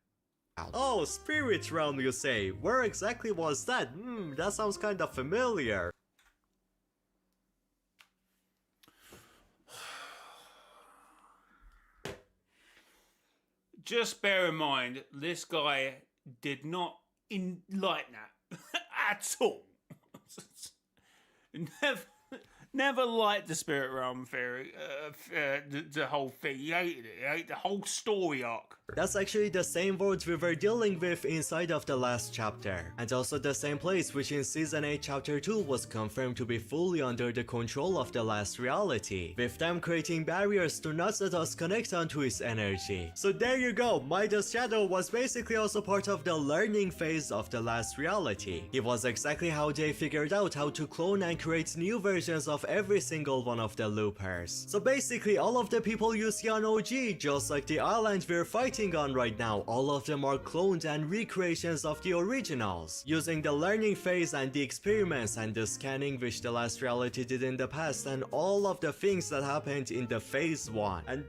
Oh, spirit realm you say? Where exactly was that? That sounds kind of familiar. Just bear in mind, this guy did not like that at all. Never liked the spirit realm theory, the whole thing. He hated it. He hated the whole story arc. That's actually the same world we were dealing with inside of the last chapter. And also the same place which in Season 8 Chapter 2 was confirmed to be fully under the control of the last reality, with them creating barriers to not let us connect onto its energy. So there you go, Midas Shadow was basically also part of the learning phase of the last reality. It was exactly how they figured out how to clone and create new versions of every single one of the loopers. So basically all of the people you see on OG, just like the island we're fighting on right now, all of them are cloned and recreations of the originals, using the learning phase and the experiments and the scanning which the last reality did in the past and all of the things that happened in the phase 1. And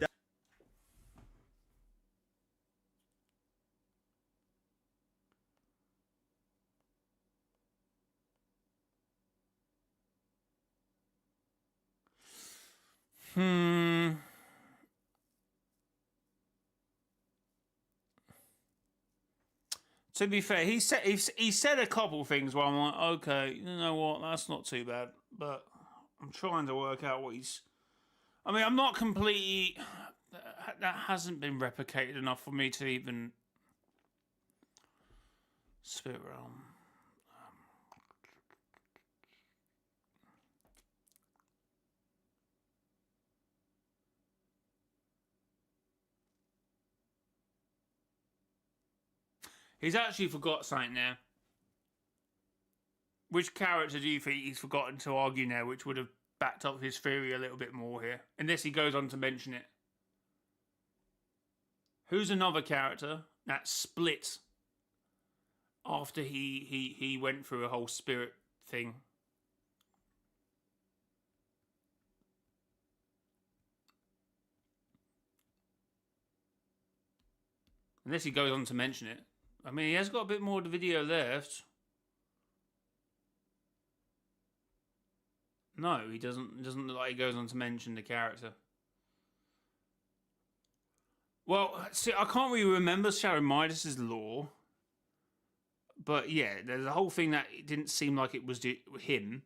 To be fair, he said a couple things where I'm like, okay, you know what, that's not too bad. But I'm trying to work out what he's. I mean, I'm not completely. That hasn't been replicated enough for me to even. Spirit realm. He's actually forgot something there. Which character do you think he's forgotten to argue now, which would have backed up his theory a little bit more here? Unless he goes on to mention it. Who's another character that split after he went through a whole spirit thing? Unless he goes on to mention it. I mean, he has got a bit more of the video left. No, he doesn't. It doesn't look like he goes on to mention the character. Well, see, I can't really remember Shadow Midas' lore. But yeah, there's a whole thing that it didn't seem like it was him.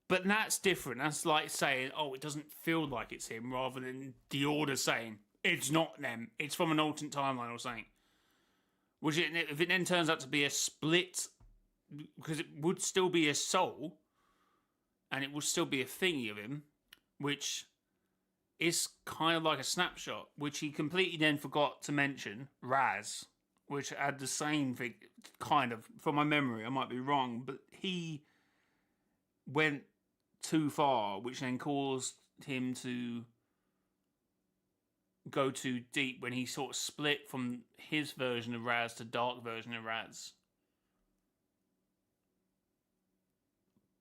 But that's different. That's like saying, oh, it doesn't feel like it's him, rather than the Order saying, it's not them. It's from an alternate timeline or something. Which, if it then turns out to be a split, because it would still be a soul, and it would still be a thingy of him, which is kind of like a snapshot, which he completely then forgot to mention, Raz, which had the same thing, kind of, from my memory, I might be wrong, but he went too far, which then caused him to go too deep when he sort of split from his version of Raz to dark version of Raz.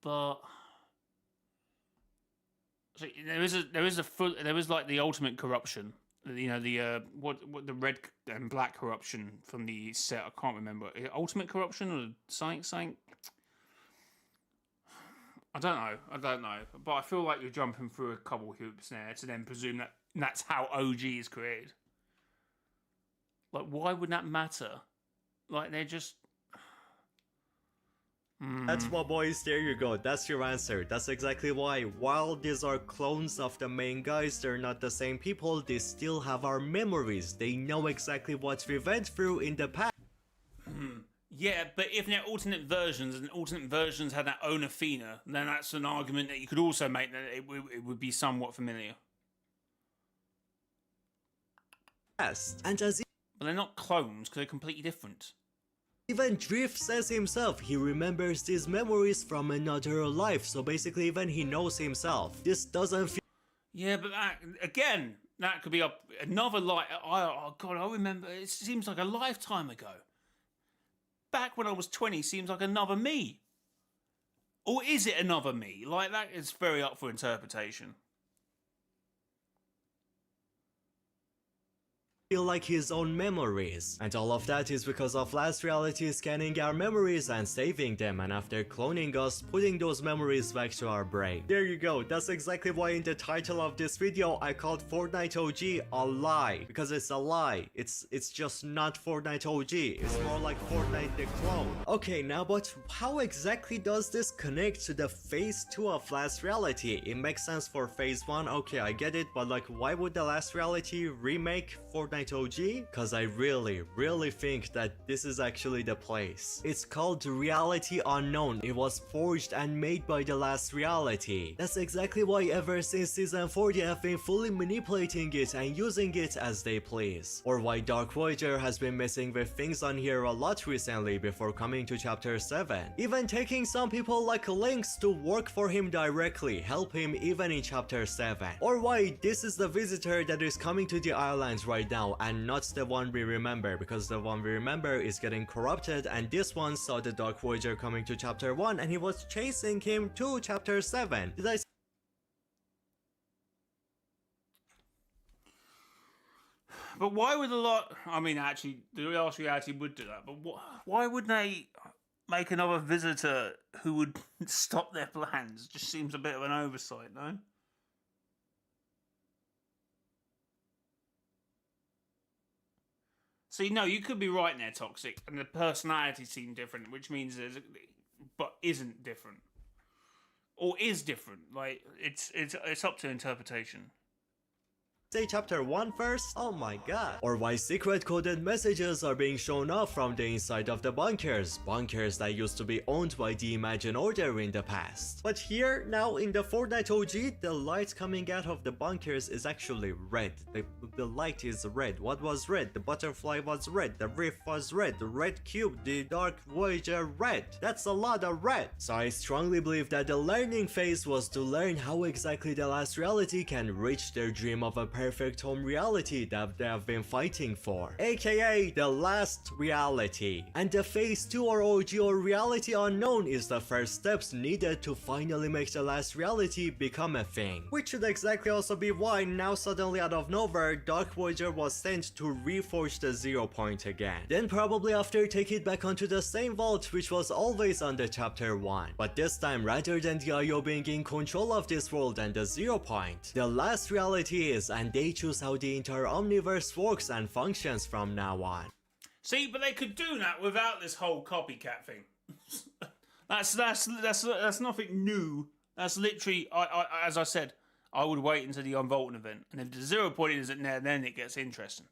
But so there is like the ultimate corruption, you know, the what the red and black corruption from the set. I can't remember, ultimate corruption or something. I don't know, but I feel like you're jumping through a couple hoops there to then presume that that's how OG is created. Like, why would that matter? Like, they're just... That's what, boys, there you go, that's your answer. That's exactly why, while these are clones of the main guys, they're not the same people, they still have our memories. They know exactly what we went through in the past. Yeah, but if they're alternate versions, and alternate versions had their own Athena, then that's an argument that you could also make that it would be somewhat familiar. And as But they're not clones, because they're completely different. even Drift says himself, he remembers these memories from another life, so basically even he knows himself. This doesn't feel... Yeah, but that, again, that could be another life. Oh God, I remember, it seems like a lifetime ago. Back when I was 20 seems like another me. Or is it another me? Like, that is very up for interpretation. Feel like his own memories, and all of that is because of Last Reality scanning our memories and saving them, and after cloning us, putting those memories back to our brain. There you go, that's exactly why in the title of this video I called Fortnite OG a lie, because it's a lie. It's just not Fortnite OG, it's more like Fortnite the clone. Okay, now but how exactly does this connect to the phase 2 of Last Reality? It makes sense for phase 1, okay, I get it, but like, why would the Last Reality remake Fortnite OG? Cause I really think that this is actually the place. It's called Reality Unknown. It was forged and made by the Last Reality. That's exactly why ever since season 4 they have been fully manipulating it and using it as they please. Or why Dark Voyager has been messing with things on here a lot recently before coming to chapter 7. Even taking some people like Lynx to work for him directly, help him even in chapter 7. Or why this is the visitor that is coming to the islands right now and not the one we remember, because the one we remember is getting corrupted, and this one saw the Dark Voyager coming to chapter 1 and he was chasing him to chapter 7. Did I But why would I mean, actually, the Last Reality would do that, but why would they make another visitor who would stop their plans? Just seems a bit of an oversight, no? See, no, you could be right there, Toxic, and the personalities seem different, which means but isn't different, or is different. Like, it's up to interpretation. say chapter 1 first? Oh my god. Or why secret coded messages are being shown off from the inside of the bunkers. Bunkers that used to be owned by the Imagine Order in the past. But here, now in the Fortnite OG, the light coming out of the bunkers is actually red. The light is red. What was red? The butterfly was red. The rift was red. The red cube. The Dark Voyager red. That's a lot of red. So I strongly believe that the learning phase was to learn how exactly the Last Reality can reach their dream of a perfect home reality that they have been fighting for, aka the last reality. And the phase 2 or OG or reality unknown is the first steps needed to finally make the last reality become a thing. Which should exactly also be why now suddenly out of nowhere Dark Voyager was sent to reforge the 0 point again. Then probably after take it back onto the same vault which was always on the chapter 1. But this time rather than the IO being in control of this world and the 0 point, the last reality is, and they choose how the entire omniverse works and functions from now on. See, but they could do that without this whole copycat thing. That's nothing new. That's literally, as I said, I would wait until the Unvaulting event, and if the 0 point isn't there, then it gets interesting.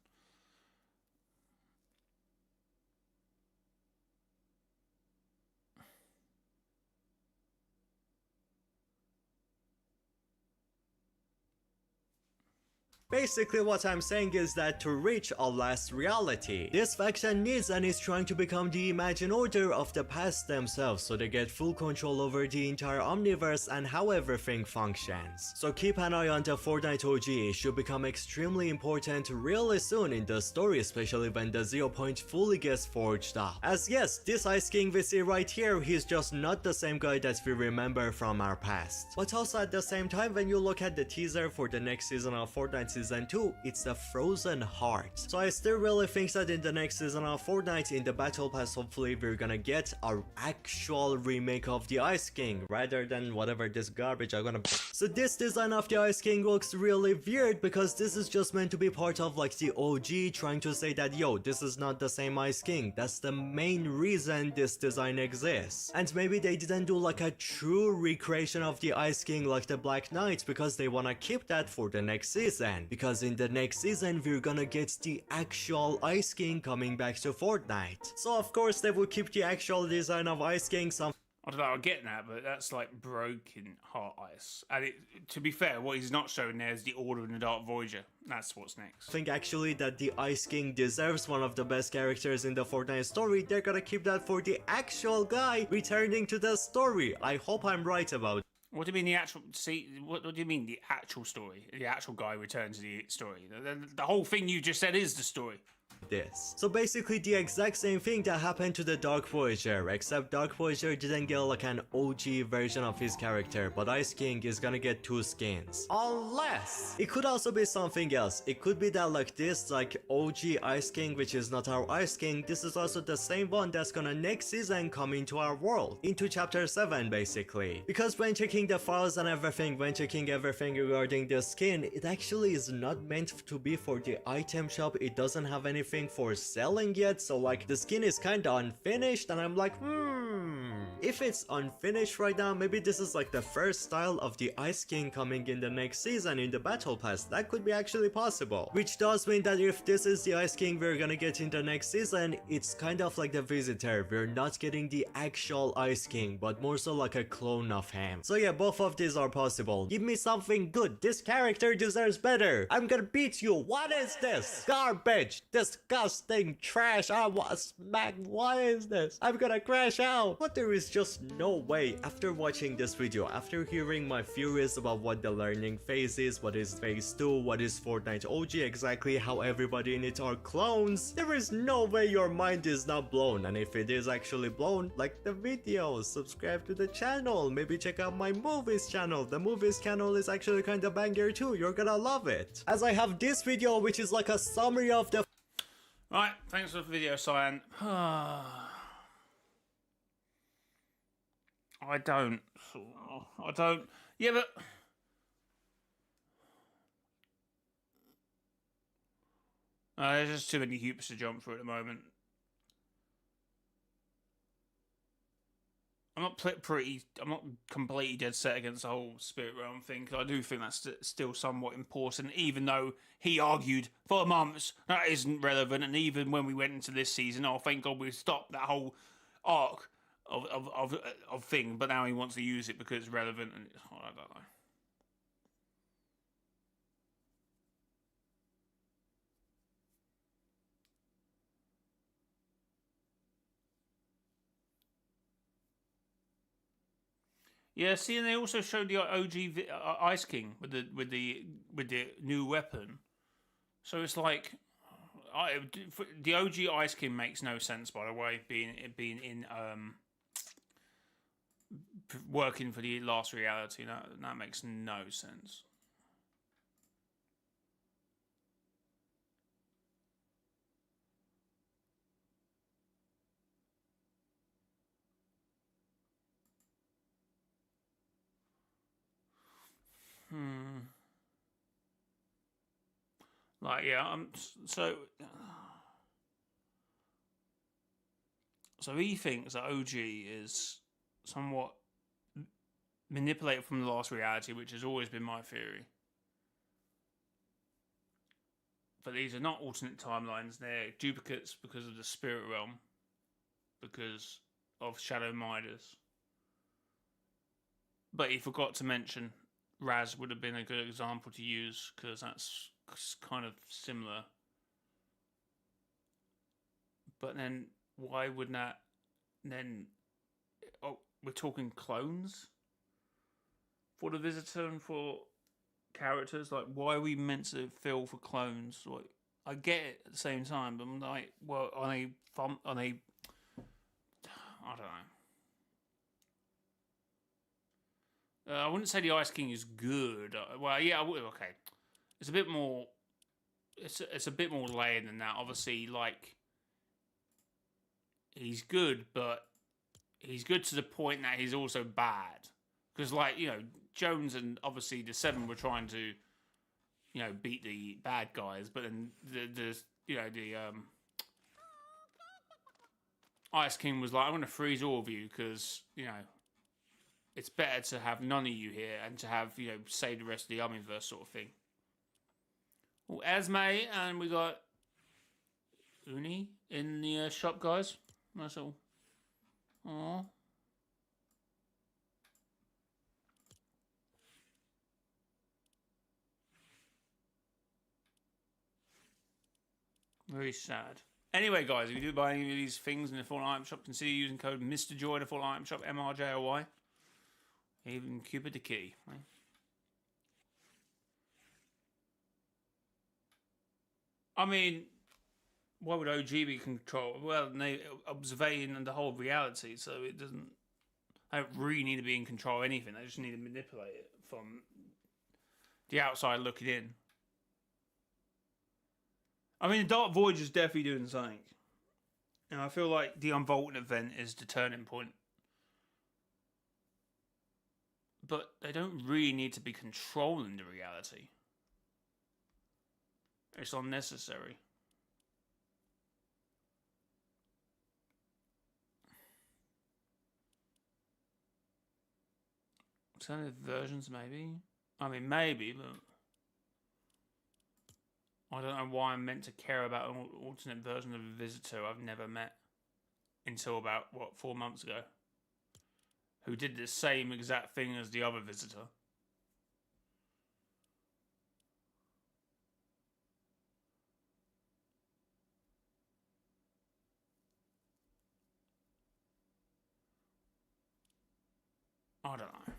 Basically what I'm saying is that to reach a last reality, this faction needs and is trying to become the Imagine Order of the past themselves, so they get full control over the entire omniverse and how everything functions. So keep an eye on the Fortnite OG, it should become extremely important really soon in the story, especially when the 0 point fully gets forged up. As yes, this Ice King we see right here, he's just not the same guy that we remember from our past. But also at the same time, when you look at the teaser for the next season of Fortnite Season 2, it's a frozen heart. So I still really think that in the next season of Fortnite, in the Battle Pass, hopefully we're gonna get an actual remake of the Ice King, rather than whatever this garbage I'm gonna... So this design of the Ice King looks really weird, because this is just meant to be part of like the OG trying to say that, yo, this is not the same Ice King. That's the main reason this design exists. And maybe they didn't do like a true recreation of the Ice King like the Black Knight, because they wanna keep that for the next season. Because in the next season we're gonna get the actual Ice King coming back to Fortnite. So of course they will keep the actual design of Ice King. I don't know, I get that, but that's like broken heart ice. And to be fair, what he's not showing there is the Order in the Dark Voyager. That's what's next. I think actually that the Ice King deserves one of the best characters in the Fortnite story. They're gonna keep that for the actual guy returning to the story. I hope I'm right about it. What do you mean the actual... See, what do you mean the actual story? The actual guy returns to the story. The whole thing you just said is the story. This. So basically the exact same thing that happened to the Dark Voyager, except Dark Voyager didn't get like an OG version of his character, but Ice King is gonna get 2 skins. Unless it could also be something else. It could be that like this like OG Ice King, which is not our Ice King, this is also the same one that's gonna next season come into our world, into chapter 7 basically. Because when checking the files and everything, when checking everything regarding the skin, it actually is not meant to be for the item shop. It doesn't have anything for selling yet, so like the skin is kinda unfinished, and I'm like, if it's unfinished right now, maybe this is like the first style of the Ice King coming in the next season in the Battle Pass. That could be actually possible, which does mean that if this is the Ice King we're gonna get in the next season, it's kind of like the Visitor. We're not getting the actual Ice King, but more so like a clone of him. So yeah, both of these are possible. Give me something good. This character deserves better. I'm gonna beat you. What is this? Garbage. Disgusting trash. I was smacked. What is this? I'm gonna crash out. But there is just no way, after watching this video, after hearing my theories about what the learning phase is, what is phase 2, what is Fortnite OG exactly, how everybody in it are clones, there is no way your mind is not blown. And if it is actually blown, like the video, subscribe to the channel, maybe check out my movies channel. The movies channel is actually kind of banger too. You're gonna love it. As I have this video which is like a summary of the... Right, thanks for the video, Cyan. I don't. Yeah, but... there's just too many hoops to jump through at the moment. I'm not completely dead set against the whole Spirit Realm thing, because I do think that's still somewhat important, even though he argued for months that isn't relevant, and even when we went into this season, oh, thank God we stopped that whole arc of thing, but now he wants to use it because it's relevant, and I don't know. Yeah, see, and they also showed the OG Ice King with the new weapon. So it's like, the OG Ice King makes no sense. By the way, being in working for the last reality, that makes no sense. Like, yeah, so he thinks that OG is somewhat manipulated from the last reality, which has always been my theory. But these are not alternate timelines; they're duplicates because of the spirit realm, because of Shadow Midas. But he forgot to mention Raz would have been a good example to use because that's kind of similar. But then why wouldn't that then? Oh, we're talking clones for the Visitor and for characters. Like, why are we meant to feel for clones? Like, I get it at the same time, but I'm like, well, are they? I don't know. I wouldn't say the Ice King is good. Well, yeah, I would. Okay, it's a bit more. It's a bit more layered than that. Obviously, like, he's good, but he's good to the point that he's also bad. Because, like, Jones and obviously the Seven were trying to, beat the bad guys, but then the Ice King was like, I'm going to freeze all of you because, it's better to have none of you here and to have, save the rest of the Omniverse sort of thing. Well, Esme, and we got Uni in the shop, guys. That's all. Aww. Very sad. Anyway, guys, if you do buy any of these things in the Fallen Item Shop, consider using code MrJoy in the Fallen Item Shop, mrjayowhy. Even Cupid the Key. Right? I mean, why would OG be controlled? Well, they observing the whole reality, so it doesn't. I don't really need to be in control of anything. I just need to manipulate it from the outside looking in. I mean, the Dark Voyage is definitely doing something. And I feel like the Unvaulting event is the turning point. But they don't really need to be controlling the reality. It's unnecessary. Alternative versions, maybe? I mean, maybe, but I don't know why I'm meant to care about an alternate version of a Visitor I've never met until about, 4 months ago, who did the same exact thing as the other Visitor. I don't know.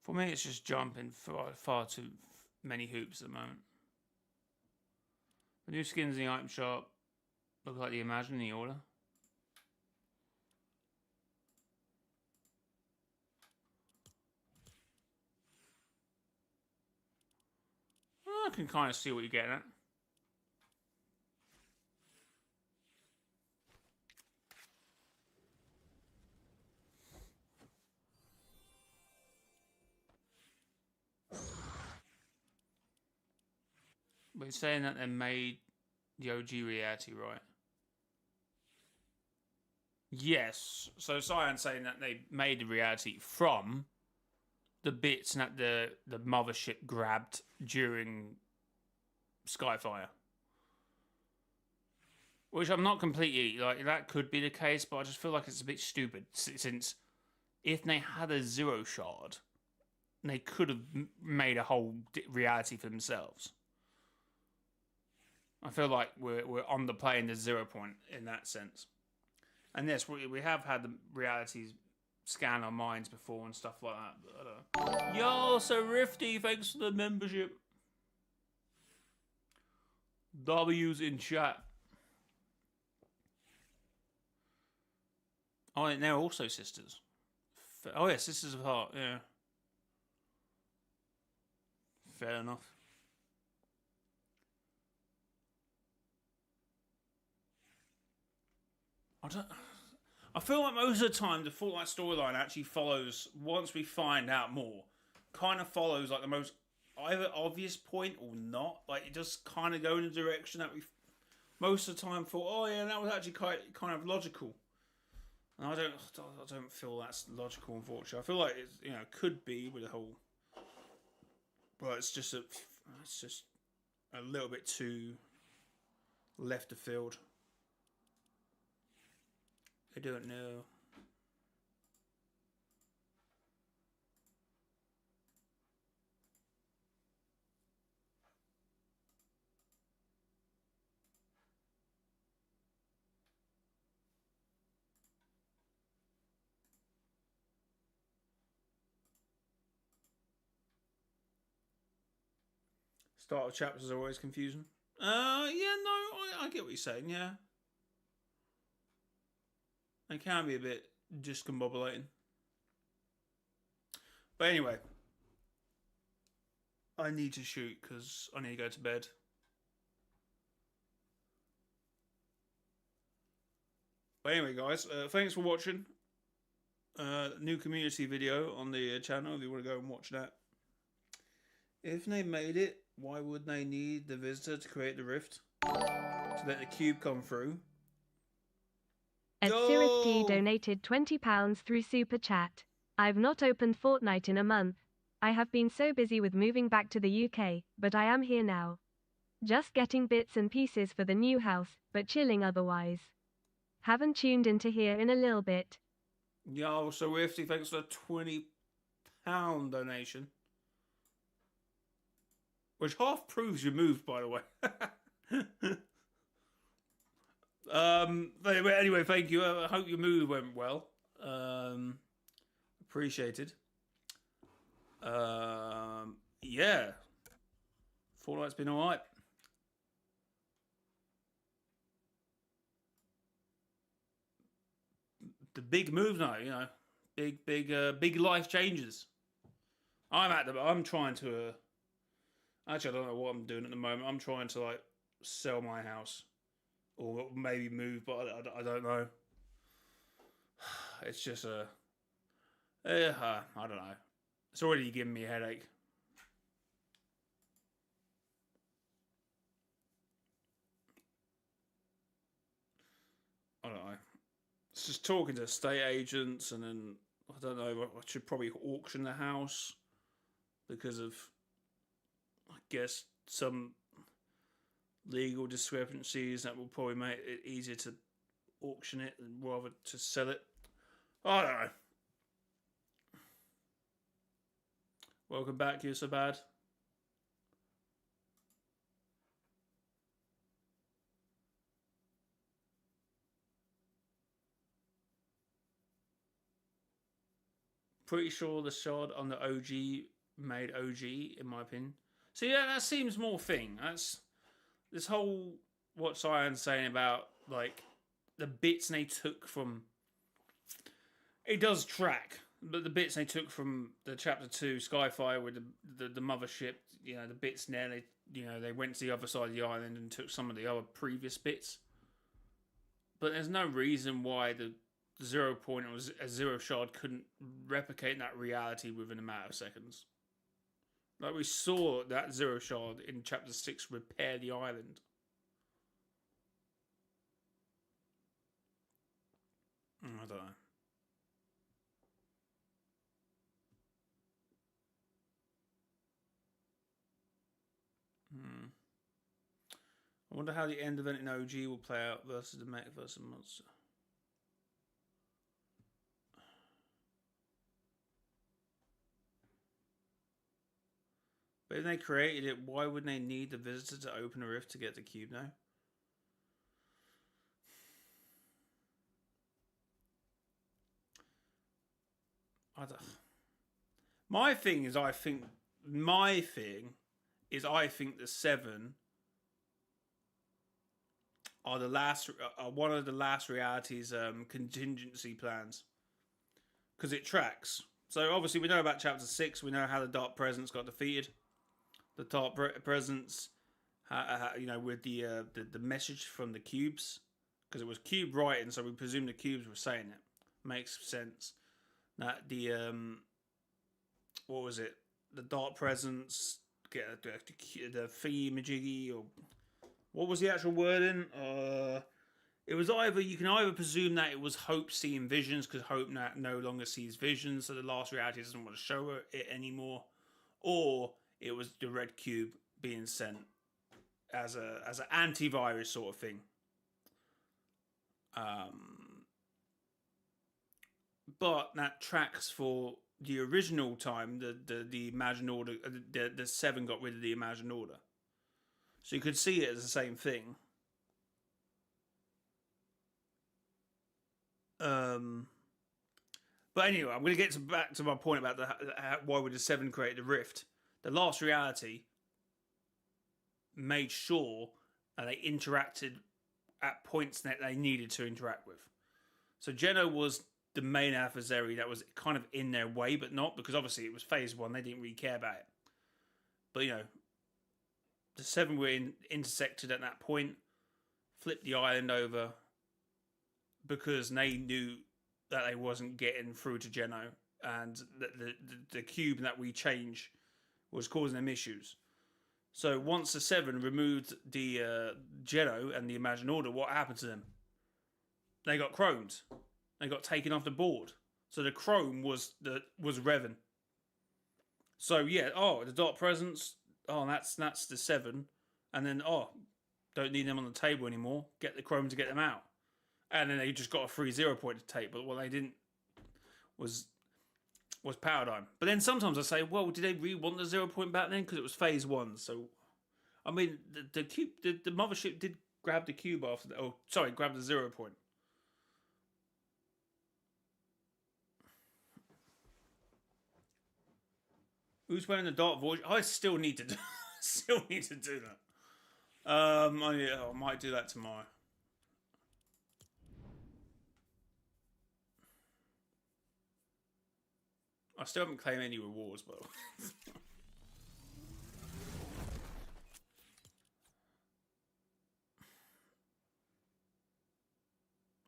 For me, it's just jumping far too many hoops at the moment. The new skins in the item shop look like the Imagining Order. I can kind of see what you're getting at. But it's saying that they made the OG reality, right? Yes. So Cyan's saying that they made the reality from the bits that the mothership grabbed during Skyfire. Which I'm not completely, like, that could be the case, but I just feel like it's a bit stupid, since if they had a Zero Shard, they could have made a whole reality for themselves. I feel like we're underplaying the 0 point in that sense. And yes, we have had the realities scan our minds before and stuff like that. But I don't know. Yo, so Rifty, thanks for the membership. W's in chat. Oh, and they're also sisters. Oh yeah, sisters of heart. Yeah. Fair enough. I feel like most of the time the Fortnite storyline actually follows, once we find out more, kind of follows like the most either obvious point or not. Like it just kind of go in the direction that we most of the time thought, oh yeah, that was actually kind of logical. And I don't feel that's logical, unfortunately. I feel like it, could be with the whole, but it's just a little bit too left of field. I don't know. Start of chapters are always confusing. Yeah, no, I get what you're saying, yeah. They can be a bit discombobulating. But anyway, I need to shoot because I need to go to bed. But anyway, guys, thanks for watching. New community video on the channel if you want to go and watch that. If they made it, why would they need the visitor to create the rift? To let the cube come through. At Sirifty donated £20 through Super Chat. I've not opened Fortnite in a month. I have been so busy with moving back to the UK, but I am here now. Just getting bits and pieces for the new house, but chilling otherwise. Haven't tuned into here in a little bit. Yo, so Rifty, thanks for the £20 donation. Which half proves you moved, by the way. But anyway, thank you. I hope your move went well. Appreciated. Yeah. Fortnite's been alright. The big move now, big life changes. I'm trying to. Actually, I don't know what I'm doing at the moment. I'm trying to sell my house, or maybe move, but I don't know. It's just I don't know. It's already giving me a headache. I don't know. It's just talking to estate agents, and then I don't know. I should probably auction the house because of, I guess, some legal discrepancies that will probably make it easier to auction it rather to sell it. I don't know. Welcome back, You're So Bad. Pretty sure the shard on the OG made OG, in my opinion. So yeah, that seems more thing. That's this whole what Cyan's saying about the bits they took from. It does track, but the bits they took from the chapter 2 Skyfire with the mothership, the bits there, they went to the other side of the island and took some of the other previous bits. But there's no reason why the 0 point or a zero shard couldn't replicate that reality within a matter of seconds. Like we saw that 0 shard in chapter 6 repair the island. I don't know. I wonder how the end event in OG will play out versus the mech versus monster. But if they created it, why wouldn't they need the visitor to open a rift to get the cube now? I don't, my thing is, I think the seven are one of the last reality's contingency plans, because it tracks. So obviously we know about chapter 6. We know how the Dark Presence got defeated. The Dark Presence, with the message from the cubes, because it was cube writing, so we presume the cubes were saying it. Makes sense. That the what was it? The Dark Presence get the thingy-majiggy, or what was the actual wording? It was you can either presume that it was Hope seeing visions, because Hope no longer sees visions, so the last reality doesn't want to show her it anymore, or it was the red cube being sent as an antivirus sort of thing. But that tracks for the original time. The Imagined Order, the seven got rid of the Imagined Order, so you could see it as the same thing. But anyway, I'm going to get back to my point about why would the seven create the rift. The last reality made sure that they interacted at points that they needed to interact with. So Geno was the main adversary that was kind of in their way, but not, because obviously it was phase 1. They didn't really care about it. But, the seven were intersected at that point, flipped the island over, because they knew that they wasn't getting through to Geno, and the cube that we change was causing them issues. So once the seven removed the Geno and the Imagined Order, what happened to them? They got chromed. They got taken off the board. So the chrome was revving. So yeah, the Dark Presence, that's the seven, and then don't need them on the table anymore. Get the chrome to get them out. And then they just got a free 0 point to take, but what they didn't was Paradigm. But then sometimes I say, well, did they really want the 0 point back then? Because it was phase 1. So, I mean, the cube, the mothership did grab the cube after that. Grab the 0 point. Who's wearing the Dark Void? I still need to do that. I might do that tomorrow. I still haven't claimed any rewards, by the way.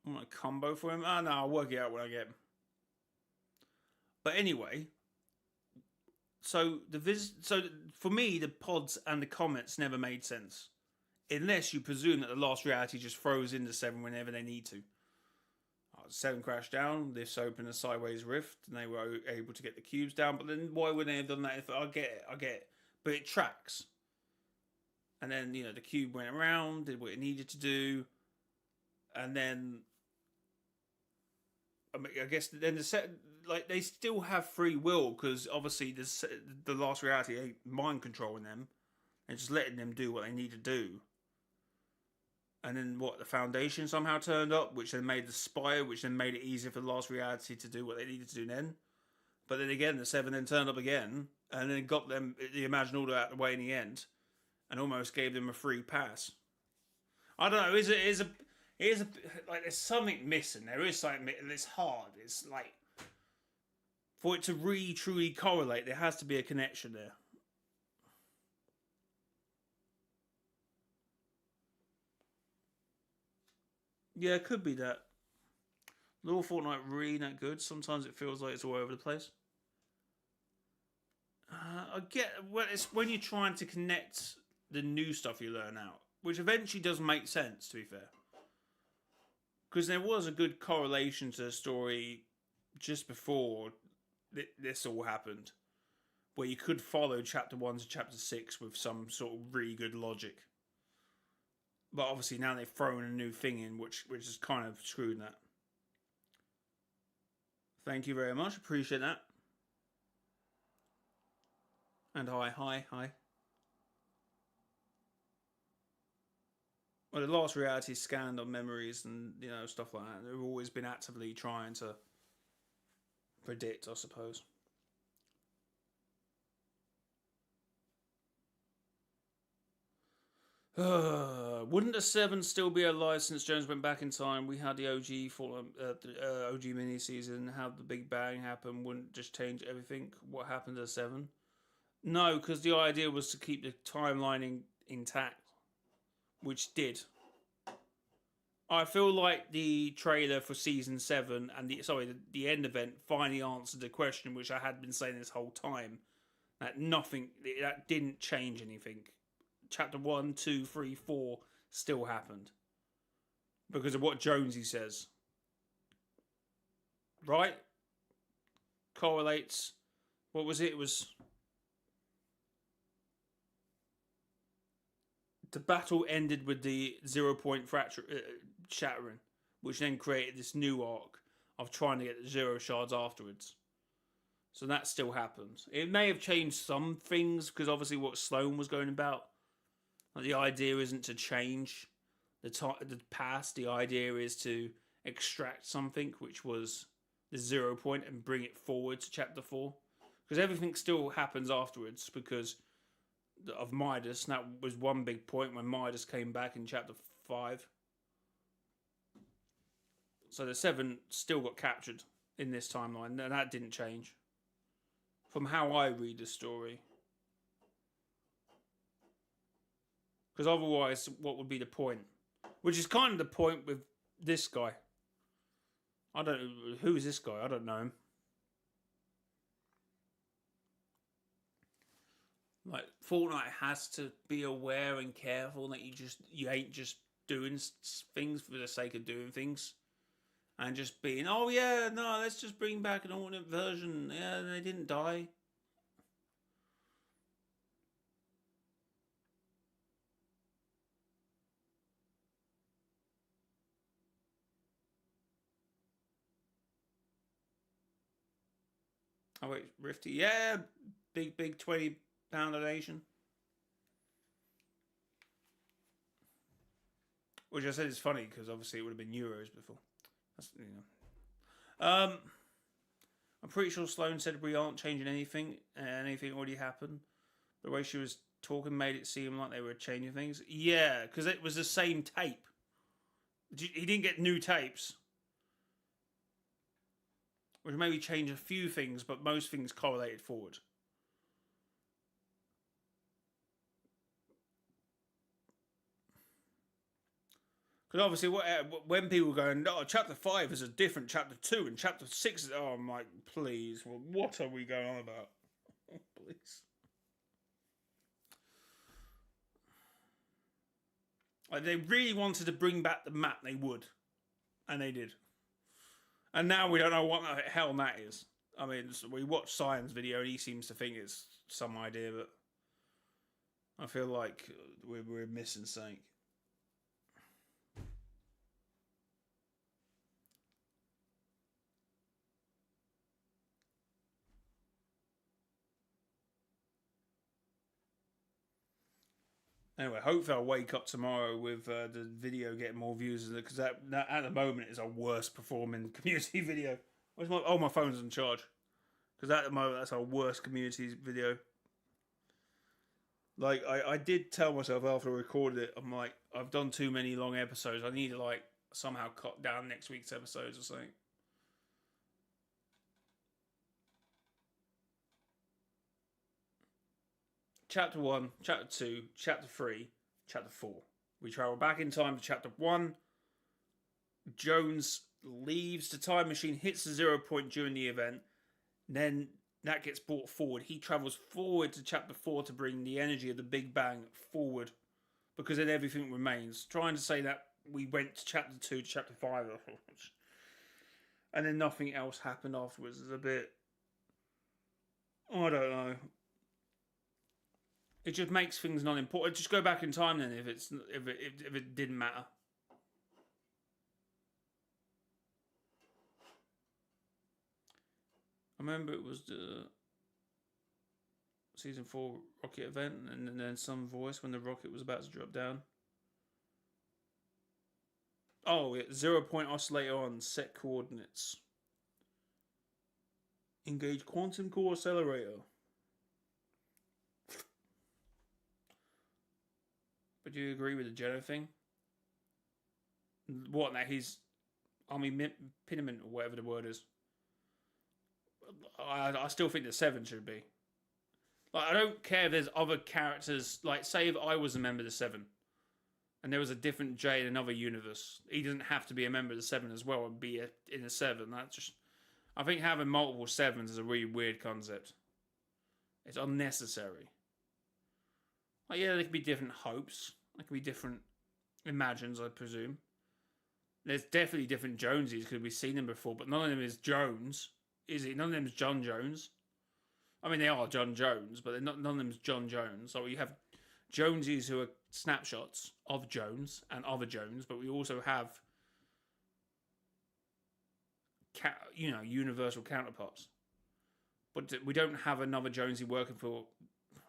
I want a combo for him. No, I'll work it out when I get him. But anyway, so for me, the pods and the comments never made sense, unless you presume that the last reality just throws in the seven whenever they need to. Seven crashed down, this opened a sideways rift, and they were able to get the cubes down. But then why would they have done that? If I get it. But it tracks. And then, the cube went around, did what it needed to do. And then, I guess then they still have free will, because obviously the last reality ain't mind controlling them and just letting them do what they need to do. And then the Foundation somehow turned up, which then made the Spire, which then made it easier for the last reality to do what they needed to do then. But then again, the seven then turned up again, and then got them the Imagined Order out of the way in the end, and almost gave them a free pass. I don't know. There's something missing. There is something. It's hard. It's like, for it to really truly correlate, there has to be a connection there. Yeah, it could be that. Lore Fortnite really that good. Sometimes it feels like it's all over the place. I get it's when you're trying to connect the new stuff you learn out, which eventually does make sense, to be fair. Because there was a good correlation to the story just before this all happened, where you could follow chapter 1 to chapter 6 with some sort of really good logic. But obviously now they've thrown a new thing in, which is kind of screwed that. Thank you very much. Appreciate that. And hi. Well, the last reality scanned on memories and stuff like that. They've always been actively trying to predict, I suppose. Wouldn't the 7 still be alive since Jones went back in time? We had the OG OG mini season, have the Big Bang happen. Wouldn't just change everything? What happened to 7? No, because the idea was to keep the timeline intact, which did. I feel like the trailer for season 7 and the end event finally answered the question which I had been saying this whole time. That didn't change anything. Chapter 1, 2, 3, 4 still happened. Because of what Jonesy says. Right? Correlates. What was it? It was... The battle ended with the 0-point fracture shattering, which then created this new arc of trying to get the 0 shards afterwards. So that still happens. It may have changed some things, because obviously what Sloane was going about. Like, the idea isn't to change the past. The idea is to extract something, which was the 0 point, and bring it forward to chapter 4. Because everything still happens afterwards because of Midas. And that was one big point when Midas came back in chapter 5. So the 7 still got captured in this timeline, and that didn't change. From how I read the story. Because otherwise, what would be the point? Which is kind of the point with this guy. I don't know. Who is this guy? I don't know him. Like, Fortnite has to be aware and careful that you ain't just doing things for the sake of doing things. And just being, oh yeah, no, let's just bring back an alternate version. Yeah, they didn't die. Oh wait, Rifty, yeah, big £20 donation. Which I said is funny because obviously it would have been euros before. That's, you know. I'm pretty sure Sloane said we aren't changing anything. Anything already happened. The way she was talking made it seem like they were changing things. Yeah, because it was the same tape. He didn't get new tapes. Which maybe change a few things, but most things correlated forward. Because obviously, when people are going, oh, chapter 5 is a different chapter 2, and chapter 6 is, oh, I'm like, please, well, what are we going on about? Please. Like, they really wanted to bring back the map, they would. And they did. And now we don't know what the hell that is. I mean, we watched Cyan's video, and he seems to think it's some idea, but I feel like we're missing something. Anyway, hopefully I'll wake up tomorrow with the video getting more views, because that at the moment is a worst performing community video. Where's my phone's on charge? Because at the moment that's our worst community video. Like, I did tell myself after I recorded it, I'm like, I've done too many long episodes. I need to, like, somehow cut down next week's episodes or something. Chapter 1, Chapter 2, Chapter 3, Chapter 4. We travel back in time to Chapter 1. Jones leaves the time machine, hits the 0 point during the event. Then that gets brought forward. He travels forward to Chapter 4 to bring the energy of the Big Bang forward. Because then everything remains. Trying to say that we went to Chapter 2 to Chapter 5. And then nothing else happened afterwards. It's a bit... I don't know. It just makes things non-important. Just go back in time then if it didn't matter. I remember it was the season 4 rocket event, and then some voice when the rocket was about to drop down. Oh, yeah, 0 point oscillator on set coordinates. Engage quantum core accelerator. But do you agree with the Jenner thing? What now? He's army pinament or whatever the word is. I still think the 7 should be. Like, I don't care if there's other characters. Like, say if I was a member of the 7, and there was a different J in another universe, he doesn't have to be a member of the 7 as well and be in the 7. That's just. I think having multiple 7s is a really weird concept. It's unnecessary. Like, yeah, there could be different hopes. There could be different imagines, I presume. There's definitely different Jonesies because we've seen them before, but none of them is Jones, is it? None of them is John Jones. I mean, they are John Jones, but none of them is John Jones. So you have Jonesies who are snapshots of Jones and other Jones, but we also have, universal counterparts. But we don't have another Jonesy working for.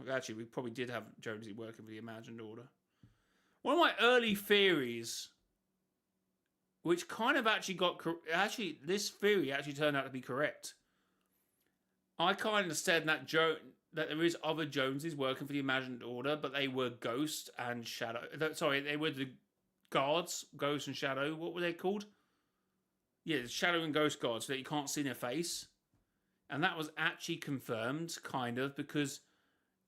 Actually, we probably did have Jonesy working for the Imagined Order. One of my early theories, which kind of actually this theory actually turned out to be correct. I kind of said that there is other Joneses working for the Imagined Order, but they were Ghost and Shadow. Sorry, they were the guards, Ghost and Shadow. What were they called? Yeah, Shadow and Ghost guards, so that you can't see their face. And that was actually confirmed, kind of, because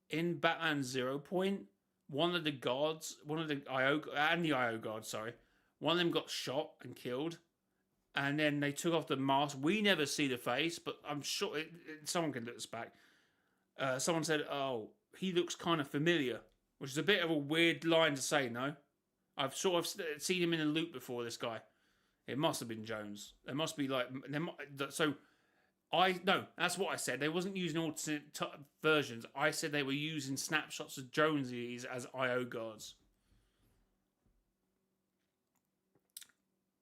in Batman Zero Point, one of the guards, one of the IO guards, sorry, one of them got shot and killed, and then they took off the mask. We never see the face, but I'm sure someone can look this back. Someone said, "Oh, he looks kind of familiar," which is a bit of a weird line to say. No, I've sort of seen him in a loop before. This guy, it must have been Jones. There must be no, that's what I said. They wasn't using alternate versions. I said they were using snapshots of Jonesies as IO guards.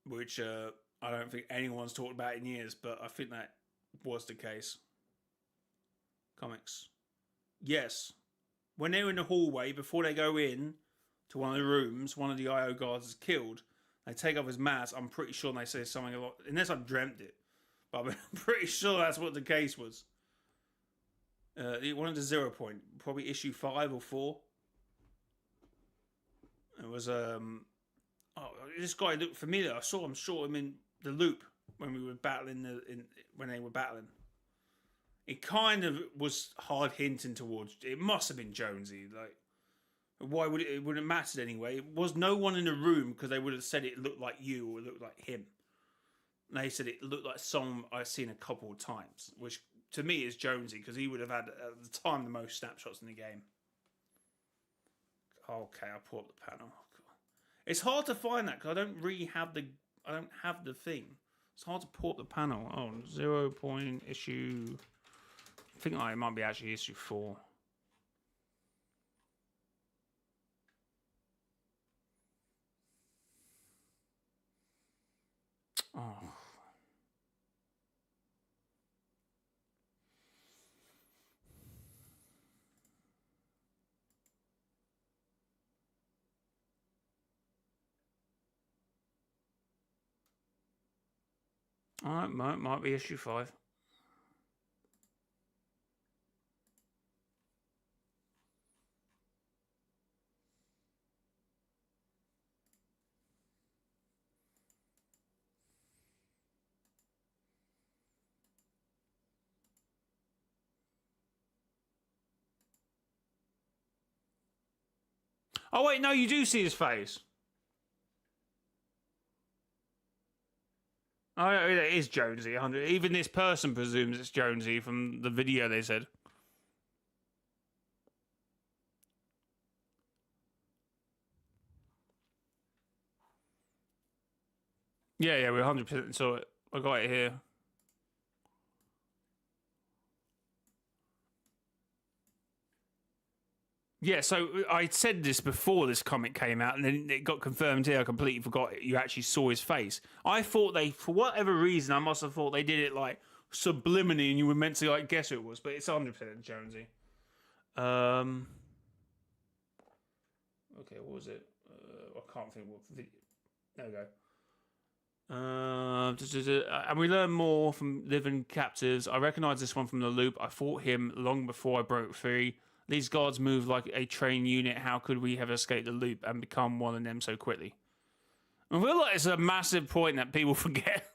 Which I don't think anyone's talked about in years, but I think that was the case. Comics. Yes. When they're in the hallway, before they go in to one of the rooms, one of the IO guards is killed. They take off his mask. I'm pretty sure they say something about, unless I've dreamt it. But I'm pretty sure that's what the case was. One of the 0 Point, probably issue 5 or 4. It was this guy looked familiar. I saw him in the loop when we were battling when they were battling. It kind of was hard hinting towards. It must have been Jonesy. Like, why would it wouldn't have mattered anyway? It was no one in the room because they would have said it looked like you or it looked like him. They said it looked like someone I've seen a couple of times, which to me is Jonesy because he would have had at the time the most snapshots in the game. Okay, I'll pull up the panel. It's hard to find that because I don't have the thing. It's hard to pull up the panel. Oh, 0 Point issue. I think it might be actually issue 4. Oh. Alright, might be issue 5. Oh wait, no, you do see his face. Oh, it is Jonesy. Even this person presumes it's Jonesy from the video they said. Yeah, we 100% saw it. I got it here. Yeah, so I said this before this comic came out, and then it got confirmed here. I completely forgot you actually saw his face. I thought for whatever reason, I must have thought they did it like subliminally, and you were meant to like guess who it was, but it's 100% Jonesy. Okay, what was it? I can't think what video. There we And we learn more from living captives. I recognize this one from the loop. I fought him long before I broke free. These guards move like a train unit. How could we have escaped the loop and become one of them so quickly? I feel like it's a massive point that people forget.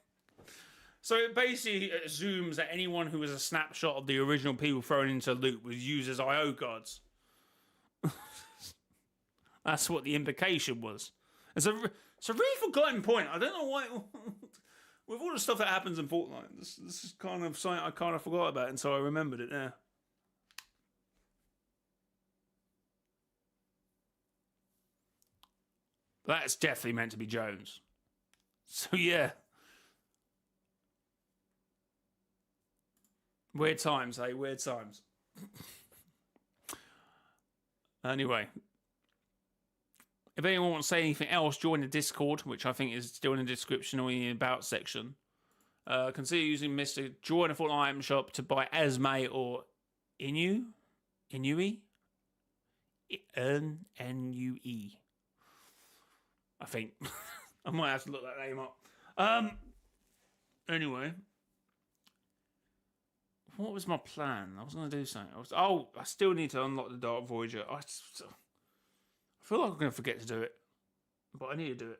So it basically assumes that anyone who was a snapshot of the original people thrown into the loop was used as IO guards. That's what the implication was. It's a really forgotten point. I don't know why. With all the stuff that happens in Fortnite, this is kind of something I kind of forgot about, and so I remembered it there. That's definitely meant to be Jones. So yeah. Weird times, eh? Weird times. Anyway. If anyone wants to say anything else, join the Discord, which I think is still in the description or in the About section. Consider using Mr. Join a Fortnite item shop to buy Esme or Inui? N-U-E. I think. I might have to look that name up. Anyway. What was my plan? I was going to do something. I still need to unlock the Dark Voyager. I feel like I'm going to forget to do it. But I need to do it.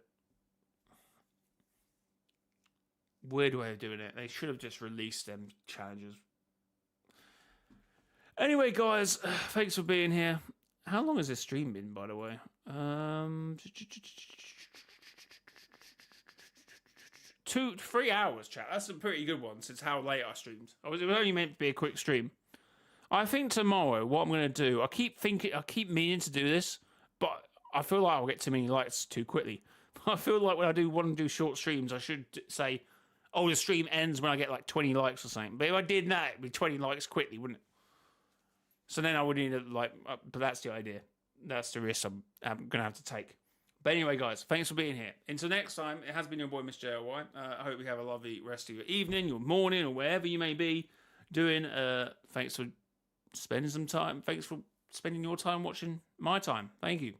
Weird way of doing it. They should have just released them challenges. Anyway, guys, thanks for being here. How long has this stream been, by the way? 3 hours, chat. That's a pretty good one since how late I streamed. It was only meant to be a quick stream. I think tomorrow, what I'm going to do, I keep meaning to do this, but I feel like I'll get too many likes too quickly. I feel like when I do want to do short streams, I should say, oh, the stream ends when I get like 20 likes or something. But if I did that, it'd be 20 likes quickly, wouldn't it? So then I would need to, but that's the idea. That's the risk I'm going to have to take. But anyway, guys, thanks for being here. Until next time, it has been your boy, mrjayowhy. I hope you have a lovely rest of your evening, your morning, or wherever you may be doing. Thanks for spending some time. Thanks for spending your time watching my time. Thank you.